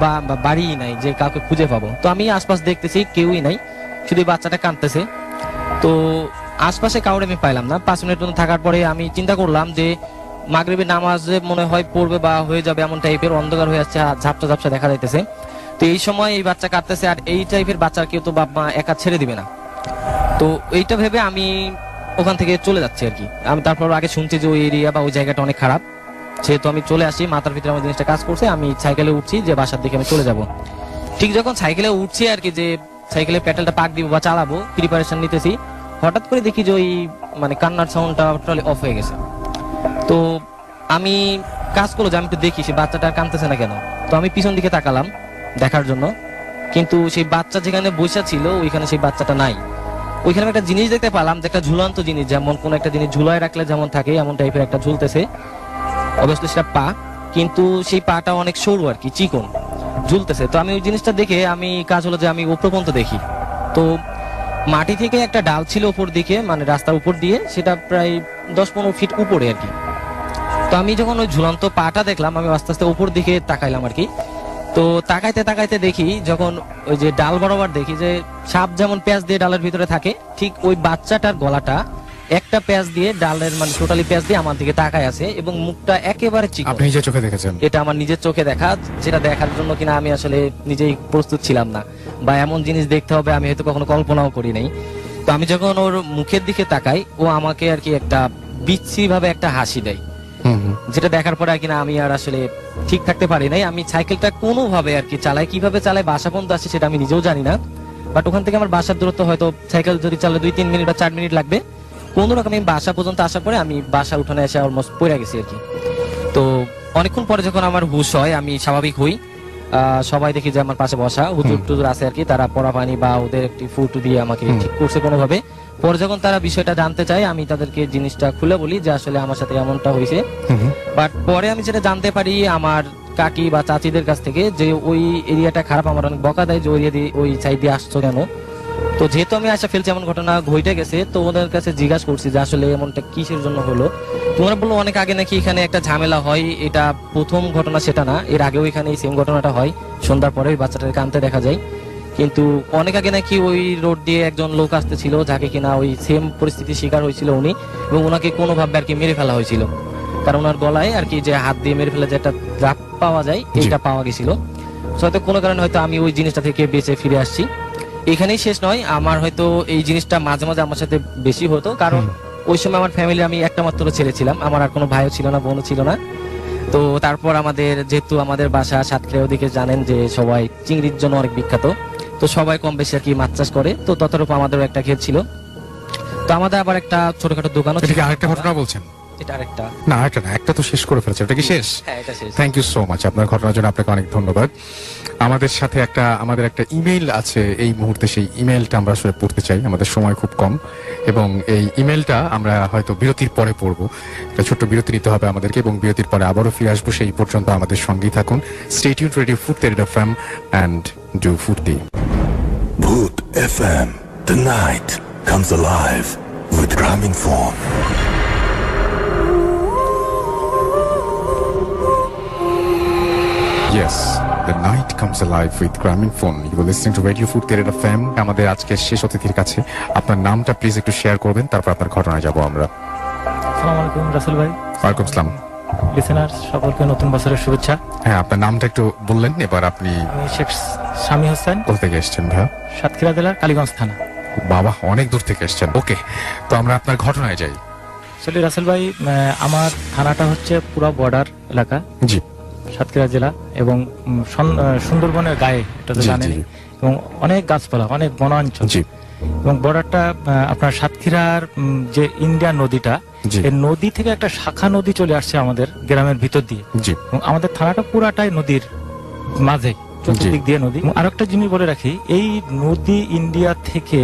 বাড়িই নাই যে কাউকে খুঁজে পাবো। তো আমি আশপাশ দেখতেছি কেউই নাই, শুধু এই বাচ্চাটা কাঁদতেছে। তো আশপাশে কাউরে আমি পাইলাম না। 5 মিনিট মতো থাকার পরে আমি চিন্তা করলাম যে মাগরিবের নামাজে মনে হয় পড়বে বা হয়ে যাবে, এমন টাইপের অন্ধকার হয়ে আসছে, ঝাপসা ঝাপসা দেখা যাইতেছে। তো এই সময় এই বাচ্চা কাঁদতেছে, আর এই টাইপের বাচ্চা কেউ তো বাপ মা একা ছেড়ে দিবে না। তো এইটা ভেবে আমি ওখান থেকে চলে যাচ্ছি আর কি। আমি তারপর আগে শুনছি যে ওই এরিয়া বা ওই জায়গাটা অনেক খারাপ, সেহেতু আমি চলে আসি। মাথার ভিতরে আমার জিনিসটা কাজ করছে, আমি সাইকেলে উঠছি যে বাসার দিকে আমি চলে যাব। ঠিক যখন সাইকেলে উঠছি আর কি, যে সাইকেলের প্যাডেলটা পাক দিব বা চালাবো, প্রিপারেশন নিতেছি, হঠাৎ করে দেখি যে ওই মানে কান্নার সাউন্ডটা টোটালি অফ হয়ে গেছে। তো আমি কাজ করলো যে আমি একটু দেখি সে বাচ্চাটা কাঁদতেছে না কেন। তো আমি পিছন দিকে তাকালাম দেখার জন্য, কিন্তু সেই বাচ্চা যেখানে বসে ছিল ওইখানে সেই বাচ্চাটা নাই। ওইখানে একটা জিনিস দেখতে পেলাম, যে একটা ঝুলন্ত জিনিস, যেমন কোন একটা জিনিস ঝুলায় রাখলে যেমন থাকে এমন টাইপের একটা ঝুলতেছে। অবশ্যই সেটা পা, কিন্তু সেই পাটা অনেক সরু আর কি, চিকন ঝুলতেছে। তো আমি ওই জিনিসটা দেখে আমি কাজ হলো যে আমি উপর পর্যন্ত দেখি। তো মাটি থেকে একটা ডাল ছিল উপর দিকে, মানে রাস্তার উপর দিয়ে, সেটা প্রায় 10-15 ফিট উপরে আর কি। তো আমি যখন ওই ঝুলন্ত পাটা দেখলাম, আমি আস্তে আস্তে উপর দিকে তাকাইলাম আর কি। তো তাকাইতে তাকাইতে দেখি, যখন ওই যে ডাল বরাবর দেখি যে সাপ যেমন পেঁয়াজ দিয়ে ডালের ভিতরে থাকে, ঠিক ওই বাচ্চাটার গলাটা একটা পেঁয়াজ দিয়ে ডালের, মানে টোটালি পেঁয়াজ দিয়ে আমার দিকে তাকায় আছে, এবং মুখটা একেবারে চিকন। আপনি নিজের চোখে দেখেছেন? এটা আমার নিজের চোখে দেখা, যেটা দেখার জন্য কিনা আমি আসলে নিজেই প্রস্তুত ছিলাম না, বা এমন জিনিস দেখতে হবে আমি হয়তো কখনো কল্পনাও করি নাই। তো আমি যখন ওর মুখের দিকে তাকাই, ও আমাকে আর কি একটা বিচ্ছিরি ভাবে একটা হাসি দেয়, যেটা দেখার পরে আর কিনা আমি আর আসলে ঠিক থাকতে পারি নাই। আমি সাইকেলটা কোনোভাবে আর কি চালাই, কিভাবে চালাই, বাসা পর্যন্ত আসি সেটা আমি নিজেও জানি না। বাট ওখান থেকে আমার বাসার দূরত্ব হয়তো সাইকেল যদি চালে 2-3 মিনিট বা 4 মিনিট লাগবে। কোন রকম আমি বাসা পর্যন্ত আসার পরে আমি বাসা উঠানে এসে অলমোস্ট পড়ে গেছি আর কি। তো অনেকক্ষণ পরে যখন আমার হুশ হয়, আমি স্বাভাবিক হই, সবাই দেখি যে আমার পাশে বসা হুজুর টুজুর আছে আর কি, তারা পড়া পানি বা ওদের একটি ফুট দিয়ে আমাকে ঠিক করছে কোনোভাবে। পরে যখন তারা বিষয়টা জানতে চায়, আমি তাদেরকে জিনিসটা খুলে বলি যে আসলে আমার সাথে এমনটা হয়েছে। বাট পরে আমি যেটা জানতে পারি আমার কাকি বা চাচিদের কাছ থেকে, যে ওই এরিয়াটা খারাপ, আমার অনেক বকা দেয় যে ওই এরিয়া দিয়ে, ওই সাইড দিয়ে আসছো কেন। তো যেহেতু আমি আসা ফেলছি, এমন ঘটনা ঘটে গেছে, তো ওদের কাছে জিজ্ঞাসা করছি যে আসলে এমনটা কিসের জন্য হলো। তোমরা বললো অনেক আগে নাকি এখানে একটা ঝামেলা হয়, এটা প্রথম ঘটনা সেটা না, এর আগেও এখানে এই সেম ঘটনাটা হয়, সন্ধ্যার পরে ওই বাচ্চাটাকে কাঁদতে দেখা যায়। কিন্তু অনেক আগে নাকি ওই রোড দিয়ে একজন লোক আসতেছিল, যাকে কিনা ওই সেম পরিস্থিতির শিকার হয়েছিল উনি, এবং ওনাকে কোনোভাবে আর কি মেরে ফেলা হয়েছিল, কারণ ওনার গলায় আর কি যে হাত দিয়ে মেরে ফেলে যে একটা ড্রাপ পাওয়া যায়, এইটা পাওয়া গেছিল। হয়তো কোনো কারণে হয়তো আমি ওই জিনিসটা থেকে বেঁচে ফিরে আসছি। এখানেই শেষ নয়, আমার হয়তো এই জিনিসটা মাঝে মাঝে আমার সাথে বেশি হতো, কারণ ওই সময় আমার ফ্যামিলি, আমি একটা মাত্র ছেলে ছিলাম, আমার আর কোনো ভাইও ছিল না, বোনও ছিল না। তো তারপর আমাদের, যেহেতু আমাদের বাসা সাতক্ষীরা ওদিকে জানেন যে সবাই চিংড়ির জন্য অনেক বিখ্যাত, তো সবাই কম বেশি আর কি মাছ চাষ করে, তো ততরূপ আমাদেরও একটা ক্ষেত ছিল। তো আমাদের আবার একটা ছোটখাটো দোকানও ছিল। আরেকটা ঘটনা বলছেন? এটা আরেকটা না, এটা না, একটা তো শেষ করে ফেলেছে, এটা কি শেষ? হ্যাঁ, এটা শেষ। থ্যাংক ইউ সো মাচ আপনার ঘটনার জন্য, আপনাকে অনেক ধন্যবাদ। আমাদের সাথে আমাদের একটা ইমেইল আছে এই মুহূর্তে, সেই ইমেইলটা আমরা আসলে পড়তে চাই, আমাদের সময় খুব কম, এবং এই ইমেইলটা আমরা হয়তো বিরতির পরে পড়বো। একটা ছোট্ট বিরতি নিতে হবে আমাদেরকে, এবং বিরতির পরে আবারও ফিরে আসবো। সেই পর্যন্ত আমাদের সঙ্গেই থাকুন। স্টে টিউনড, রেডিও ফুর্তি FM and do ফুর্তি। Bhoot FM. The night comes alive with Graminphone. Yes, the night comes alive with Graminphone. You were listening to Radio Food Theatre FM. আমাদের আজকের শেষ অতিথির কাছে আপনার নামটা প্লিজ একটু শেয়ার করবেন, তারপর আপনার ঘটনায় যাব আমরা। আসসালামু আলাইকুম রাসেল ভাই। ওয়ালাইকুম আসসালাম। লিসেনার সকলকে নতুন বছরের শুভেচ্ছা। হ্যাঁ, আপনার নামটা একটু বললেন, এবার আপনি? আমি শেখ শামী হোসেন। কোথা থেকে এসেছেন ভাইয়া? সাতক্ষীরা জেলার কালীগঞ্জ থানা। বাবা, অনেক দূর থেকে এসেছেন। ওকে, তো আমরা আপনার ঘটনায় যাই। আসলে রাসেল ভাই, আমার থানাটা হচ্ছে পুরো বর্ডার এলাকা, জি, সাতক্ষীরা জেলা, এবং সুন্দরবনের গায়ে, এটা তো জানেন, এবং অনেক গাছপালা, অনেক বনাঞ্চল, জি, এবং বর্ডারটা আপনার সাতক্ষীরার যে ইন্ডিয়ান নদীটা, এই নদী থেকে একটা শাখা নদী চলে আসছে আমাদের গ্রামের ভিতর দিয়ে, জি, এবং আমাদের থানাটা পুরাটাই নদীর মাঝে, চতুর্দিক দিয়ে নদী। আরেকটা জিনিস বলে রাখি, এই নদী ইন্ডিয়া থেকে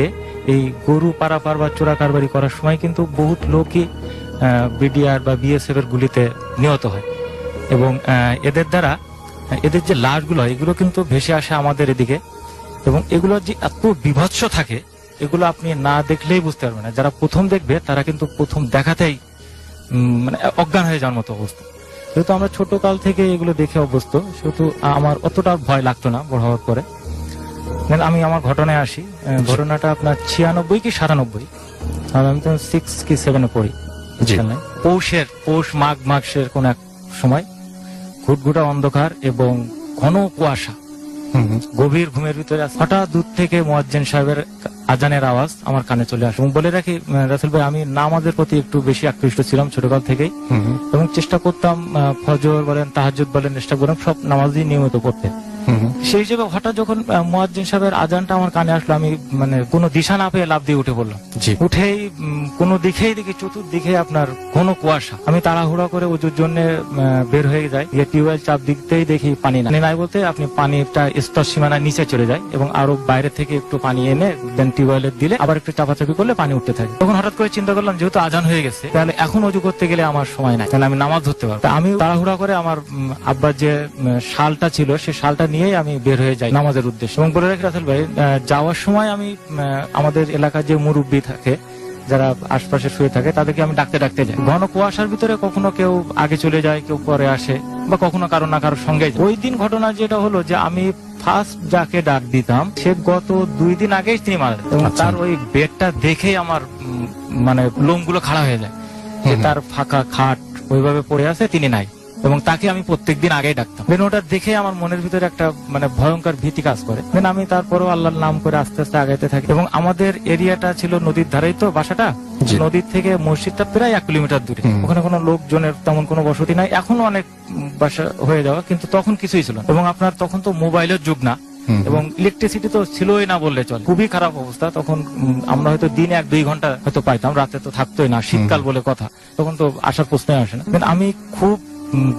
এই গরু পারাপার বা চোরা কারবারি করার সময় কিন্তু বহুত লোকই বিডিআর বা বিএসএফ এর গুলিতে নিহত হয় এবং এদের দ্বারা এদের যে লাশগুলো এগুলো কিন্তু ভেসে আসে আমাদের এদিকে এবং এগুলো যে এত বিভৎস থাকে এগুলো আপনি না দেখলেই বুঝতে পারবেন না। যারা প্রথম দেখবে তারা কিন্তু প্রথম দেখাতেই মানে অজ্ঞান হয়ে যাওয়ার মতো অবস্থা। যেহেতু আমরা ছোট কাল থেকে এগুলো দেখে অভ্যস্ত, সেহেতু আমার অতটা ভয় লাগতো না বড় হওয়ার পরে। আমি আমার ঘটনায় আসি। ঘটনাটা আপনার 96 কি 97, আমি তো 6 কি 7 পড়ি। পৌষ মাঘের কোন এক সময় ঘুটঘুটা অন্ধকার এবং ঘন কুয়াশা, গভীর ঘুমের ভিতরে হঠাৎ দূর থেকে মুয়াজ্জিন সাহেবের আজানের আওয়াজ আমার কানে চলে আসে। এবং বলে রাখি রাসেল ভাই, আমি নামাজের প্রতি একটু বেশি আকৃষ্ট ছিলাম ছোটকাল থেকেই এবং চেষ্টা করতাম ফজর বলেন, তাহাজ্জুদ বলেন, চেষ্টা করতাম সব নামাজই নিয়মিত পড়তে। সেই হিসেবে হঠাৎ যখন মুয়াজ্জিন সাহেবের আজানটা আমার কানে আসলো, আমি মানে কোনো দিশা না পেয়ে লাফ দিয়ে উঠে পড়লাম। উঠেই কোনো দিকেই দেখি চতুর্দিকে আপনার ঘন কুয়াশা। আমি তাড়াহুড়া করে ওজুর জন্য বের হয়ে যাই, টিউবওয়েল চাপ দিকতেই দেখি পানি নাই বলতে আপনি পানিটা স্তর সীমানার নিচে চলে যায় এবং আরো বাইরে থেকে একটু পানি এনে দেন টিউবওয়েলে দিলে আবার একটু চাপাচাপি করলে পানি উঠতে থাকে। তখন হঠাৎ করে চিন্তা করলাম, যেহেতু আজান হয়ে গেছে তাহলে এখন অজু করতে গেলে আমার সময় নাই, তাহলে আমি নামাজ ধরতে পারবো। আমি তাড়াহুড়া করে আমার আব্বার যে শালটা ছিল সেই শালটা নিয়েই আমি বের হয়ে যাই নামাজের উদ্দেশ্যে। এবং বলে রাখি রাসেল ভাই, যাওয়ার সময় আমি আমাদের এলাকার যে মুরব্বী থাকে যারা আশপাশে শুয়ে থাকে তাদেরকে আমি ডাকতে যাই। ঘন কুয়াশার ভিতরে কখনো কেউ আগে চলে যায়, কেউ পরে আসে, বা কখনো কারো না কারোর সঙ্গে। ওই দিন ঘটনা যেটা হলো যে আমি ফার্স্ট যাকে ডাক দিতাম সে গত 2 দিন আগেই তিনি মারা যায় এবং তার ওই বেডটা দেখেই আমার মানে লোমগুলো খাড়া হয়ে যায় যে তার ফাঁকা খাট ওইভাবে পড়ে আছে, তিনি নাই এবং তাকে আমি প্রত্যেকদিন আগেই ডাকতাম। ওটা দেখে আমার মনের ভিতরে একটা মানে ভয়ঙ্কর ভীতি কাজ করে। আমি তারপরেও আল্লাহর নাম করে আস্তে আস্তে আগাইতে থাকি এবং আমাদের এরিয়াটা ছিল নদীর ধারেই, তো বাসাটা নদীর থেকে মসজিদটা প্রায় 1 কিলোমিটার দূরে। ওখানে কোনো লোকজনের তেমন কোনো বসতি নাই, এখনো অনেক বাসা হয়ে যাওয়া, কিন্তু তখন কিছুই ছিল না। এবং আপনার তখন তো মোবাইলের যুগ না এবং ইলেকট্রিসিটি তো ছিলই না বললে চলে, খুবই খারাপ অবস্থা। তখন আমরা হয়তো দিনে 1-2 ঘন্টা হয়তো পাইতাম, রাতে তো থাকতোই না, শীতকাল বলে কথা, তখন তো আসার প্রশ্নই আসে না। আমি খুব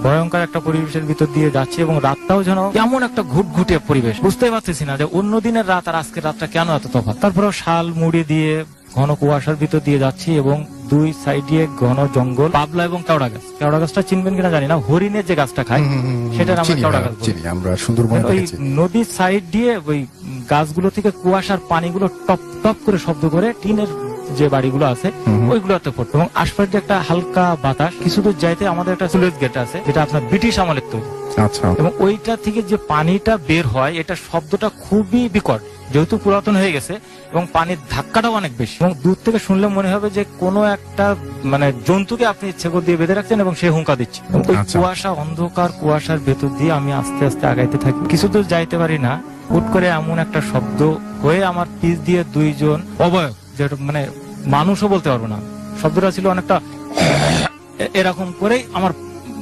ভয়ঙ্কর একটা পরিবেশের ভিতর দিয়ে যাচ্ছি এবং রাতটাও যেন এমন একটা ঘুটঘুটে পরিবেশ, বুঝতেই পারতেছি না যে অন্য দিনের রাত আর আজকের রাতটা কেন এত তফাৎ। তারপরেও শাল মুড়ি দিয়ে ঘন কুয়াশার ভিতর দিয়ে যাচ্ছি এবং 2 সাইডে ঘন জঙ্গল, পাবলা এবং কেওড়া গাছ। কেওড়া গাছটা চিনবেন কিনা জানি না, হরিণের যে গাছটা খায় সেটার আমরা কেওড়া গাছ বলি। ওই নদীর সাইড দিয়ে ওই গাছগুলো থেকে কুয়াশার পানিগুলো টপ টপ করে শব্দ করে টিনের যে বাড়িগুলো আছে ওইগুলোতে পড়তো এবং আশপাশ দিয়ে একটা হালকা বাতাস। কিছু দূর যাইতে আমাদের একটা স্লুইস গেট আছে যেটা আপনার ব্রিটিশ আমলের তৈরি, এবং ওইটা থেকে যে পানিটা বের হয় এটা শব্দটা খুবই বিকট, যেহেতু পুরাতন হয়ে গেছে এবং পানির ধাক্কাটাও অনেক বেশি। এবং দূর থেকে শুনলে মনে হবে যে কোনো একটা মানে জন্তুকে আপনি ইচ্ছে করে দিয়ে বেঁধে রাখছেন এবং সে হুঙ্কা দিচ্ছে। ওই কুয়াশা, অন্ধকার কুয়াশার ভেতর দিয়ে আমি আস্তে আস্তে আগাইতে থাকি। কিছু দূর যাইতে পারি না, হুট করে এমন একটা শব্দ হয়ে আমার পিছ দিয়ে 2 জন অবয়ব, যেটা মানে মানুষও বলতে পারবো না, শব্দটা ছিল অনেকটা এরকম করেই আমার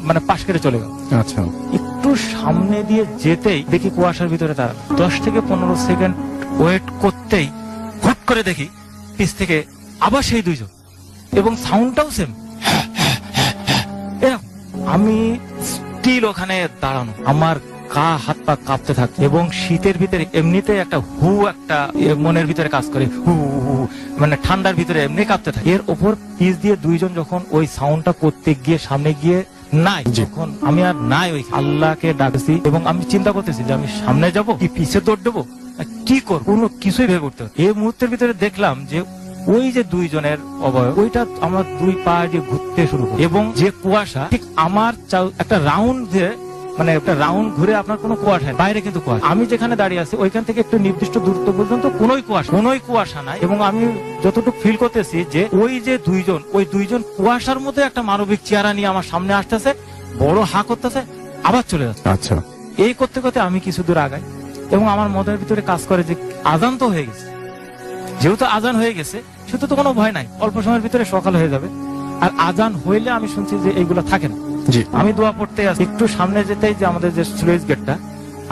মানে পাশ কেটে চলে গেল। আচ্ছা, একটু সামনে দিয়ে যেতেই দেখি কুয়াশার ভিতরে তারা 10 থেকে 15 সেকেন্ড ওয়েট করতেই হুট করে দেখি পিছ থেকে আবার সেই 2 জন এবং সাউন্ডটাও সেম। আমি স্টিল ওখানে দাঁড়ানো, আমার হাত পা কাঁপতে থাকে এবং শীতের ভিতরে এমনিতে একটা একটা মনের ভিতরে কাজ করে, মানে ঠান্ডার ভিতরে এমনি কাঁপতে থাকে। এর ওপর পিছ দিয়ে 2 জন যখন ওই সাউন্ডটা করতে গিয়ে সামনে গিয়ে নাই, যখন আমি আর নাই, ওই আল্লাহকে ডাকছি এবং আমি চিন্তা করতেছি যে আমি সামনে যাব কি পিছে দৌড় দেবো, কি করব, কোনো কিছুই ভেবে উঠতে। এই মুহূর্তের ভিতরে দেখলাম যে ওই যে 2 জনের অবয়ব ওইটা আমার 2 পা দিয়ে ঘুরতে শুরু করে এবং যে কুয়াশা ঠিক আমার একটা রাউন্ড দিয়ে মানে একটা রাউন্ড ঘুরে আপনার কোনো কুয়াশা বাইরে, কিন্তু কুয়াশা আমি যেখানে দাঁড়িয়ে আছি ওইখান থেকে একটু নির্দিষ্ট দূরত্ব পর্যন্ত কোনোই কুয়াশা নাই। এবং আমি যতটুকু ফিল করতেছি যে ওই যে 2 জন, ওই 2 জন কুয়াশার মধ্যে একটা মানবিক চেহারা নিয়ে আমার সামনে আসতেছে, বড় হা করতেছে, আবার চলে যাচ্ছে। আচ্ছা, এই করতে করতে আমি কিছু দূর আগাই এবং আমার মনের ভিতরে কাজ করে যে আজান তো হয়ে গেছে, যেহেতু আজান হয়ে গেছে সেহেতু তো কোনো ভয় নাই, অল্প সময়ের ভিতরে সকাল হয়ে যাবে। আর আজান হইলে আমি শুনছি যে এইগুলা থাকে না। আমি দোয়া পড়তে আসি, একটু সামনে যেতেই যে আমাদের যে স্লুইস গেটটা,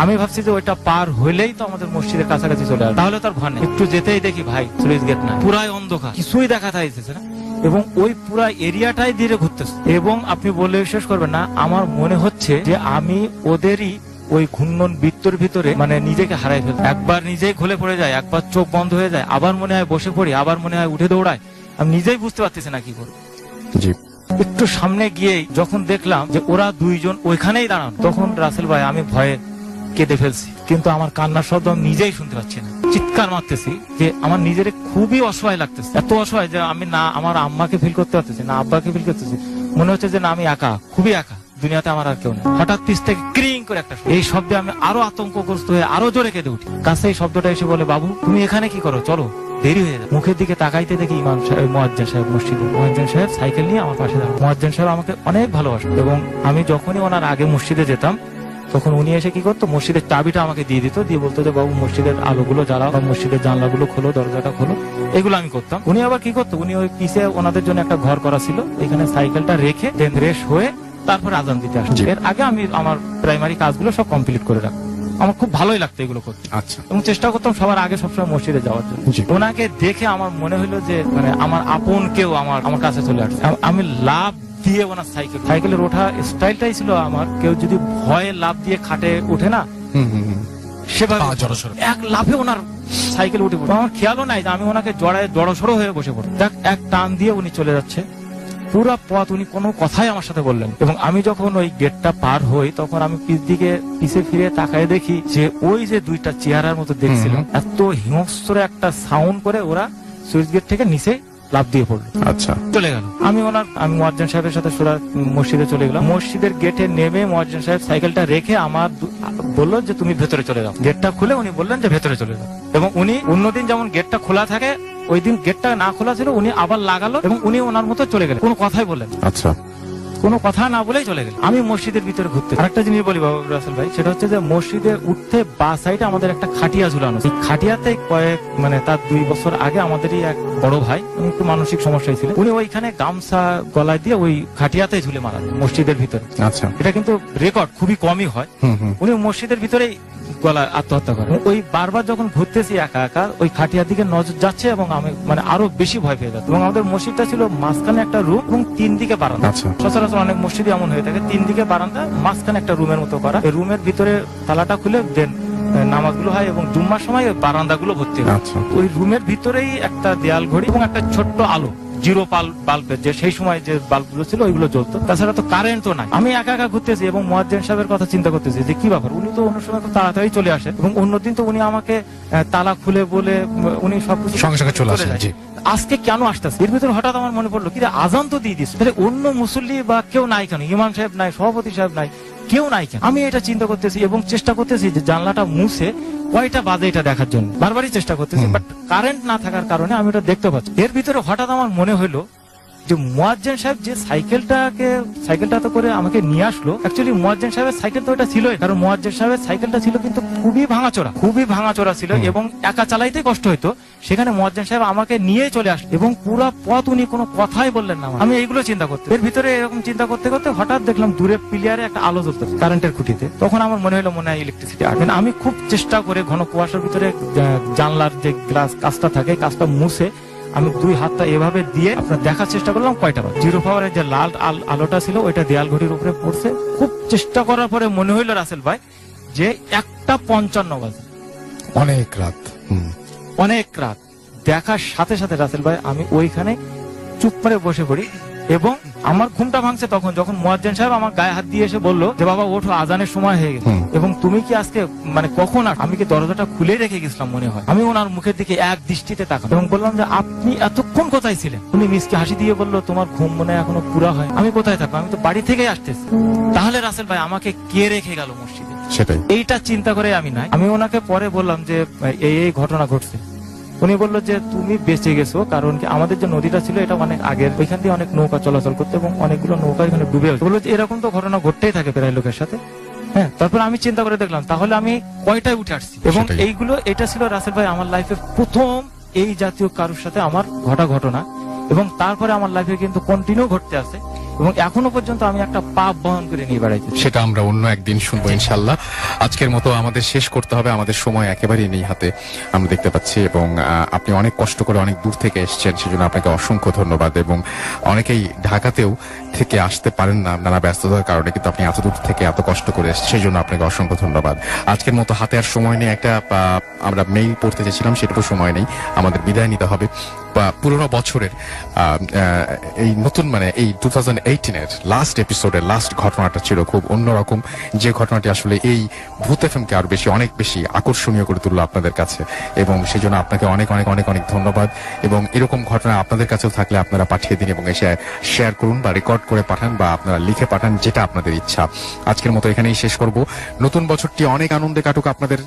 আমি ভাবছি যে ওইটা পার হইলেই তো আমাদের মসজিদের কাছাকাছি চলে আসবে, তাহলে তার ভয় নেই। একটু যেতেই দেখি ভাই স্লুইস গেট না, পুরাই অন্ধকার, কিছুই দেখা যাইতেছে না এবং ওই পুরা এরিয়াটাই ধীরে ঘুরতেছে। এবং আপনি বলে বিশ্বাস করবেন না, আমার মনে হচ্ছে যে আমি ওদেরই ওই ঘূর্ণন বৃত্তর ভিতরে মানে নিজেকে হারাই ফেলছি। একবার নিজেই ঘুলে পড়ে যায়, একবার চোখ বন্ধ হয়ে যায়, আবার মনে হয় বসে পড়ি, আবার মনে হয় উঠে দৌড়ায়, আমি নিজেই বুঝতে পারতেছি না কি করব। একটু সামনে গিয়ে যখন দেখলাম যে ওরা দুইজন ওইখানেই দাঁড়ানো, তখন রাসেল ভাই আমি ভয়ে কেঁদে ফেলছি, কিন্তু আমার কান্নার শব্দ আমি নিজেই শুনতে পাচ্ছি না। চিৎকার মারতেছি যে আমার নিজের খুবই অসহায় লাগতেছে, এত অসহায় যে আমি না আমার আম্মাকে ফিল করতে পারতেছি না আব্বাকে ফিল করতেছি, মনে হচ্ছে যে না আমি একা, খুবই একা, দুনিয়াতে আমার আর কেউ নেই। হঠাৎ পিছ থেকে ক্রিং করে একটা শব্দ, এই শব্দে আমি আরো আতঙ্কগ্রস্ত হয়ে আরো জোরে কেঁদে উঠি। কাছে এই শব্দটা এসে বলে, বাবু তুমি এখানে কি করো, চলো দেরি হয়ে যায়। মুখের দিকে তাকাইতে দেখি ইমাম সাহেব, মুয়াজ্জিন সাহেব মসজিদে, মুয়াজ্জিন সাহেব সাইকেল নিয়ে আমার পাশে দাঁড়ানো। মুয়াজ্জিন সাহেব আমাকে অনেক ভালোবাসেন এবং আমি যখনই ওনার আগে মসজিদে যেতাম তখন উনি এসে কি করতো, মসজিদের চাবিটা আমাকে দিয়ে দিত, দিয়ে বলতো যে বাবু মসজিদের আলোগুলো জ্বালাও বা মসজিদের জানলাগুলো খোলো, দরজাটা খোলো, এগুলো আমি করতাম। উনি আবার কি করতো, উনি ওই পিছে ওনাদের জন্য একটা ঘর করা ছিল, এখানে সাইকেলটা রেখে দেন রেস্ট হয়ে তারপরে আজান দিতে আসতো। এর আগে আমি আমার প্রাইমারি কাজগুলো সব কমপ্লিট করে রাখতাম। আমার খুব ভালোই লাগতো এগুলো করতে। আচ্ছা, এবং চেষ্টা করতাম সবার আগে সবসময় মসজিদে যাওয়ার জন্য। জি। ওনাকে দেখে আমার মনে হলো যে মানে আমার আপন কেউ আমার কাছে চলে আসছে। আমি লাভ দিয়ে ওনার সাইকেলের ওঠা স্টাইলটাই ছিল আমার, কেউ যদি ভয়ে লাভ দিয়ে খাটে ওঠে না সেভাবে এক লাফে ওনার সাইকেল উঠে পড়ে। আমার খেয়ালও নাই যে আমি ওনাকে জড়সড় হয়ে বসে পড়ি। এক টান দিয়ে উনি চলে যাচ্ছে, পুরো পথ উনি কোনো কথাই আমার সাথে বললেন। এবং আমি যখন ওই গেটটা পার হই তখন আমি পিছে ফিরে তাকায় দেখি যে ওই যে দুইটা চেহারার মতো দেখছিলাম, এত হিংস্র একটা সাউন্ড করে ওরা সুইচ গেট থেকে নিচে লাফ দিয়ে পড়লো। আচ্ছা, চলে গেল। আমি মুয়াজ্জিন সাহেবের সাথে মসজিদে চলে গেলাম। মসজিদের গেটে নেমে মুয়াজ্জিন সাহেব সাইকেলটা রেখে আমার বললো যে তুমি ভেতরে চলে যাও। গেটটা খুলে উনি বললেন যে ভেতরে চলে যাও। এবং উনি অন্যদিন যেমন গেটটা খোলা থাকে, ওই দিন গেটটা না খোলা ছিল, উনি আবার লাগালো এবং উনি ওনার মতো চলে গেলেন, কোনো কথাই বললেন। আচ্ছা, কোনো কথা না বলেই চলে গেল। আমি মসজিদের ভিতরে ঘুরতে আরেকটা জিনিস বলি বাবু রাসেল ভাই, সেটা হচ্ছে যে মসজিদে উঠতে বা সাইডে আমাদের একটা খাটিয়া ঝুলানো। এই খাটিয়াতে মানে তার 2 বছর আগে আমাদেরই এক বড় ভাই, উনি একটু মানসিক সমস্যায় ছিলেন, উনি ওইখানে গামছা গলায় দিয়ে ওই খাটিয়াতে ঝুলে মারা যায় মসজিদের ভিতরে। আচ্ছা, এটা কিন্তু রেকর্ড খুবই কমই হয়। উনি মসজিদের ভিতরেই গলায় আত্মহত্যা করে। ওই বারবার যখন ঘুরতেছি একা একা ওই খাটিয়ার দিকে নজর যাচ্ছে এবং আমি মানে আরো বেশি ভয় পেয়ে যাচ্ছি। এবং আমাদের মসজিদটা ছিল মাঝখানে একটা রুম এবং 3 দিকে বারান্দা। আচ্ছা, সচরাচর অনেক মসজিদে এমন হয়ে থাকে, 3 দিকে বারান্দা, মাঝখানে একটা রুমের মতো করা। এই রুমের ভিতরে তালাটা খুলে দেন নামাজগুলো হয় এবং জুম্মার সময় ওই বারান্দাগুলো ভর্তি হয়। আচ্ছা, ওই রুমের ভিতরেই একটা দেয়াল ঘড়ি এবং একটা ছোট্ট আলো, জিরো বাল্বের, যে সেই সময় যে বাল্বগুলো ছিল ওইগুলো জ্বলতো। তাছাড়া তো কারেন্ট তো নাই। আমি একা একা ঘুরতেছি এবং মুয়াজ্জিন সাহেবের কথা চিন্তা করতেছি যে কি ব্যাপার, উনি তো অন্য সময় তো তাড়াতাড়ি চলে আসেন এবং অন্যদিন তো উনি আমাকে তালা খুলে বলে উনি সবকিছু সঙ্গে সঙ্গে চলে আসেন। জি, আজকে কেন আসতেছে? এর ভিতরে হঠাৎ আমার মনে পড়লো কি আজান তো দিয়ে দিচ্ছে, তাহলে অন্য মুসল্লি বা কেউ নাই কেন, ইমাম সাহেব নাই, সভাপতি সাহেব নাই, কেউ নাই কেন? আমি এটা চিন্তা করতেছি এবং চেষ্টা করতেছি যে জানলাটা মুছে কয়টা বাজে এটা দেখার জন্য, বারবারই চেষ্টা করতেছি, বাট কারেন্ট না থাকার কারণে আমি এটা দেখতে পাচ্ছি। এর ভিতরে হঠাৎ আমার মনে হলো যে মুয়াজ্জিন সাহেব যে সাইকেলটা করে আমাকে নিয়ে আসলো, অ্যাকচুয়ালি মুয়াজ্জিন সাহেবের সাইকেল তো এটা ছিলই, কারণ মুয়াজ্জিন সাহেবের সাইকেলটা ছিল কিন্তু খুবই ভাঙাচোরা ছিল এবং একা চালাইতে কষ্ট হইতো। সেখানে মুয়াজ্জিন সাহেব আমাকে নিয়ে চলে আসলো এবং পুরো পথ উনি কোনো কথাই বললেন না। আমি এইগুলো চিন্তা করতে, এর ভিতরে এরকম চিন্তা করতে করতে হঠাৎ দেখলাম দূরে পিলিয়ারে একটা আলো জ্বলতো কারেন্টের খুঁটিতে। তখন আমার মনে হলো মনে হয় ইলেকট্রিসিটি আসবে। আমি খুব চেষ্টা করে ঘন কুয়াশার ভিতরে জানলার যে গ্লাস কাঁচটা থাকে, কাঁচটা মুছে আমি 2 হাতটা এভাবে দিয়ে আপনার দেখার চেষ্টা করলাম কয়টা বাজে। জিরো পাওয়ারের যে লাল আলোটা ছিল ওইটা দেয়াল ঘড়ির উপরে পড়ছে। খুব চেষ্টা করার পরে মনে হইল রাসেল ভাই যে 1:55 বাজে। অনেক রাত। অনেক রাত দেখার সাথে সাথে রাসেল ভাই আমি ওইখানে চুপ করে বসে পড়ি এবং আমার ঘুমটা ভাঙছে তখন যখন মুয়াজ্জিন সাহেব আমার গায়ে হাত দিয়ে এসে বললো যে বাবা ওঠো, আজানের সময় হয়ে গেছে এবং তুমি কি আজকে মানে কখন আমি কি দরজাটা খুলে রেখে গেছিলাম মনে হয়। আমি ওনার মুখের দিকে এক দৃষ্টিতে তাকালাম এবং বললাম যে আপনি এতক্ষণ কোথায় ছিলেন? উনি মিসকে হাসি দিয়ে বললো তোমার ঘুম মনে হয় এখনো পুরা হয়। আমি কোথায় থাকবো, আমি তো বাড়ি থেকেই আসতেছি। তাহলে রাসেল ভাই আমাকে কে রেখে গেল মসজিদে? সেটাই, এইটা চিন্তা করে আমি ওনাকে পরে বললাম যে এই ঘটনা ঘটছে। উনি বললো যে তুমি বেঁচে গেছো, কারণ কি আমাদের যে নদীটা ছিল এটা অনেক আগের, ওইখান দিয়ে অনেক নৌকা চলাচল করতো এবং অনেকগুলো নৌকা এখানে ডুবে গেছে। বললো যে এরকম তো ঘটনা ঘটতেই থাকে প্রায় লোকের সাথে। হ্যাঁ, তারপর আমি চিন্তা করে দেখলাম তাহলে আমি কয়টায় উঠে আসছি এবং এটা ছিল রাসেল ভাই আমার লাইফের প্রথম এই জাতীয় কারোর সাথে আমার ঘটনা এবং তারপরে আমার লাইফে কিন্তু কন্টিনিউ ঘটতে আছে এবং এখনো পর্যন্ত আমি একটা পাপ বহন করে নিয়ে বেড়াইছি। সেটা আমরা অন্য একদিন শুনবো ইনশাল্লাহ। আজকের মতো আমাদের শেষ করতে হবে, আমাদের সময় একেবারেই নেই হাতে আমরা দেখতে পাচ্ছি। এবং আপনি অনেক কষ্ট করে অনেক দূর থেকে এসেছেন, সেজন্য আপনাকে অসংখ্য ধন্যবাদ। এবং অনেকেই ঢাকাতেও থেকে আসতে পারেন না নানা ব্যস্ততার কারণে, কিন্তু আপনি এত দূর থেকে এত কষ্ট করে এসেছেন, সেই জন্য আপনাকে অসংখ্য ধন্যবাদ। আজকের মতো হাতে আর সময় নেই, একটা আমরা মেইল পড়তে চেয়েছিলাম, সেটারও সময় নেই, আমাদের বিদায় নিতে হবে। পুরোনো বছরের এই নতুন মানে এই 2018-এর লাস্ট এপিসোডের লাস্ট ঘটনাটা ছিল খুব অন্যরকম, যে ঘটনাটি আসলে এই ভূত এফএমকে আরো বেশি অনেক বেশি আকর্ষণীয় করে তুললো আপনাদের কাছে, এবং সেই জন্য আপনাকে অনেক অনেক অনেক অনেক ধন্যবাদ। এবং এরকম ঘটনা আপনাদের কাছেও থাকলে আপনারা পাঠিয়ে দিন এবং এসে শেয়ার করুন বা রেকর্ড করে পাঠান বা আপনারা লিখে পাঠান, যেটা আপনাদের ইচ্ছা। আজকের মতো এখানেই শেষ করব। নতুন বছরটি অনেক আনন্দে কাটুক, আপনাদের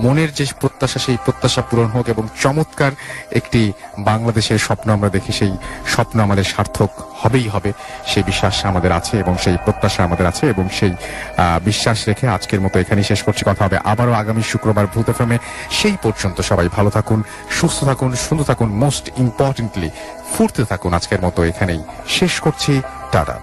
মনের যে প্রত্যাশা সেই প্রত্যাশা পূরণ হোক, এবং চমৎকার একটি বাংলাদেশের স্বপ্ন আমরা দেখি, সেই স্বপ্ন আমাদের সার্থক হবেই হবে, সেই বিশ্বাস আমাদের আছে এবং সেই প্রত্যাশা আমাদের আছে, এবং সেই বিশ্বাস রেখে আজকের মতো এখানেই শেষ করছি। কথা হবে আবারও আগামী শুক্রবার ভূত এফএমে। সেই পর্যন্ত সবাই ভালো থাকুন, সুস্থ থাকুন, সুন্দর থাকুন, মোস্ট ইম্পর্টেন্টলি ফুর্তে থাকুন। আজকের মতো এখানেই শেষ করছি, টাটা।